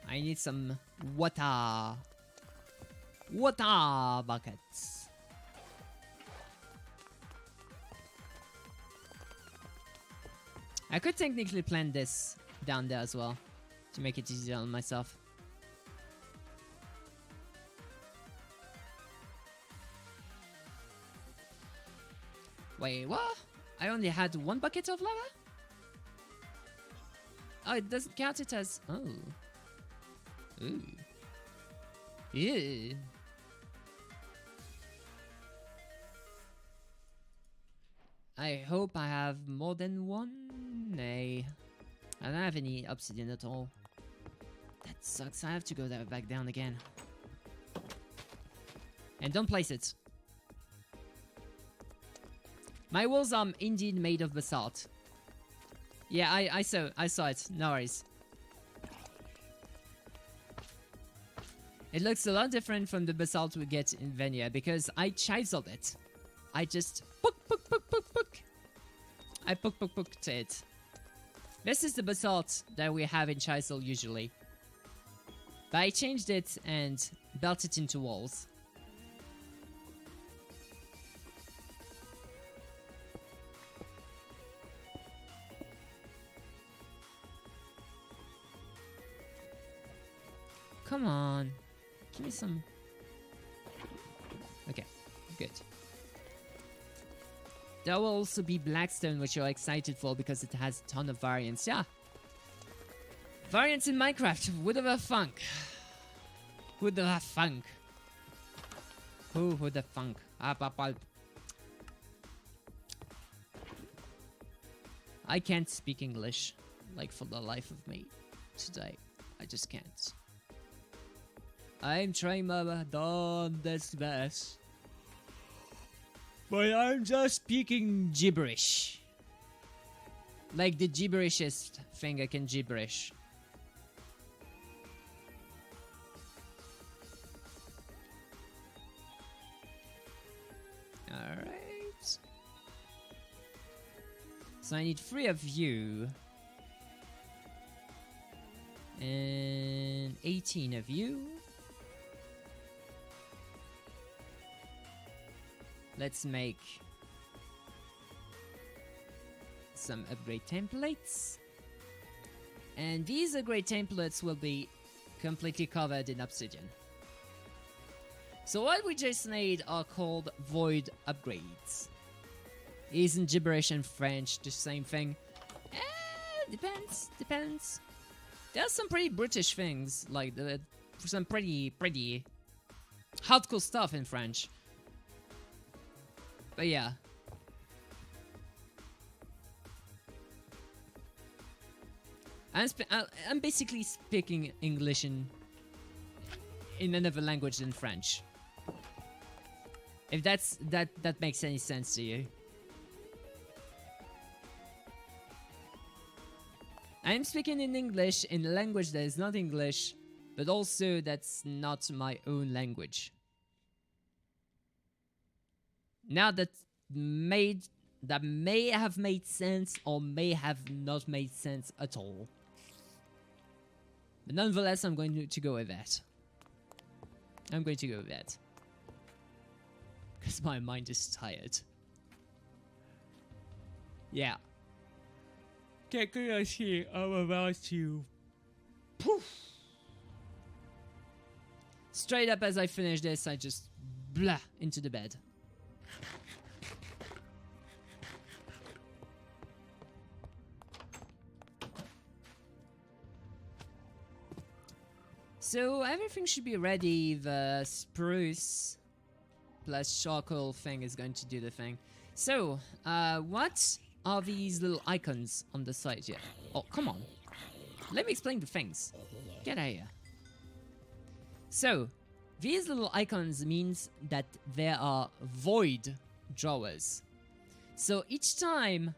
Speaker 1: I need some water. Water buckets. I could technically plant this down there as well to make it easier on myself. Wait, what? I only had 1 bucket of lava? Oh, it doesn't count it as... Oh. Ooh. Ew. I hope I have more than 1. Nay. I don't have any obsidian at all. That sucks. I have to go back down again. And don't place it. My walls are indeed made of basalt. Yeah, I saw it. No worries. It looks a lot different from the basalt we get in Venia because I chiseled it. I just poke. I poke it. This is the basalt that we have in chisel usually. But I changed it and built it into walls. Come on. Give me some... Okay, good. There will also be Blackstone, which you're excited for because it has a ton of variants. Yeah. Variants in Minecraft. Who'd have thunk? Who'd have thunk? Who would have thunk? I can't speak English. Like for the life of me. Today. I just can't. I'm trying my darndest best. But I'm just speaking gibberish. Like the gibberishest thing I can gibberish. Alright. So I need 3 of you. And... 18 of you. Let's make some upgrade templates. And these upgrade templates will be completely covered in obsidian. So what we just made are called void upgrades. Isn't gibberish and French the same thing? Depends. There's some pretty British things, like some pretty hardcore stuff in French. But yeah. I'm basically speaking English in another language than French. If that makes any sense to you. I'm speaking in English in a language that is not English, but also that's not my own language. Now that may have made sense or may have not made sense at all. But nonetheless, I'm going to go with that. I'm going to go with that. Because my mind is tired. Yeah. Technology, I'm about to poof. Straight up as I finish this, I just blah into the bed. So everything should be ready. The spruce plus charcoal thing is going to do the thing. So, what are these little icons on the side here? Oh, come on. Let me explain the things. Get out of here. So, these little icons means that there are void drawers. So each time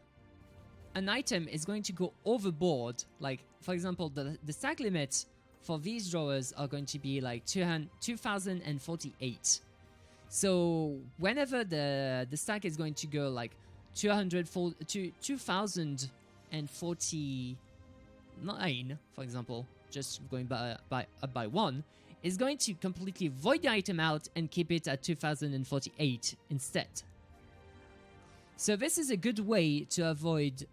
Speaker 1: an item is going to go overboard, like for example the stack limit for these drawers are going to be like 2048. So whenever the stack is going to go like 2049, for example, just going by one, is going to completely void the item out and keep it at 2048 instead. So this is a good way to avoid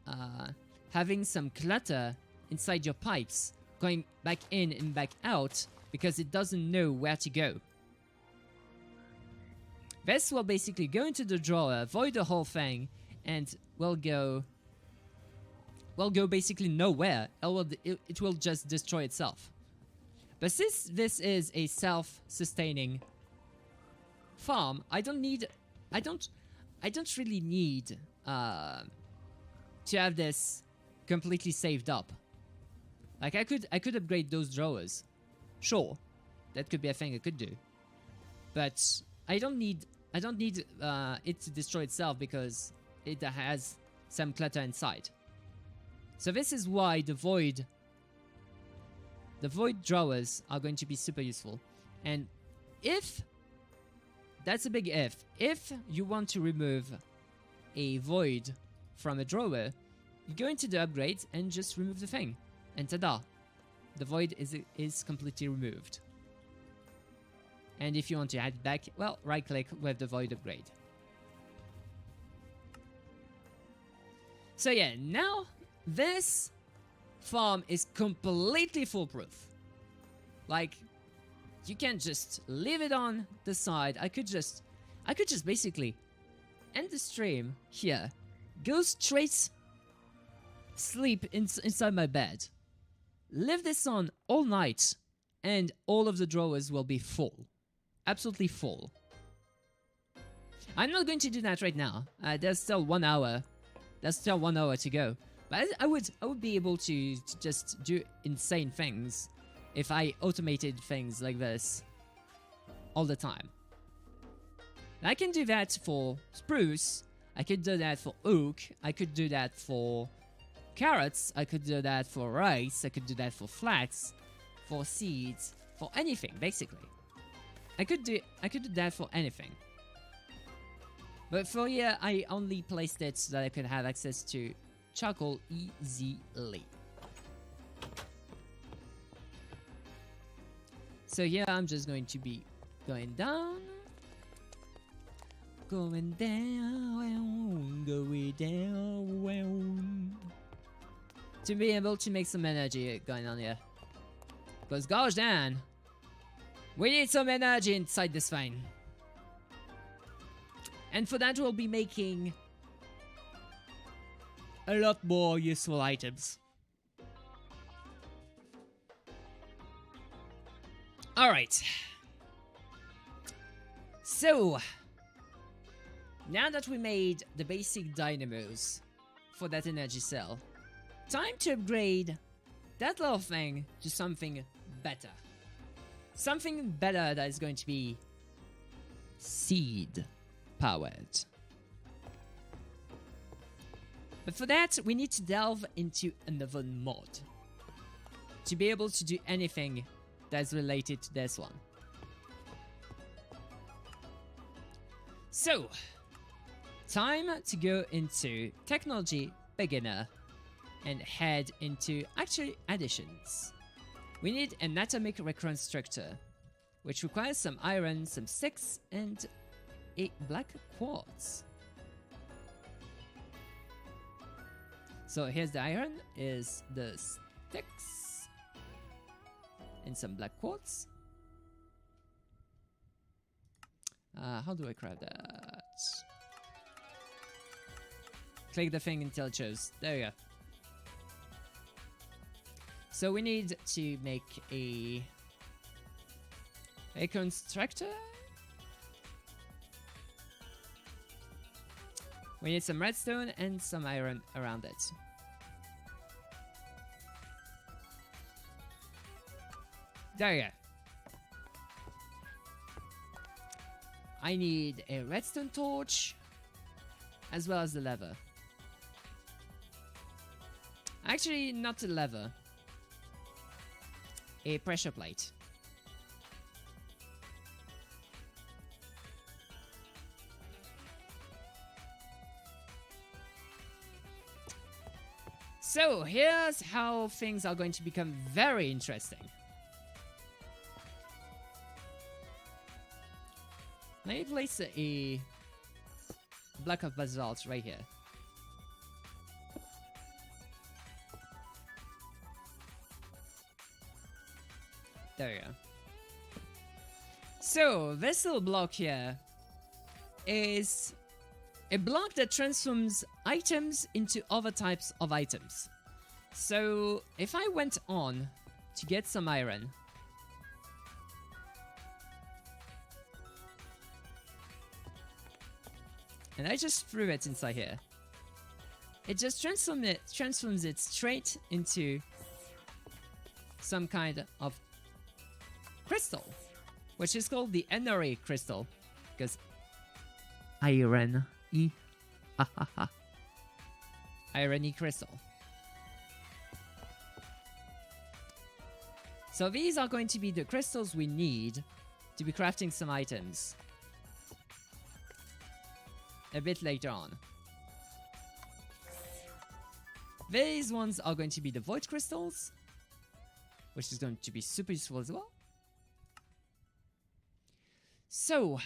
Speaker 1: having some clutter inside your pipes, going back in and back out because it doesn't know where to go. This will basically go into the drawer, void the whole thing, and will go basically nowhere. It will just destroy itself. But since this is a self-sustaining farm, I don't really need to have this completely saved up. Like I could upgrade those drawers. Sure, that could be a thing I could do. But I don't need it to destroy itself because it has some clutter inside. So this is why the void drawers are going to be super useful. And if that's a big if you want to remove a void from a drawer, you go into the upgrades and just remove the thing. And ta-da! The void is completely removed. And if you want to add it back, well, right-click with the void upgrade. So yeah, now this farm is completely foolproof. Like, you can't just leave it on the side. I could just basically end the stream here, go straight sleep inside my bed, leave this on all night, and all of the drawers will be full. Absolutely full. I'm not going to do that right now. There's still 1 hour. There's still 1 hour to go. But I would be able to just do insane things if I automated things like this all the time. I can do that for spruce. I could do that for oak. I could do that for carrots. I could do that for rice. I could do that for flax, for seeds, for anything basically. I could do that for anything. But for here, I only placed it so that I could have access to charcoal easily. So here I'm just going to be going down. Going down, going down. To be able to make some energy going on here. Because gosh damn, we need some energy inside this thing. And for that we'll be making a lot more useful items. Alright. So, now that we made the basic dynamos for that energy cell, time to upgrade that little thing to something better. Something better that is going to be seed powered. But for that, we need to delve into another mod to be able to do anything that's related to this one. So, time to go into technology beginner and head into actually additions. We need an atomic reconstructor, which requires some iron, some sticks, and a black quartz. So here's the iron, is the sticks, and some black quartz. How do I craft that? Click the thing until it shows. There you go. So we need to make a constructor. We need some redstone and some iron around it. There you go. I need a redstone torch as well as the lever. Actually, not a lever. A pressure plate. So here's how things are going to become very interesting. Let me place a block of basalt right here. There we go. So this little block here is a block that transforms items into other types of items. So if I went on to get some iron, and I just threw it inside here, it just transforms it straight into some kind of crystal, which is called the NRA crystal, because iron. Irony crystal. So these are going to be the crystals we need to be crafting some items a bit later on. These ones are going to be the void crystals, which is going to be super useful as well. So,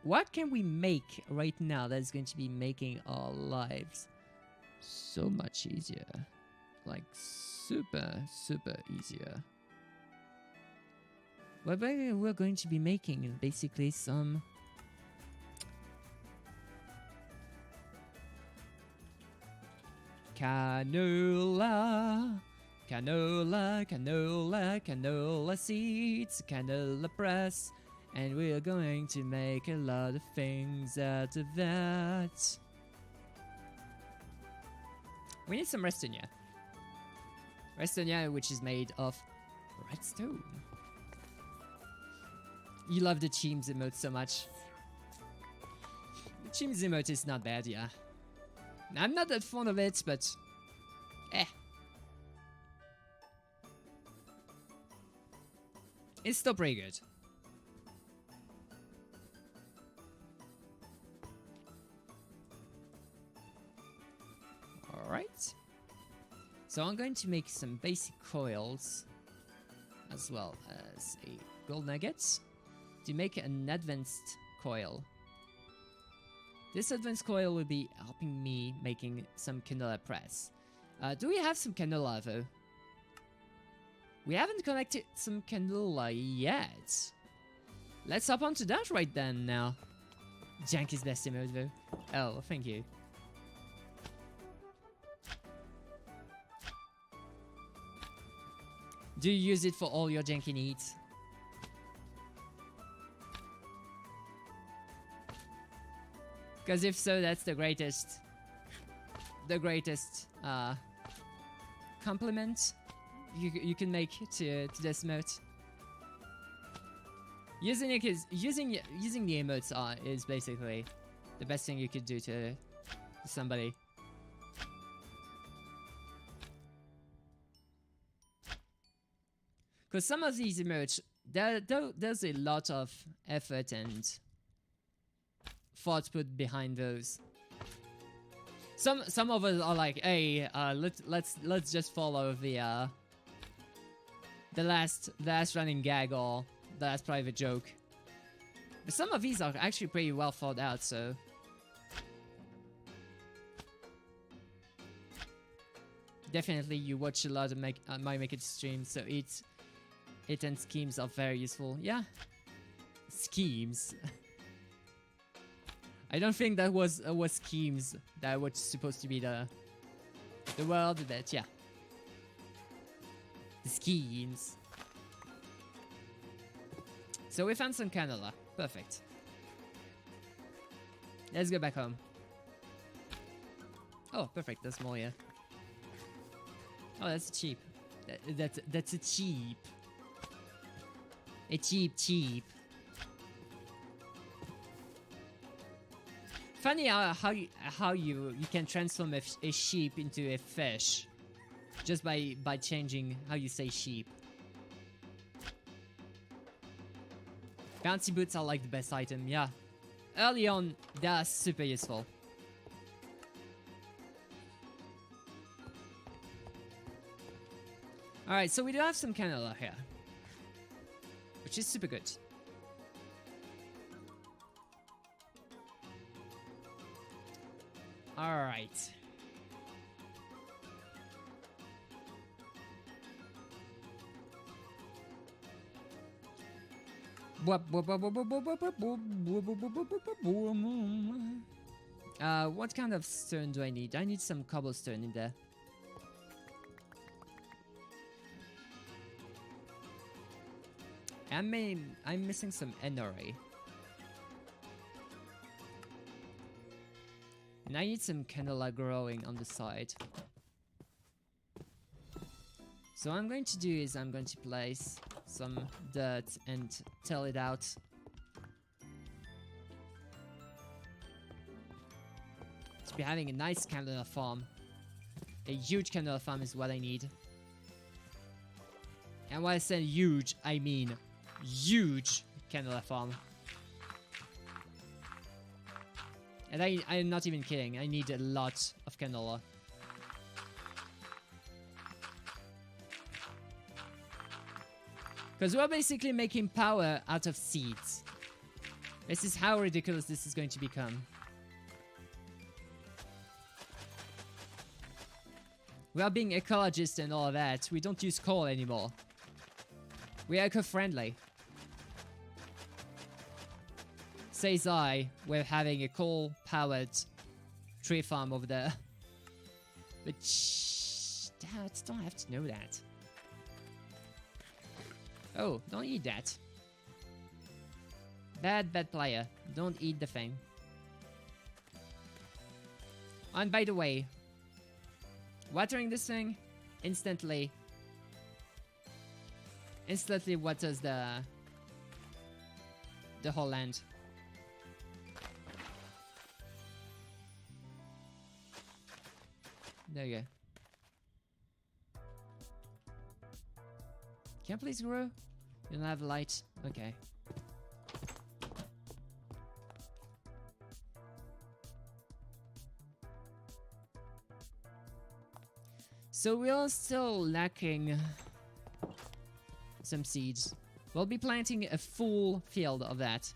Speaker 1: what can we make right now that is going to be making our lives so much easier? Like, super easier. Well, we're going to be making basically some canola seeds, canola press. And we're going to make a lot of things out of that. We need some redstone, yeah. Redstone, which is made of redstone. You love the Cheems emote so much. The Cheems emote is not bad, yeah. I'm not that fond of it, but it's still pretty good. Alright. So I'm going to make some basic coils. as well as a gold nugget to make an advanced coil. This advanced coil will be helping me making some canola press. Do we have some canola though? We haven't collected some canola yet. Let's hop onto that right then now. Jank is best emote though. Oh, thank you. Do you use it for all your janky needs? Because if so, that's the greatest compliment you can make to this emote. Using the emotes is basically the best thing you could do to somebody. Because some of these emotes, there's a lot of effort and thought put behind those. Some of us are like, hey, let's just follow the last running gag or the last private joke. But some of these are actually pretty well thought out, so definitely you watch a lot of my Make It streams, so it and schemes are very useful. Yeah, schemes. I don't think that was schemes that was supposed to be the word, but yeah, the schemes. So we found some canola. Perfect. Let's go back home. Oh, perfect. There's more here. Oh, that's cheap. That's a cheap. A cheap. Funny how you can transform a sheep into a fish just by changing how you say sheep. Bouncy boots are like the best item, yeah. Early on, they are super useful. Alright, so we do have some canola here, which is super good. Alright. What kind of stone do I need? I need some cobblestone in there. I'm missing some NRA. And I need some canola growing on the side. So what I'm going to do is I'm going to place some dirt and till it out. To be having a nice canola farm. A huge canola farm is what I need. And when I say huge, I mean huge canola farm. And I'm not even kidding, I need a lot of canola. Because we're basically making power out of seeds. This is how ridiculous this is going to become. We are being ecologists and all that. We don't use coal anymore. We are eco-friendly. Says I, we're having a coal-powered tree farm over there. But shh, Dad, don't have to know that. Oh, don't eat that. Bad player. Don't eat the thing. And by the way, watering this thing instantly waters the whole land. There you go. Can I please grow? You don't have light? Okay. So we are still lacking some seeds. We'll be planting a full field of that.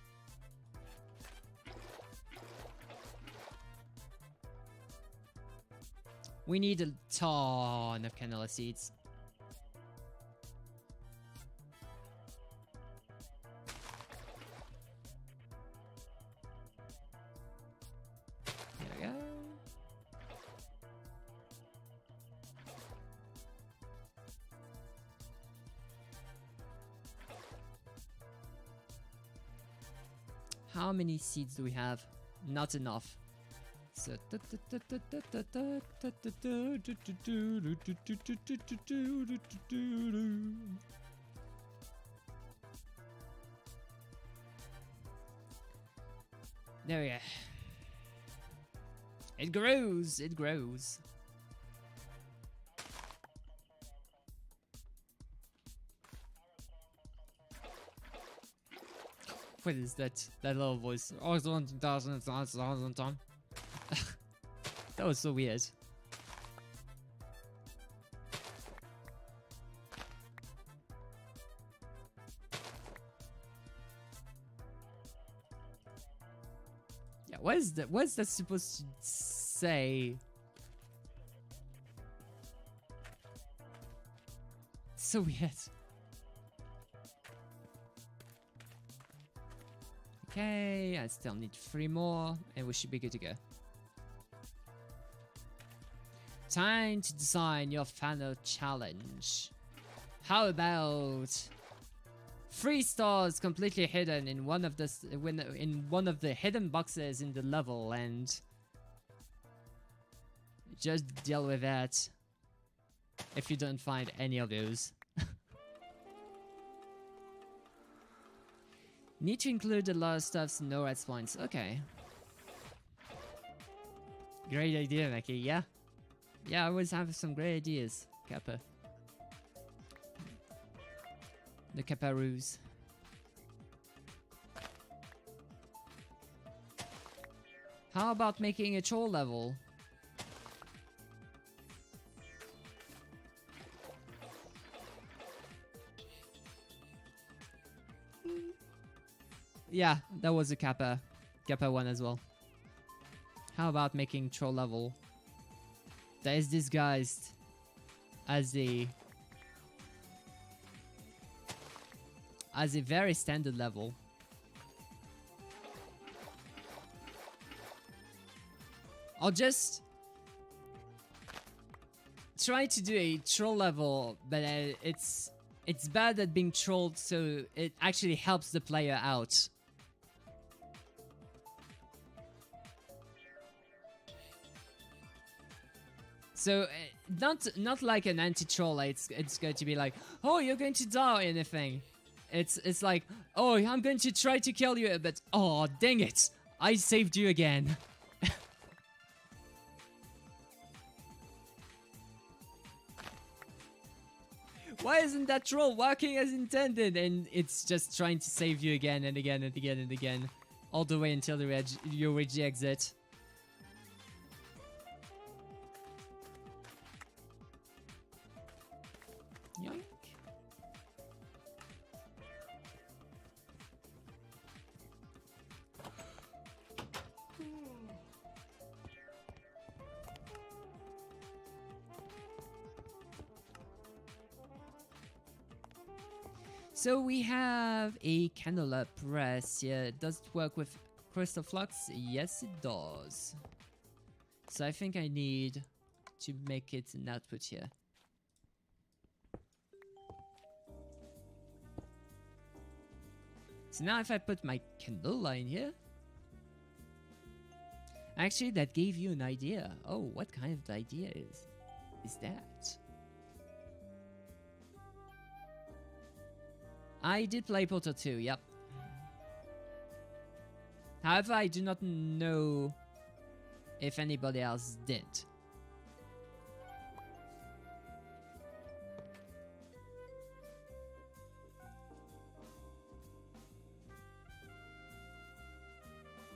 Speaker 1: We need a ton of canola seeds. There we go. How many seeds do we have? Not enough. So there we go. It grows, it grows. What is that? That little voice. That was so weird. Yeah, what is that? What's that supposed to say? So weird. Okay, I still need 3 more, and we should be good to go. Time to design your final challenge. How about 3 stars completely hidden in one of the hidden boxes in the level, and just deal with that if you don't find any of those. Need to include a lot of stuffs, no red spawns. Okay. Great idea, Mackie. Yeah. Yeah, I always have some great ideas, Kappa. The Kapparoos. How about making a troll level? Yeah, that was a Kappa one as well. How about making troll level that is disguised as a very standard level? I'll just try to do a troll level, but it's bad at being trolled, so it actually helps the player out. So not like an anti-troll. It's going to be like, oh, you're going to die or anything. It's like, oh, I'm going to try to kill you, but oh, dang it, I saved you again. Why isn't that troll working as intended? And it's just trying to save you again and again and again and again, all the way until you reach the exit. Yoink. So we have a cannula press here. Does it work with crystal flux? Yes, it does. So I think I need to make it an output here. So now if I put my candela in here, actually that gave you an idea. Oh, what kind of idea is that? I did play Portal 2, yep. However, I do not know if anybody else did.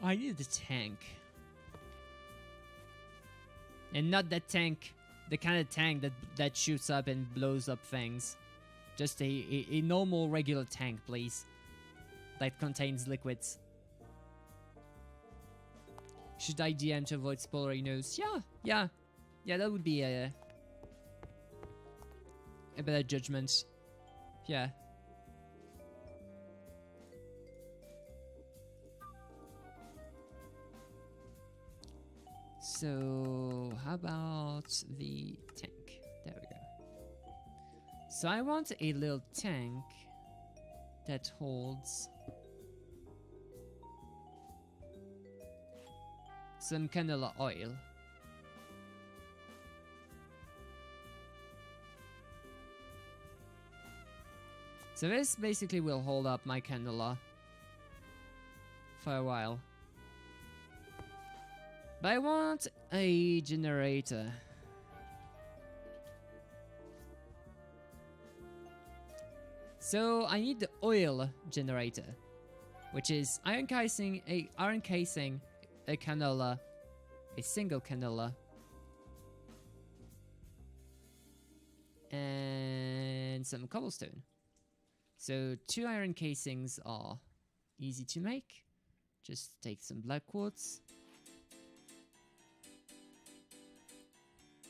Speaker 1: I need a tank. And not that tank, the kind of tank that shoots up and blows up things. Just a normal regular tank, please. That contains liquids. Should I DM to avoid spoilery news? Yeah, that would be a better judgment. Yeah. So, how about the tank? There we go. So I want a little tank that holds some canola oil. So this basically will hold up my canola for a while. But I want a generator. So I need the oil generator, which is iron casing a canola, a single canola, and some cobblestone. So 2 iron casings are easy to make. Just take some black quartz.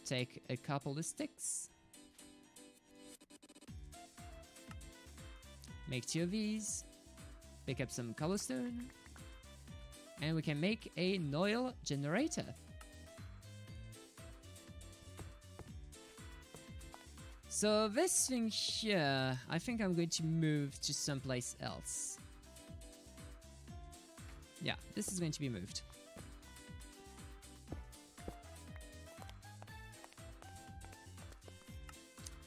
Speaker 1: Take a couple of sticks. Make 2 of these. Pick up some cobblestone. And we can make an oil generator. So this thing here, I think I'm going to move to someplace else. Yeah, this is going to be moved.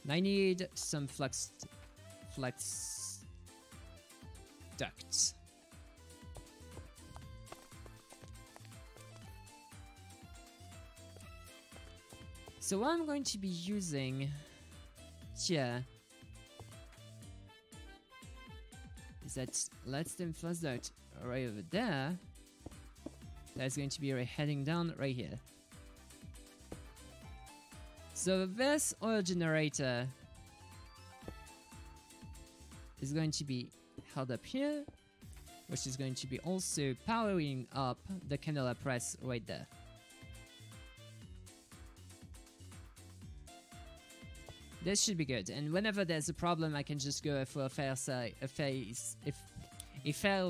Speaker 1: And I need some flex ducts. So what I'm going to be using here is that let's them flex duct right over there. That's going to be right heading down right here. So this oil generator is going to be held up here, which is going to be also powering up the canola press right there. This should be good, and whenever there's a problem, I can just go for a fail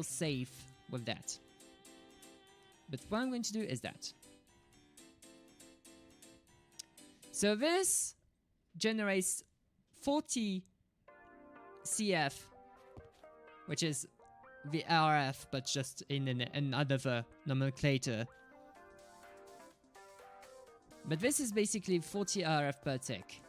Speaker 1: safe with that. But what I'm going to do is that. So this generates 40 CF, which is the RF, but just in another nomenclature. But this is basically 40 RF per tick.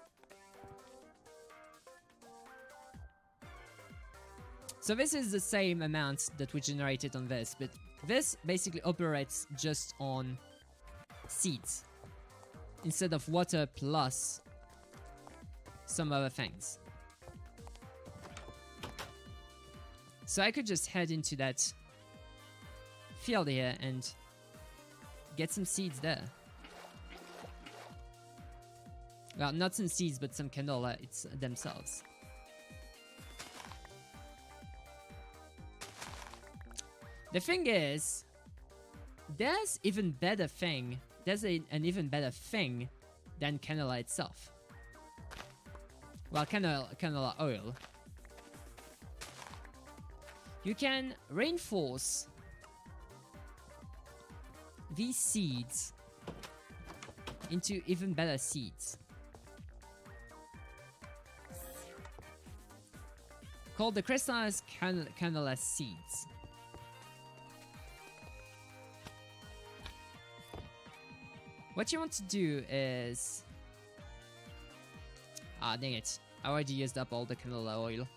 Speaker 1: So this is the same amount that we generated on this, but this basically operates just on seeds instead of water plus some other things. So I could just head into that field here and get some seeds there. Well, not some seeds, but some canola themselves. The thing is, there's an even better thing than canola itself. Well, canola oil. You can reinforce these seeds into even better seeds, called the crystallized canola seeds. What you want to do is... Ah, dang it. I already used up all the canola oil.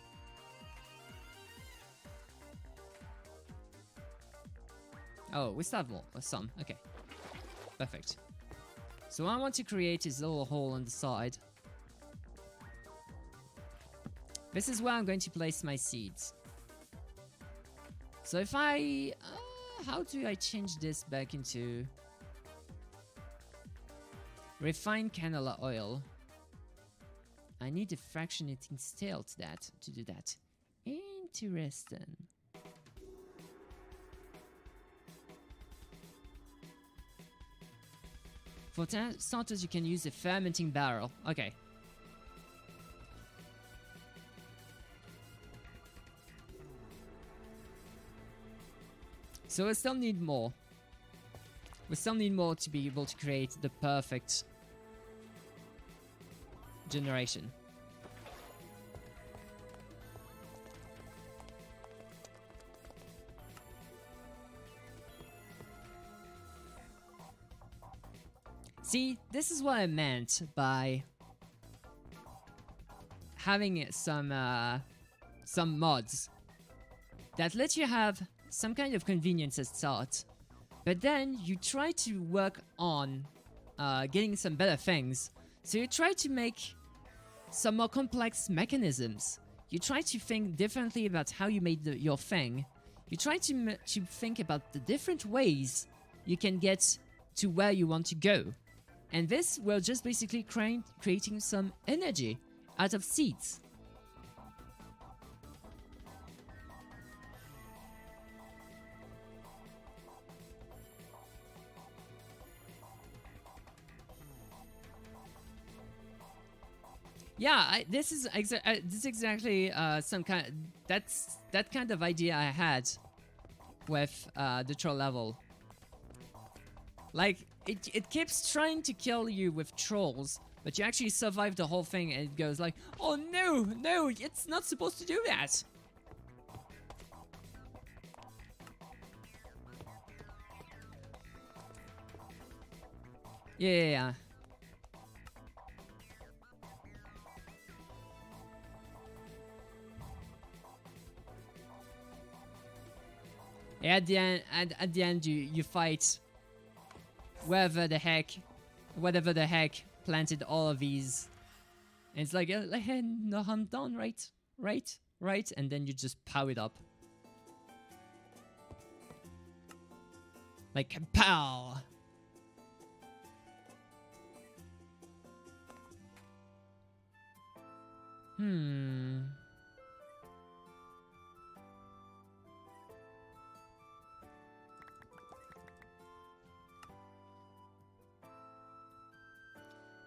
Speaker 1: Oh, we still have more. Some. Okay. Perfect. So what I want to create is a little hole on the side. This is where I'm going to place my seeds. So if I... how do I change this back into... refined canola oil? I need a fractionating steel to do that. Interesting. For starters, you can use a fermenting barrel. Okay. So we still need more. We still need more to be able to create the perfect generation. See, this is what I meant by having some mods that let you have some kind of convenience at start, but then you try to work on getting some better things. So you try to make some more complex mechanisms. You try to think differently about how you made your thing. You try to think about the different ways you can get to where you want to go. And this will just basically creating some energy out of seeds. Yeah, this is exactly some kind. That's that kind of idea I had with the troll level. Like it keeps trying to kill you with trolls, but you actually survive the whole thing, and it goes like, oh no, it's not supposed to do that. Yeah. At the end, you fight whatever the heck planted all of these, and it's like, hey, no, I'm done, right, and then you just power it up, like kapow.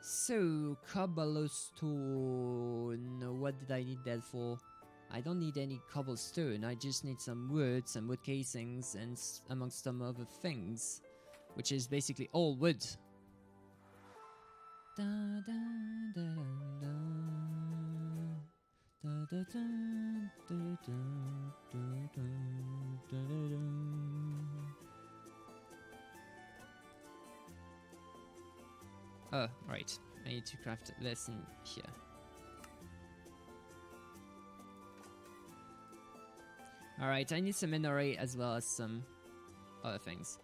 Speaker 1: So, cobblestone, what did I need that for? I don't need any cobblestone, I just need some wood casings, and amongst some other things, which is basically all wood. Oh, right. I need to craft this in here. Alright, I need some mineral as well as some other things.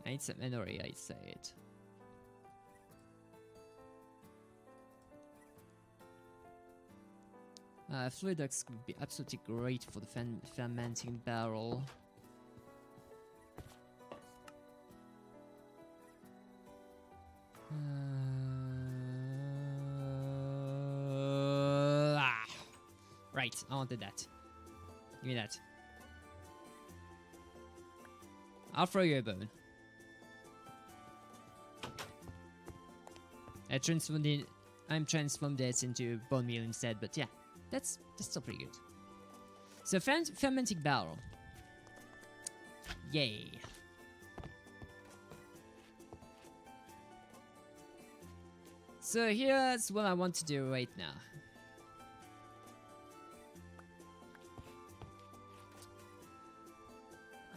Speaker 1: I need some mineral, I say it. Fluidex would be absolutely great for the fermenting barrel. Right, I wanted that. Give me that. I'll throw you a bone. I'm transformed this into bone meal instead, but yeah, that's still pretty good. So fermenting barrel. Yay. So here's what I want to do right now.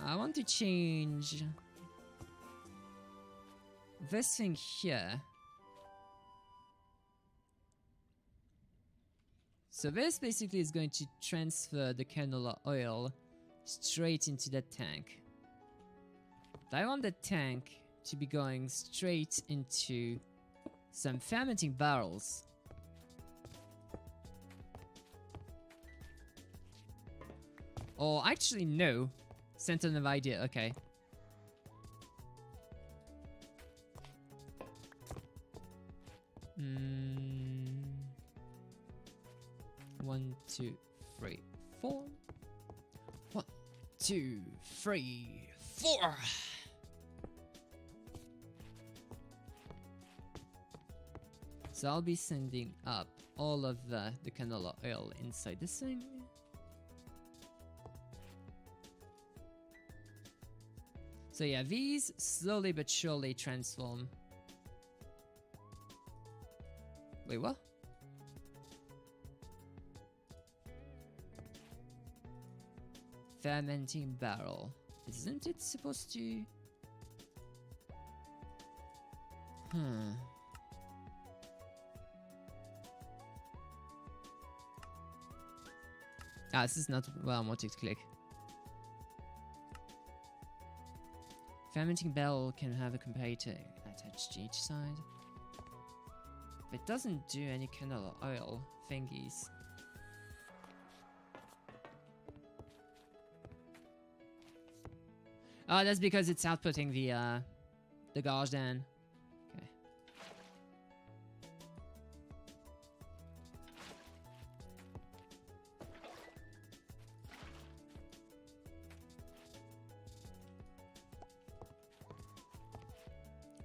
Speaker 1: I want to change this thing here. So this basically is going to transfer the canola oil straight into that tank. I want the tank to be going straight into some fermenting barrels. Or actually no. Center of idea, okay. 1, 2, 3, 4. 1, 2, 3, 4. So I'll be sending up all of the canola oil inside this thing. So yeah, these slowly but surely transform. Wait, what? Fermenting barrel. Isn't it supposed to... Ah, this is not where I wanted to click. Fermenting barrel can have a comparator attached to each side. But it doesn't do any canola oil thingies. Oh, that's because it's outputting the gauge then. Okay.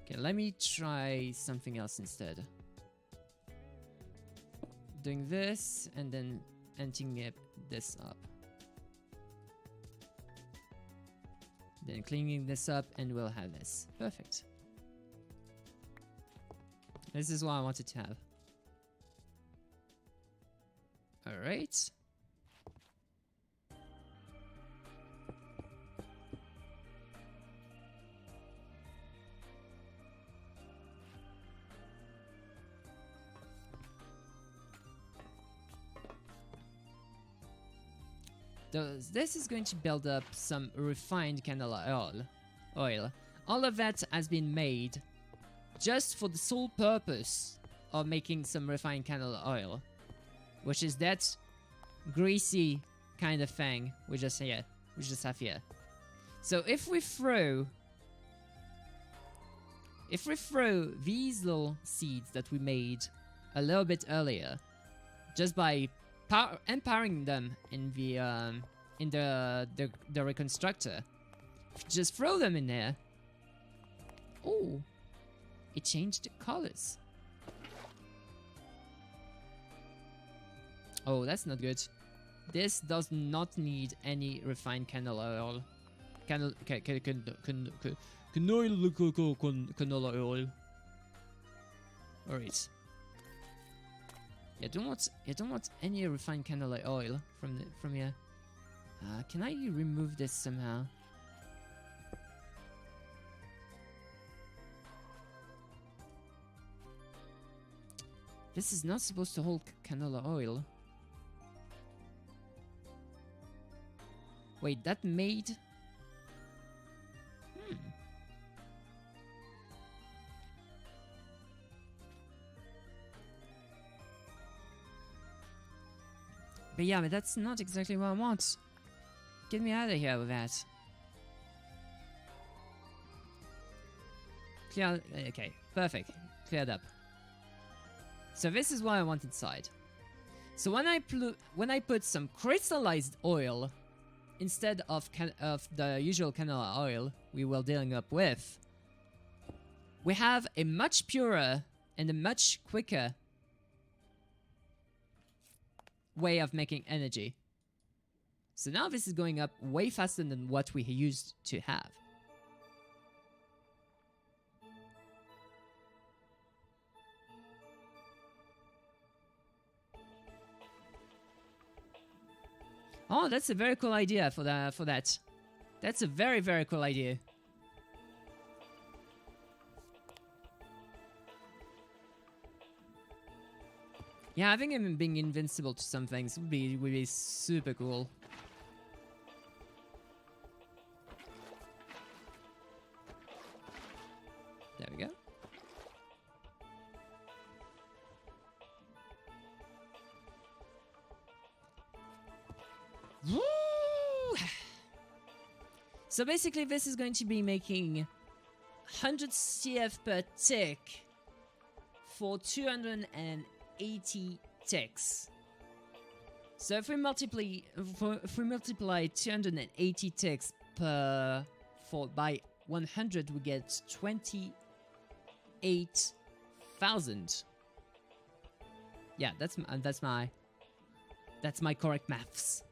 Speaker 1: Okay, let me try something else instead. Doing this and then emptying this up. Then cleaning this up and we'll have this. Perfect. This is what I wanted to have. Alright. This is going to build up some refined canola oil. All of that has been made just for the sole purpose of making some refined canola oil, which is that greasy kind of thing we just have here. So if we throw these little seeds that we made a little bit earlier, just by empowering them in the reconstructor, just throw them in there. Oh, it changed the colors. Oh, that's not good. This does not need any refined canola oil. Canola oil. Alright. You don't want any refined canola oil from here. Can I remove this somehow? This is not supposed to hold canola oil. Wait, that made... But yeah, but that's not exactly what I want. Get me out of here with that. Clear... Okay, perfect. Cleared up. So this is what I want inside. So when I put some crystallized oil instead of the usual canola oil we were dealing up with, we have a much purer and a much quicker way of making energy. So now this is going up way faster than what we used to have. Oh, that's a very cool idea for that. That's a very, very cool idea. Yeah, having him being invincible to some things would be super cool. There we go. Woo! So basically this is going to be making 100 CF per tick for 280 ticks. So if we multiply 280 ticks by 100, we get 28,000. Yeah, that's my correct maths.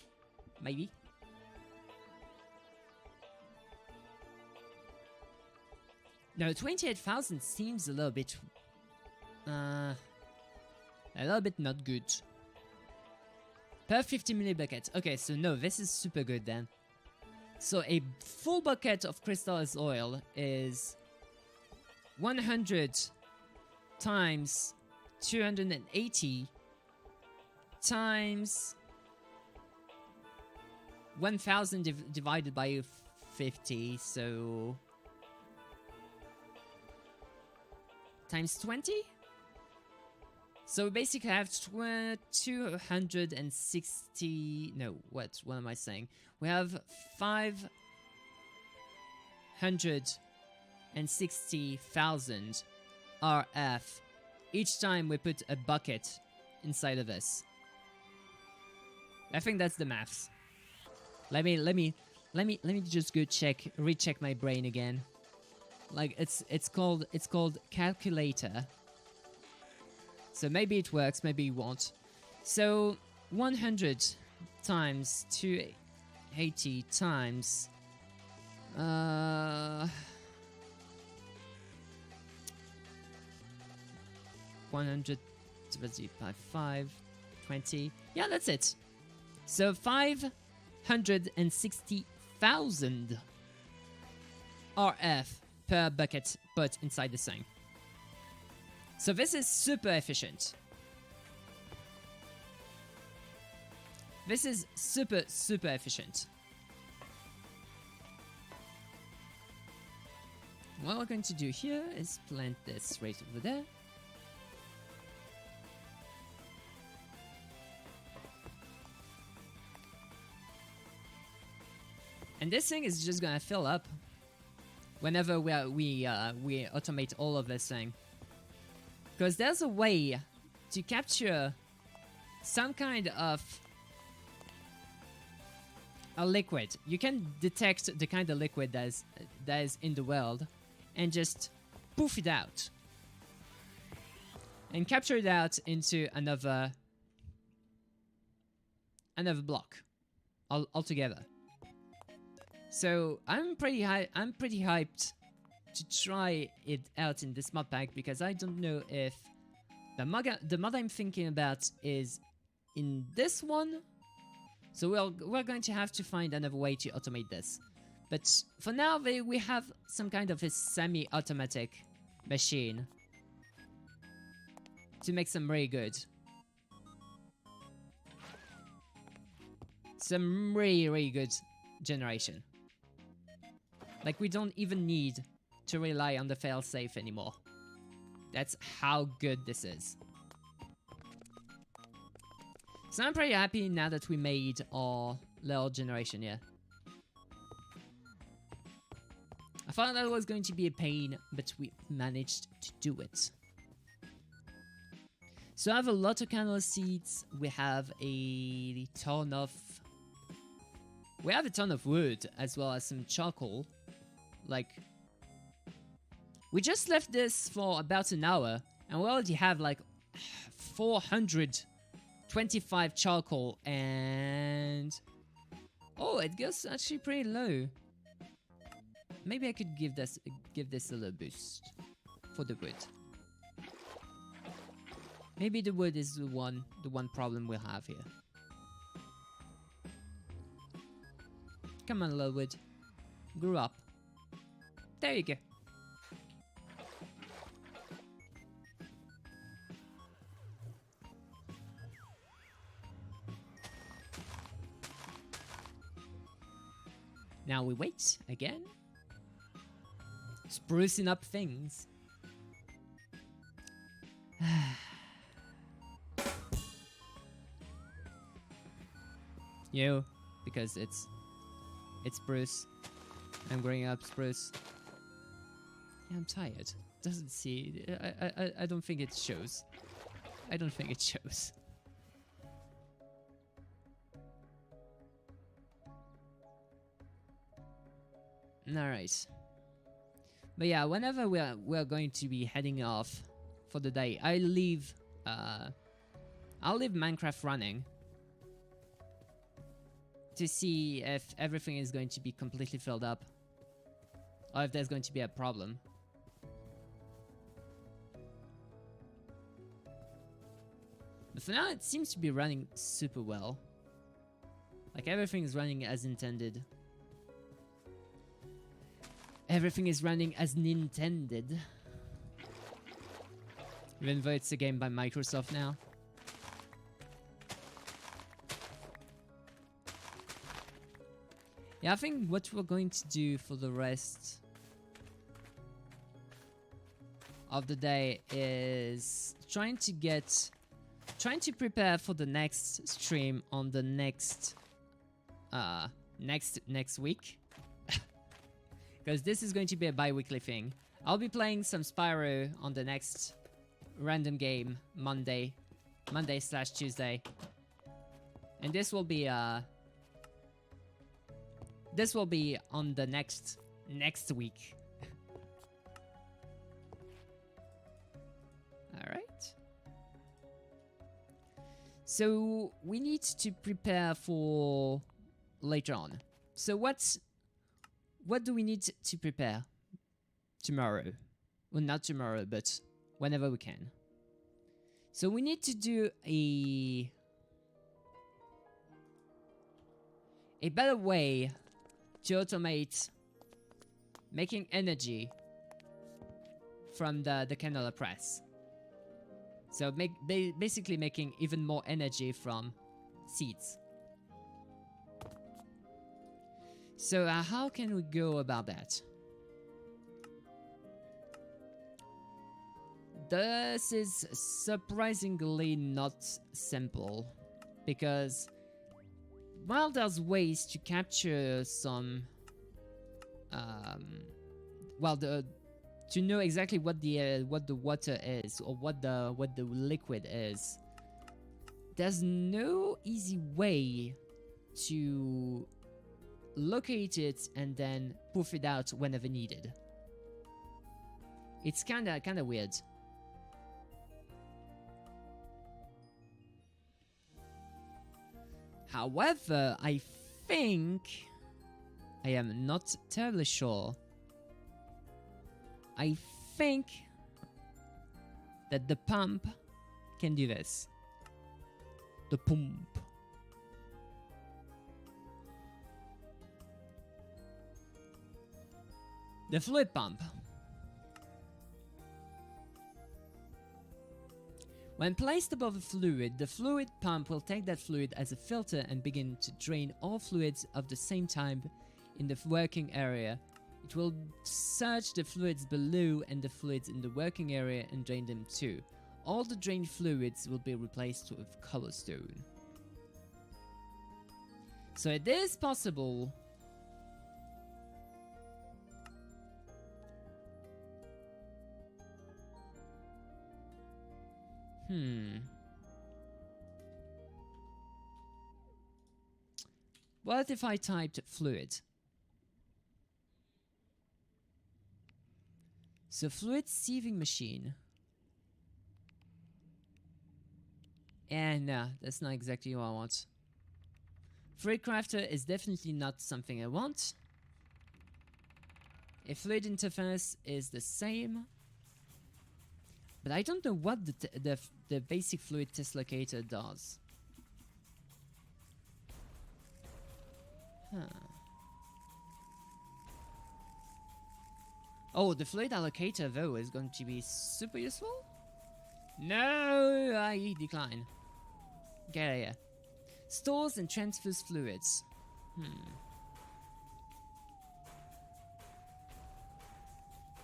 Speaker 1: Maybe. No, 28,000 seems a little bit not good. Per 50 milli buckets. Okay, so no, this is super good then. So a full bucket of crystallized oil is 100 times 280 times 1000 divided by 50, so times 20? So we basically have 260... No, what am I saying? We have 560,000 RF each time we put a bucket inside of this. I think that's the maths. Let me just go recheck my brain again. Like it's called calculator. So maybe it works, maybe it won't. So 100 times 280 times 100 divided by 5, 20. Yeah, that's it. So 560,000 RF per bucket put inside the sink. So this is super efficient. This is super efficient. What we're going to do here is plant this right over there. And this thing is just gonna fill up whenever we automate all of this thing. Because there's a way to capture some kind of a liquid. You can detect the kind of liquid that is in the world and just poof it out. And capture it out into another block altogether. So I'm pretty hyped to try it out in this mod pack, because I don't know if the mod I'm thinking about is in this one. So we're going to have to find another way to automate this. But for now, we have some kind of a semi-automatic machine to make some really good. Some really good generation. Like, we don't even need to rely on the failsafe anymore. That's how good this is. So I'm pretty happy now that we made our little generation here. I thought that was going to be a pain, but we managed to do it. So I have a lot of candle seeds. We have a ton of wood, as well as some charcoal. Like, we just left this for about an hour, and we already have like 425 charcoal, and oh, it goes actually pretty low. Maybe I could give this a little boost for the wood. Maybe the wood is the one problem we'll have here. Come on, little wood, grow up. There you go. Now we wait again. Sprucing up things. You, because it's spruce. I'm growing up spruce. Yeah, I'm tired. Doesn't see. I don't think it shows. I don't think it shows. Alright. But yeah, whenever we're going to be heading off for the day, I'll leave Minecraft running to see if everything is going to be completely filled up or if there's going to be a problem. But for now, it seems to be running super well. Like, everything is running as intended. Everything is running as intended. Even though it's a game by Microsoft now. Yeah, I think what we're going to do for the rest of the day is trying to prepare for the next stream on the next next week. Because this is going to be a bi-weekly thing. I'll be playing some Spyro on the next random game Monday/Tuesday. And this will be on the next week. Alright. So we need to prepare for later on. So what do we need to prepare tomorrow? Well, not tomorrow, but whenever we can. So we need to do a better way to automate making energy from the canola press. So basically making even more energy from seeds. So how can we go about that? This is surprisingly not simple, because while there's ways to capture some, to know exactly what the water is or what the liquid is, there's no easy way to locate it and then poof it out whenever needed. It's kinda weird. However, I think, I am not terribly sure, I think that the pump can do this. The pump. The fluid pump. When placed above a fluid, the fluid pump will take that fluid as a filter and begin to drain all fluids of the same time in the working area. It will search the fluids below and the fluids in the working area and drain them too. All the drained fluids will be replaced with cobblestone. So it is possible What if I typed fluid? So fluid sieving machine. And no, that's not exactly what I want. Fluid crafter is definitely not something I want. A fluid interface is the same. But I don't know what the basic fluid test locator does. Huh. Oh, the fluid allocator though is going to be super useful? No, I decline. Get out of here. Stores and transfers fluids.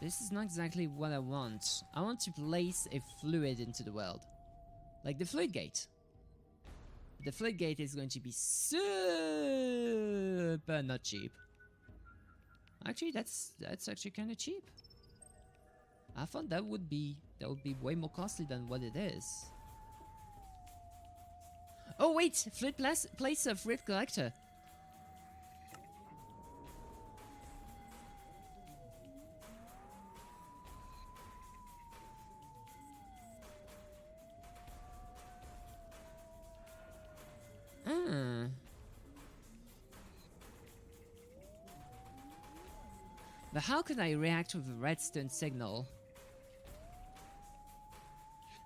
Speaker 1: This is not exactly what I want. I want to place a fluid into the world. Like the fluid gate. The fluid gate is going to be super not cheap. Actually, that's actually kind of cheap. I thought that would be way more costly than what it is. Oh wait, fluid place a fluid collector. But how could I react with a redstone signal?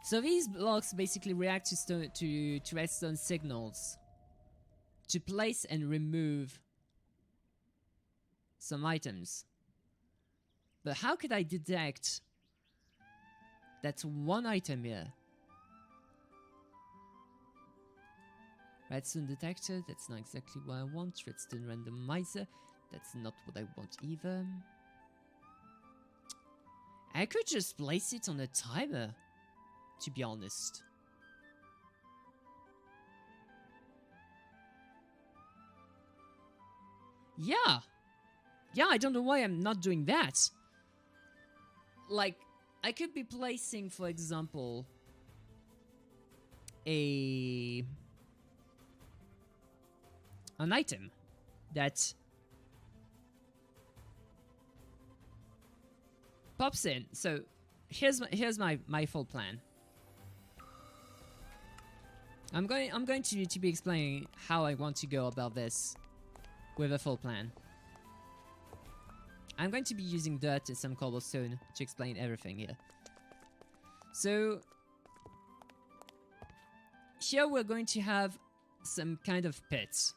Speaker 1: So these blocks basically react to redstone signals to place and remove some items. But how could I detect that's one item here? Redstone detector, that's not exactly what I want. Redstone randomizer, that's not what I want either. I could just place it on a timer, to be honest. Yeah! Yeah, I don't know why I'm not doing that. Like, I could be placing, for example, an item that pops in. So here's my full plan. I'm going to be explaining how I want to go about this with a full plan. I'm going to be using dirt and some cobblestone to explain everything here. So here we're going to have some kind of pit.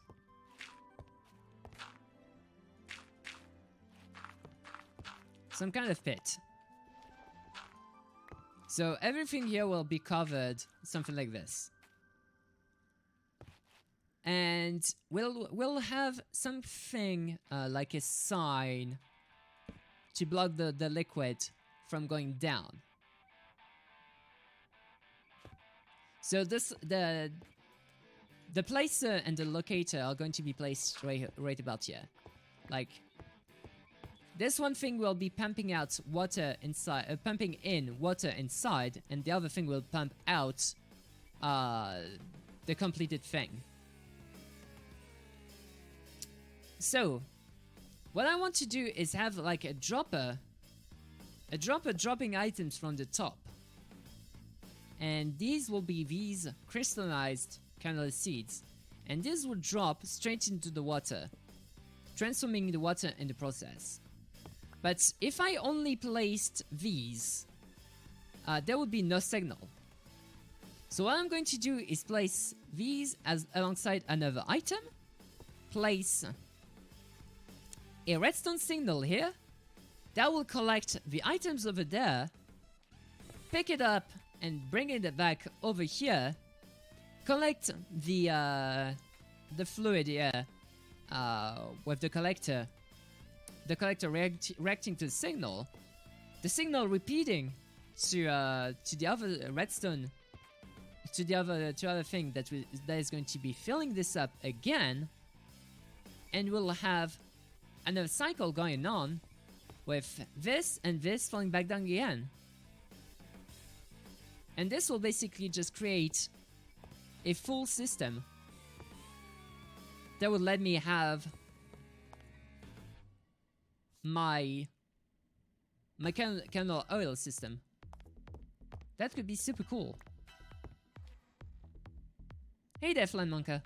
Speaker 1: Some kind of pit. So everything here will be covered something like this. And we'll have something like a sign to block the liquid from going down. So the placer and the locator are going to be placed right about here. Like, this one thing will be pumping out water inside, pumping in water inside, and the other thing will pump out the completed thing. So, what I want to do is have like a dropper dropping items from the top. And these will be these crystallized kind of seeds. And these will drop straight into the water, transforming the water in the process. But if I only placed these, there would be no signal. So what I'm going to do is place these as alongside another item, place a redstone signal here, that will collect the items over there, pick it up and bring it back over here, collect the fluid here with the collector reacting to the signal repeating to the other redstone, to the other thing that is going to be filling this up again, and we'll have another cycle going on with this and this falling back down again. And this will basically just create a full system that would let me have my candle oil system. That could be super cool. Hey there, Flan Monka.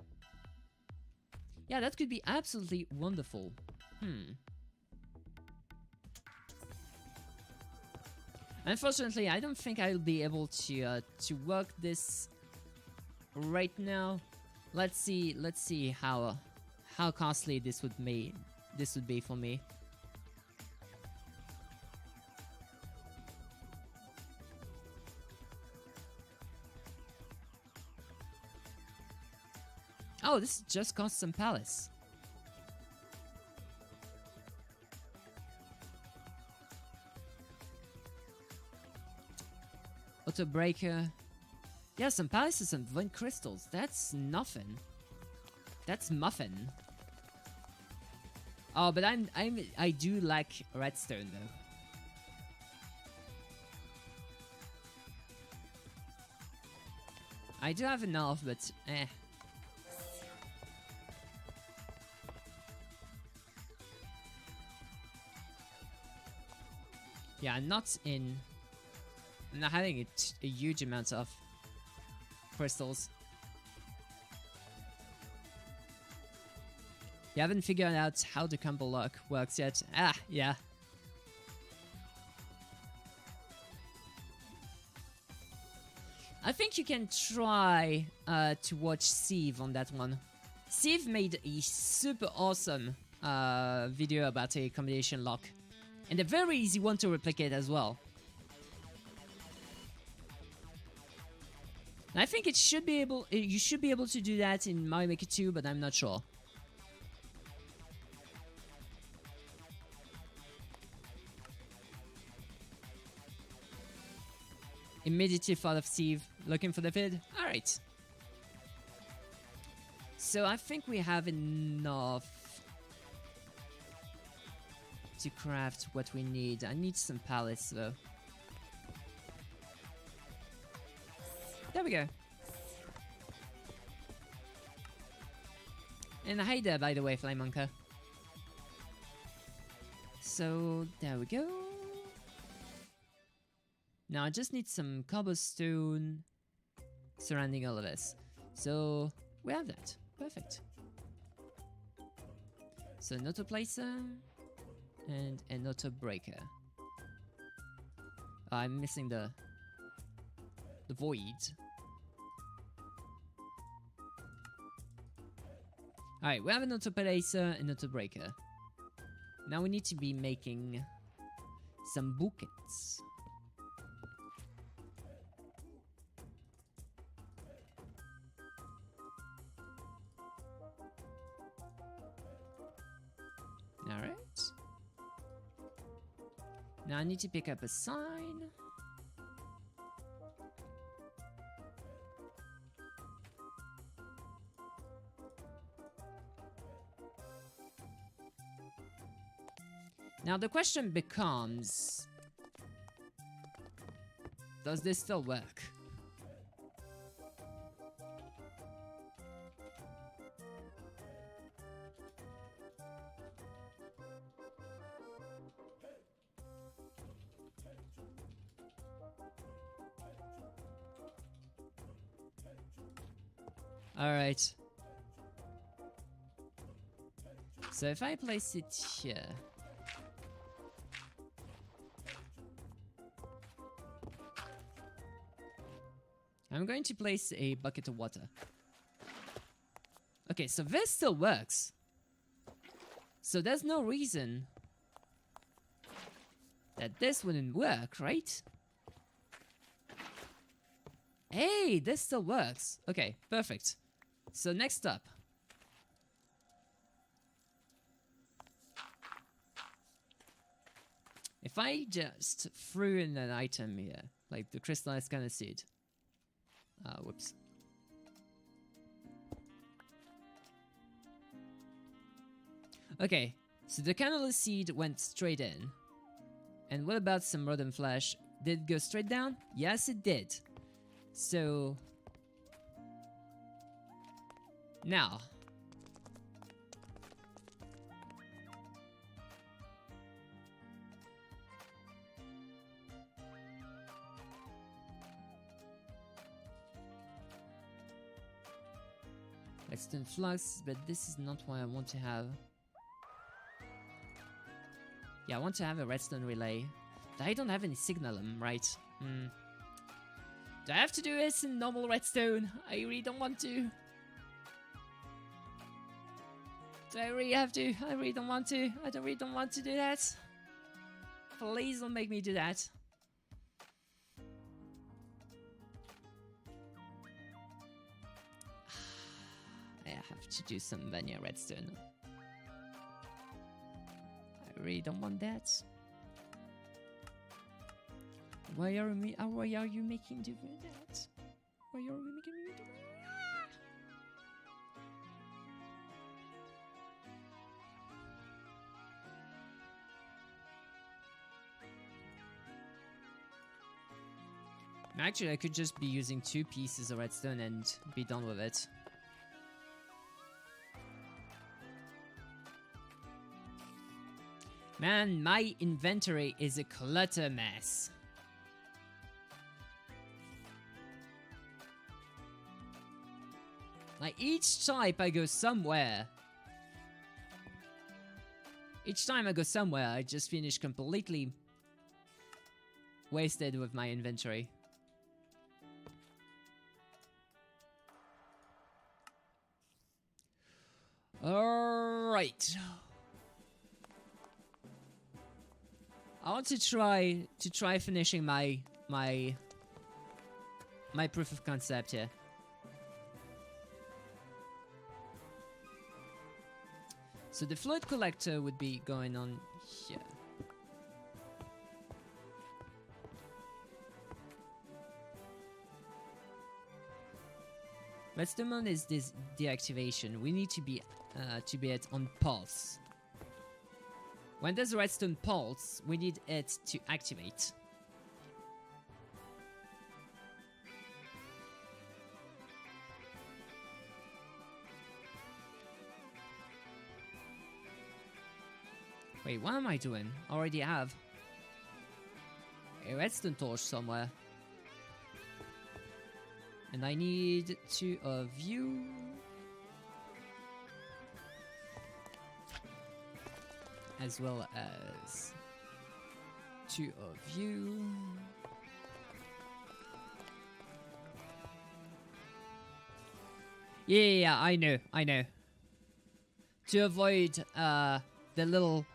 Speaker 1: Yeah, that could be absolutely wonderful. Unfortunately, I don't think I'll be able to work this right now. Let's see how costly this would be for me. Oh, this just cost some pallets. Auto breaker. Yeah, some pallets and some vine crystals. That's nothing. That's muffin. Oh, but I do like redstone though. I do have enough, but eh. Yeah, I'm not having a huge amount of crystals. You haven't figured out how the combo lock works yet? Ah, yeah. think you can try to watch Steve on that one. Steve made a super awesome video about a combination lock. And a very easy one to replicate as well. And I think it should be able, you should be able to do that in Mario Maker 2, but I'm not sure. Immediately thought of Steve, looking for the vid. Alright. So I think we have enough to craft what we need. I need some pallets though. There we go. And hi there, by the way, Flymonker. So there we go. Now I just need some cobblestone surrounding all of this. So we have that. Perfect. So an auto placer and an auto breaker. I'm missing the void. Alright, we have an auto placer and auto breaker. Now we need to be making some buckets. Alright. Now I need to pick up a sign. Now the question becomes, does this still work? Alright. So if I place it here. I'm going to place a bucket of water. Okay, so this still works. So there's no reason that this wouldn't work, right? Hey, this still works. Okay, perfect. So next up. If I just threw in an item here, like the crystallized canna seed. Whoops. Okay, so the cannula seed went straight in. And what about some rodent flesh? Did it go straight down? Yes, it did. So now Redstone flux, but this is not what I want to have. Yeah, I want to have a redstone relay. But I don't have any signalum, right? Do I have to do this in normal redstone? I really don't want to. Do I really have to? I really don't want to. I really don't want to do that. Please don't make me do that. I have to do some vanilla redstone. I really don't want that. Why are you making do that? Why are you making me do that? Actually, I could just be using 2 pieces of redstone and be done with it. Man, my inventory is a clutter mess. Like, each time I go somewhere, I just finish completely wasted with my inventory. Alright. I want to try finishing my proof of concept here. So the fluid collector would be going on here. Redstone is this deactivation. We need to be it on pulse. When there's a redstone pulse, we need it to activate. Wait, what am I doing? I already have a redstone torch somewhere. And I need 2 of you. As well as 2 of you. Yeah, I know. To avoid the little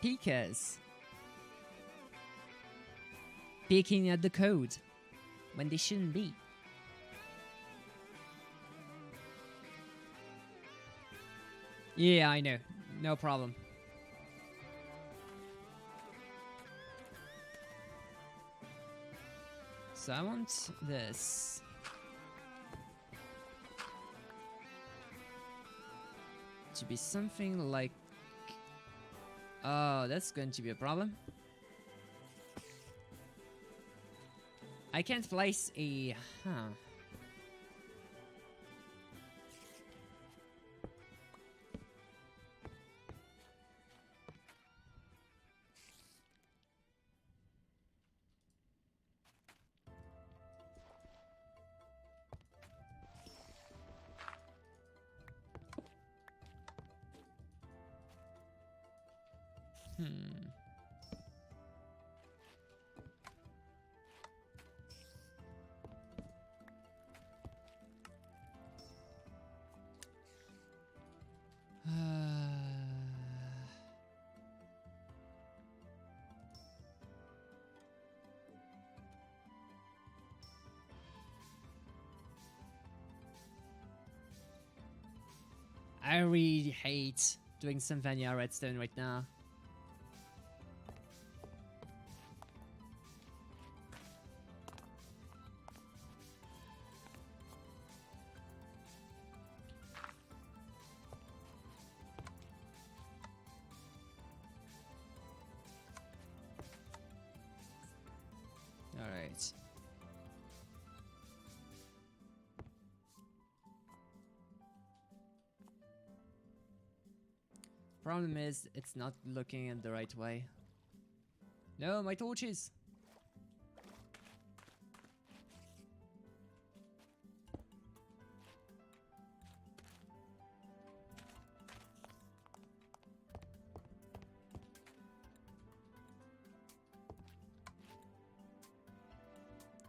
Speaker 1: peekers peeking at the code when they shouldn't be. Yeah, I know. No problem. So I want this. To be something like... Oh, that's going to be a problem. I can't place a... Huh. I really hate doing some vanilla redstone right now. Alright. Problem is, it's not looking in the right way. No, my torches!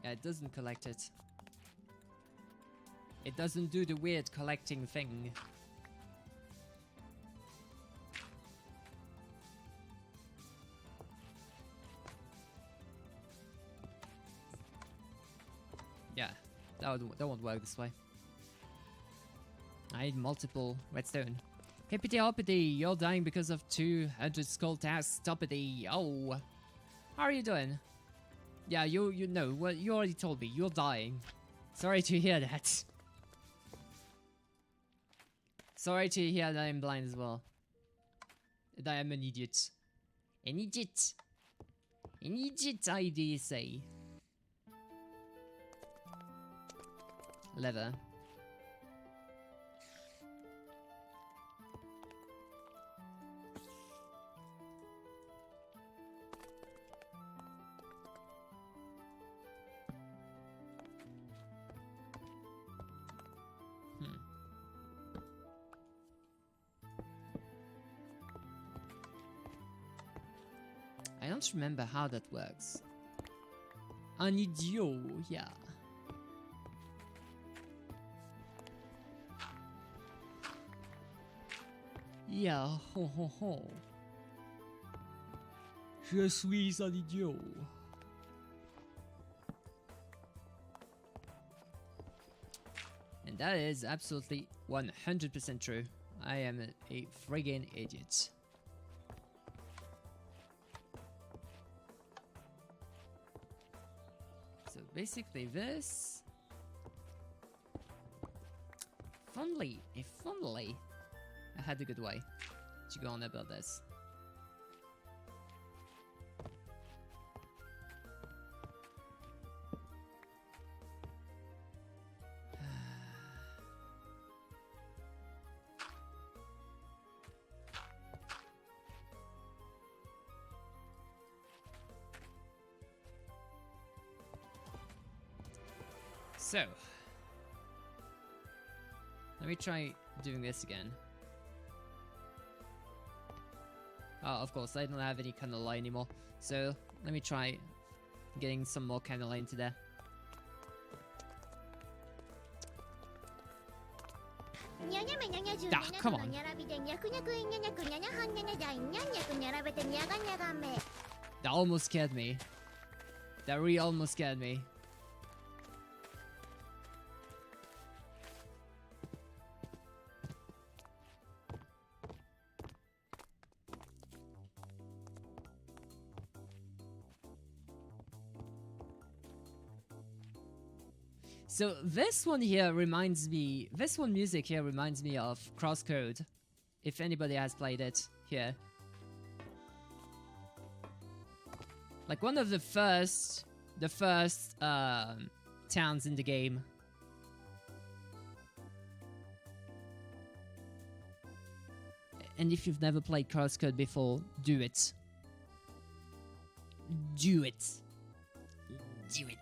Speaker 1: Yeah, it doesn't collect it. It doesn't do the weird collecting thing. Yeah, that won't work this way. I need multiple redstone. Hippity hoppity, you're dying because of 200 skull tasks. Stoppity, oh. How are you doing? Yeah, you know, well, you already told me, you're dying. Sorry to hear that. Sorry to hear that I'm blind as well. That I am an idiot. An idiot. An idiot, I dare say. Leather. I don't remember how that works. An idiot, yeah. Yeah, ho ho ho. Je suis un idiot. And that is absolutely 100% true. I am a friggin' idiot. So basically this... If only I had a good way to go on about this. So, let me try doing this again. Oh, of course, I don't have any candlelight anymore. So, let me try getting some more candlelight into there. Ah, come on. That almost scared me. That really almost scared me. So this one here reminds me, this one music here reminds me of Crosscode, if anybody has played it here. Like one of the first towns in the game. And if you've never played Crosscode before, do it. Do it. Do it.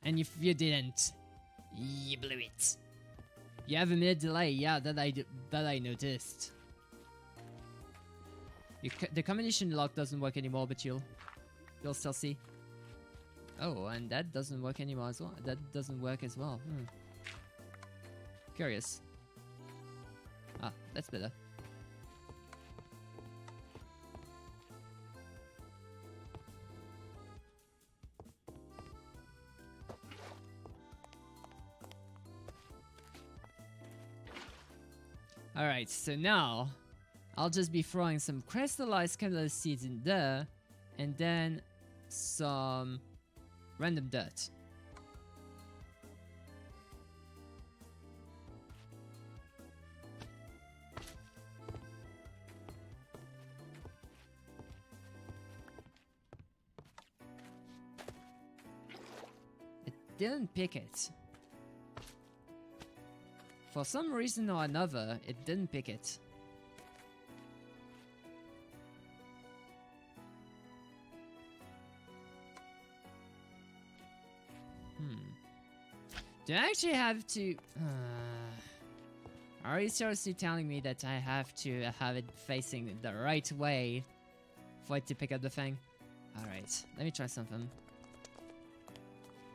Speaker 1: And if you didn't, you blew it. You have a minute delay, yeah, that I noticed. The combination lock doesn't work anymore, but you'll still see. Oh, and that doesn't work anymore as well. That doesn't work as well. Curious. Ah, that's better. Alright, so now I'll just be throwing some crystallized candle seeds in there and then some random dirt. It didn't pick it. For some reason or another, it didn't pick it. Do I actually have to... Are you seriously telling me that I have to have it facing the right way for it to pick up the thing? Alright, let me try something.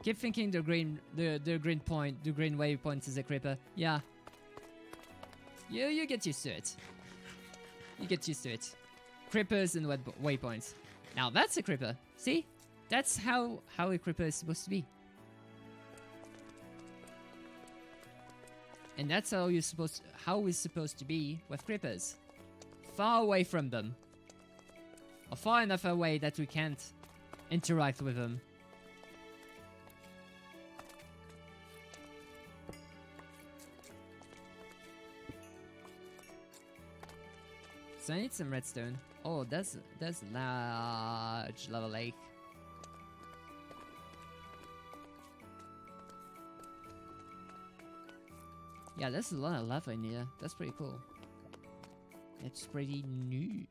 Speaker 1: Keep thinking the green waypoint is a creeper. Yeah. You get used to it. You get used to it. Creepers and waypoints. Now that's a creeper. See? That's how a creeper is supposed to be. And that's how it's supposed to be with creepers. Far away from them. Or far enough away that we can't interact with them. So I need some redstone. Oh, that's large lava lake. Yeah, there's a lot of lava in here. That's pretty cool. It's pretty neat.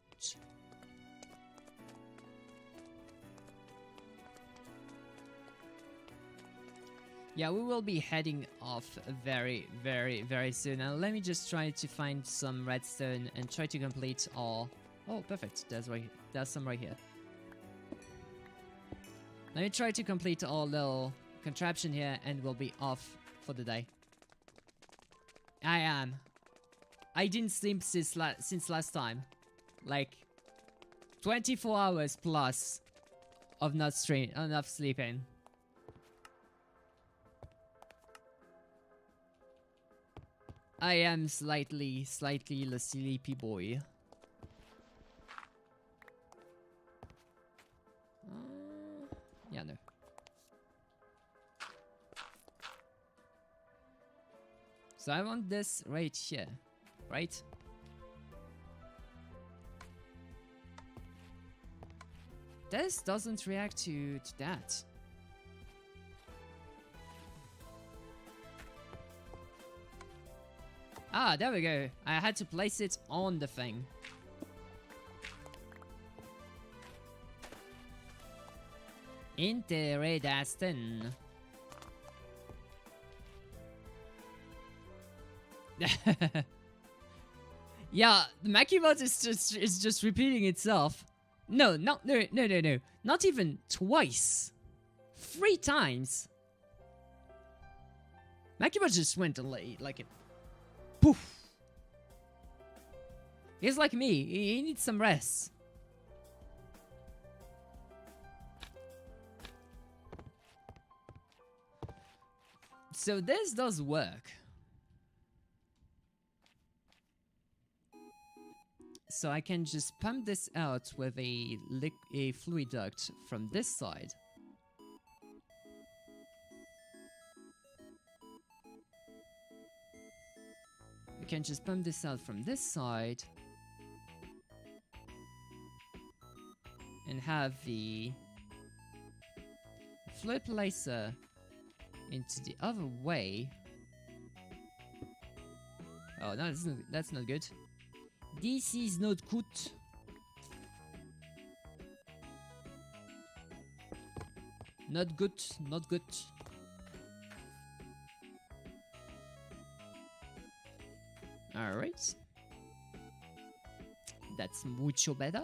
Speaker 1: Yeah, we will be heading off very, very, very soon. And let me just try to find some redstone and try to complete all... Oh, perfect. There's some right here. Let me try to complete all little contraption here and we'll be off for the day. I am. I didn't sleep since last time. Like 24 hours plus of not sleeping. I am slightly the sleepy boy. Yeah, no. So I want this right here, right? This doesn't react to that. Ah, there we go. I had to place it on the thing. Interesting. Yeah, the Makibot is just repeating itself. No, no. Not even twice. 3 times. Makibot just went like a poof. He's like me. He needs some rest. So this does work. So I can just pump this out with a fluid duct from this side. We can just pump this out from this side. And have the fluid placer into the other way. Oh, no, that's not good. This is not good. Not good, not good. Alright. That's mucho better.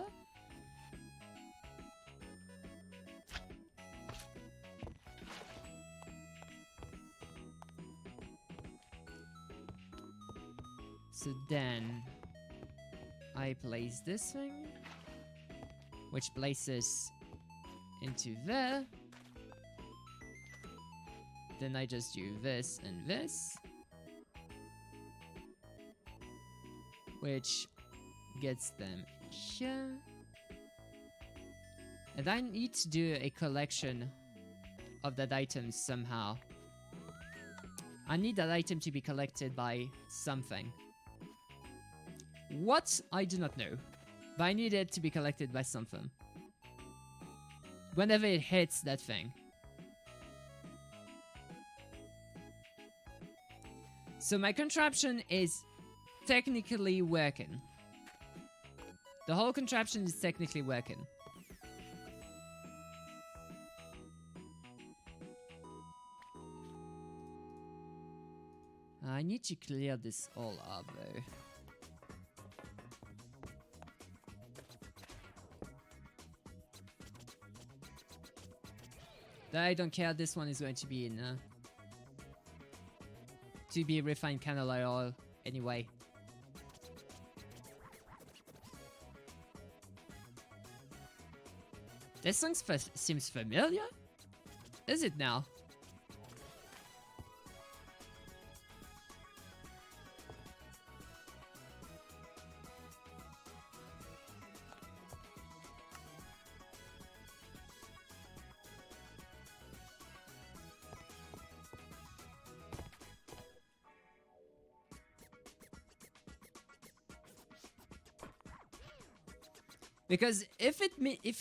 Speaker 1: So then I place this thing, which places into there. Then I just do this and this, which gets them here. And I need to do a collection of that item somehow. I need that item to be collected by something. What? I do not know. But I need it to be collected by something. Whenever it hits that thing. So my contraption is technically working. The whole contraption is technically working. I need to clear this all up though. I don't care, this one is going to be in to be refined canola oil anyway. This song seems familiar? Is it now? Because if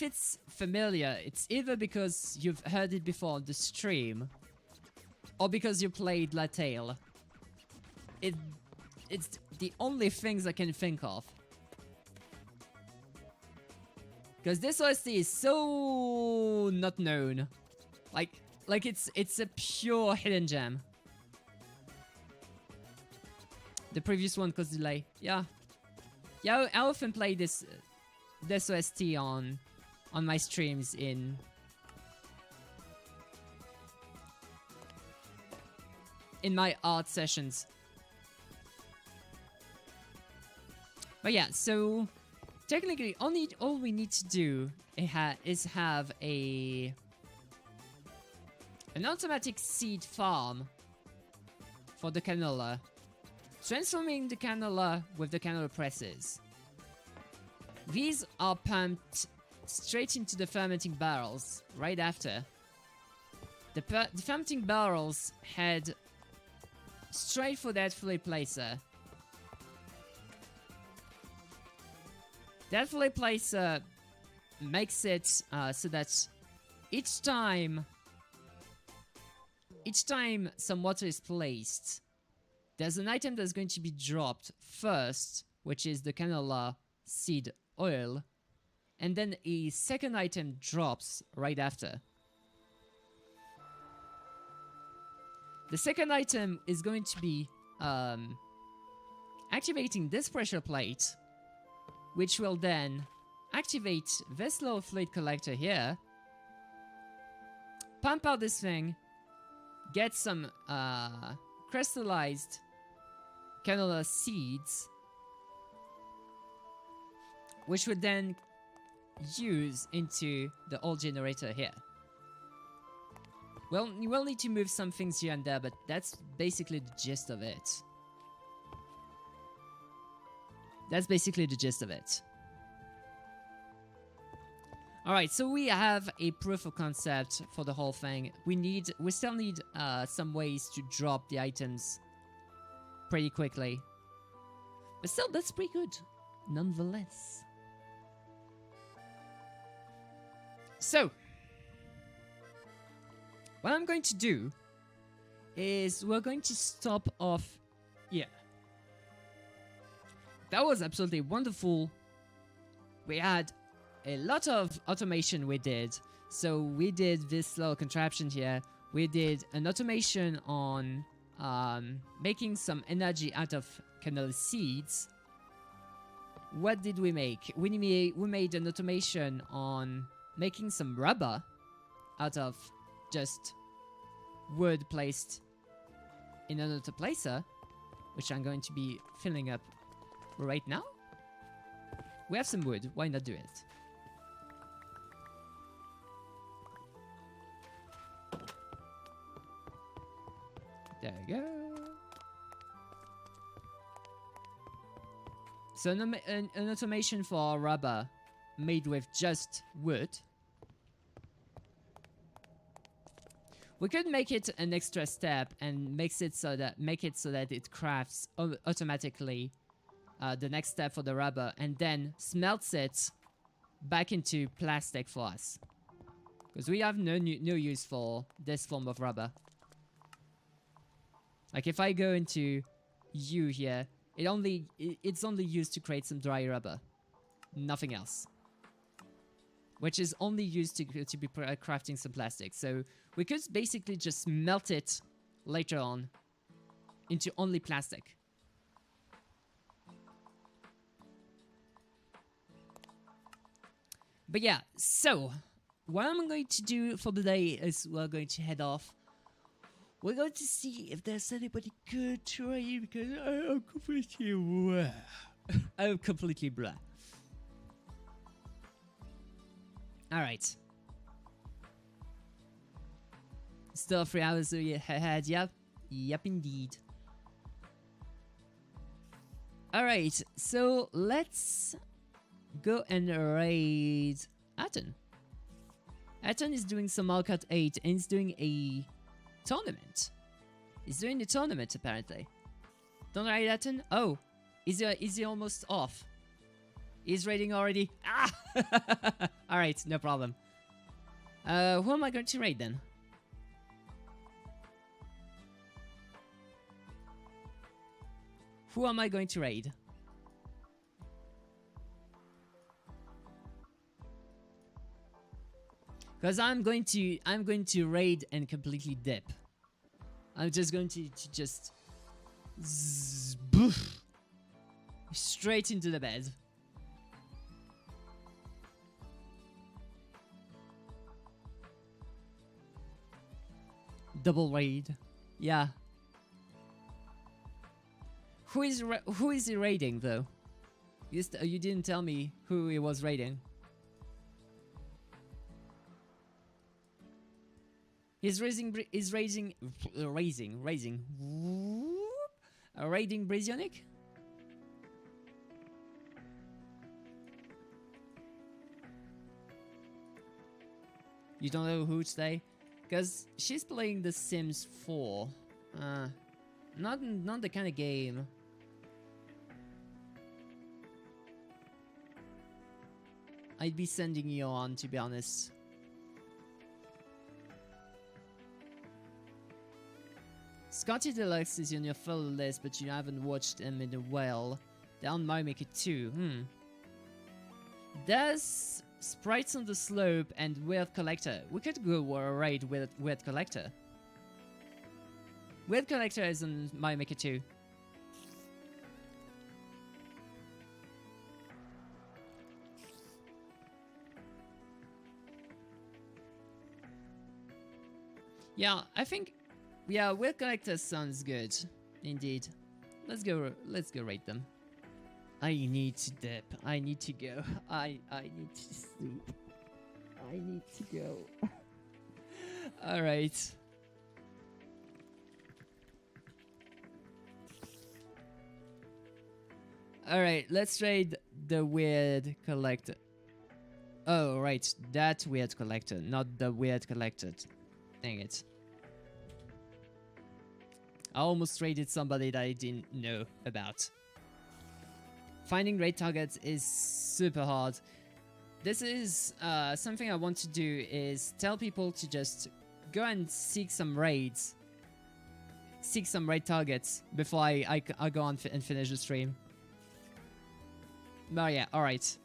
Speaker 1: it's familiar, it's either because you've heard it before on the stream, or because you played Latex. It's the only things I can think of. Because this OST is so not known, like it's a pure hidden gem. The previous one caused delay. Yeah, I often play this OST on my streams in my art sessions. But yeah, so technically all we need to do is have an automatic seed farm for the canola, transforming the canola with the canola presses. These are pumped straight into the fermenting barrels right after. The fermenting barrels head straight for that fillet placer. That fillet placer makes it so that each time some water is placed, there's an item that's going to be dropped first, which is the canola seed oil, and then a second item drops right after. The second item is going to be activating this pressure plate, which will then activate this little fluid collector here, pump out this thing, get some crystallized canola seeds, which would then use into the oil generator here. Well, you will need to move some things here and there, but that's basically the gist of it. That's basically the gist of it. Alright, so we have a proof of concept for the whole thing. We still need some ways to drop the items pretty quickly. But still, that's pretty good, nonetheless. So, what I'm going to do is we're going to stop off here. That was absolutely wonderful. We had a lot of automation we did. So we did this little contraption here. We did an automation on making some energy out of canola seeds. What did we make? We made an automation on making some rubber out of just wood placed in an autoplacer, which I'm going to be filling up right now. We have some wood, why not do it? There we go. So an automation for rubber made with just wood. We could make it an extra step and make it so that it crafts automatically the next step for the rubber, and then smelts it back into plastic for us, because we have no use for this form of rubber. Like if I go into U here, it's only used to create some dry rubber, nothing else, which is only used to be crafting some plastic. So we could basically just melt it later on into only plastic. But yeah, so what I'm going to do for the day is we're going to head off. We're going to see if there's anybody good trade, because I'm completely blah. I'm completely blah. Alright. Still 3 hours ahead, yep. Yep, indeed. Alright, so let's go and raid Atten. Atten is doing some Market 8 and he's doing a tournament. He's doing the tournament apparently. Don't raid Atten? Oh, is he almost off? He's raiding already. Ah! Alright, no problem. Who am I going to raid then? Who am I going to raid? Because I'm going to raid and completely dip. I'm just going to just boof, straight into the bed. Double raid. Yeah. Who is he raiding though? You didn't tell me who he was raiding. He's raising raiding Brazionic? You don't know who today? Because she's playing The Sims 4. Not the kind of game. I'd be sending you on, to be honest. Scotty Deluxe is on your follow list, but you haven't watched them in a while. They're on Mario Maker 2. There's Sprites on the Slope and Weird Collector. We could go raid with Weird Collector. Weird Collector is on Mario Maker 2. Yeah, I think, yeah, Weird Collector sounds good, indeed. Let's go rate them. I need to dip. I need to go. I need to sleep. I need to go. All right. All right, let's trade the Weird Collector. Oh, right, that Weird Collector, not the Weird Collector. Dang it. I almost traded somebody that I didn't know about. Finding raid targets is super hard. This is something I want to do, is tell people to just go and seek some raids. Seek some raid targets before I go on and finish the stream. But yeah, alright.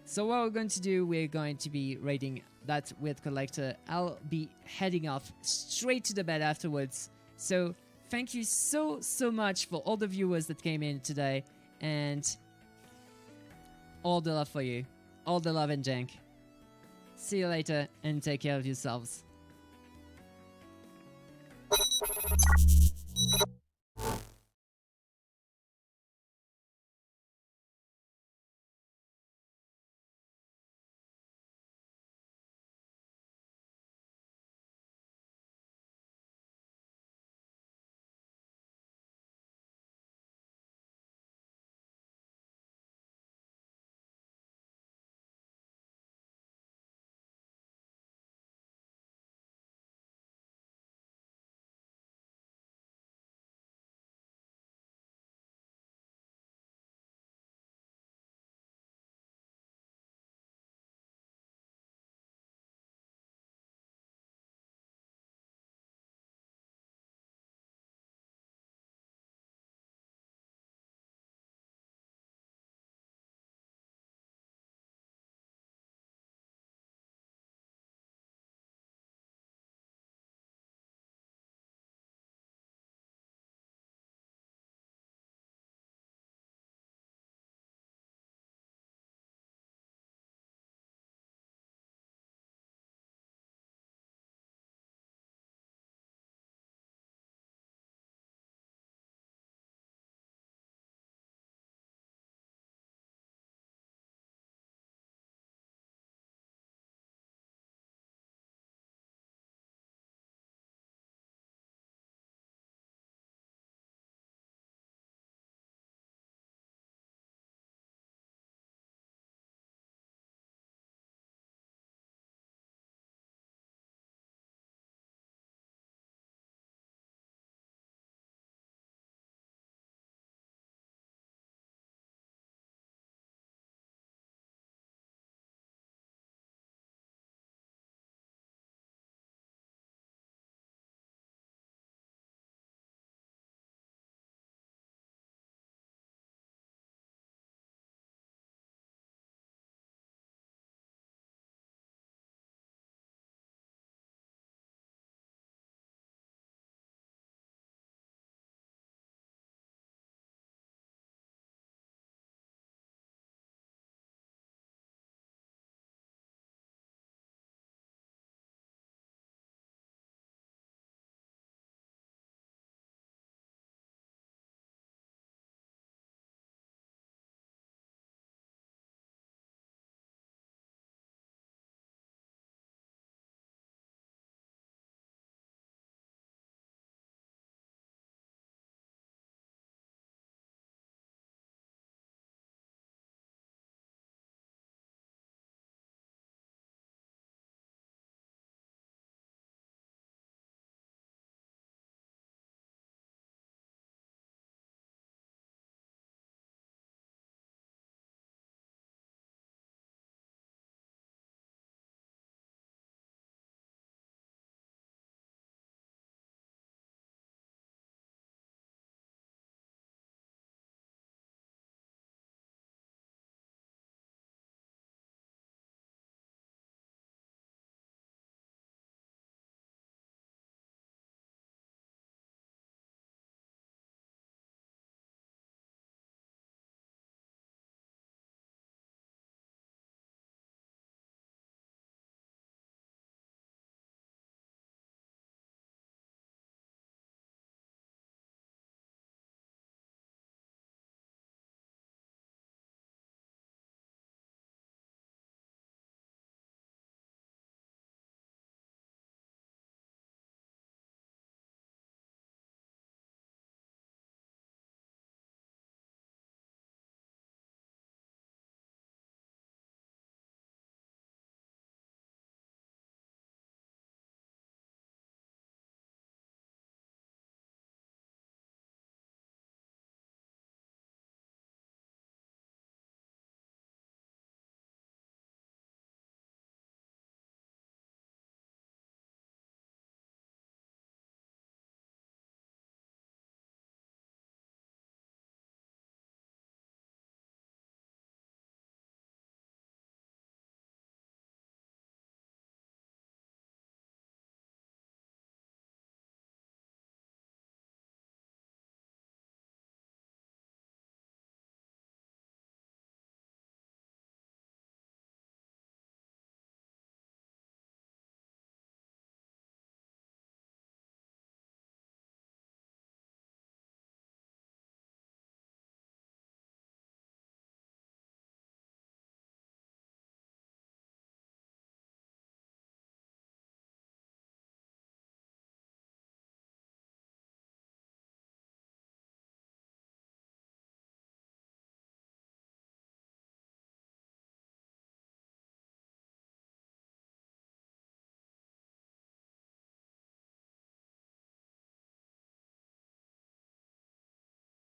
Speaker 1: So what we're going to do, we're going to be raiding that Weird Collector. I'll be heading off straight to the bed afterwards. So thank you so much for all the viewers that came in today, and all the love for you. All the love and jank. See you later, and take care of yourselves.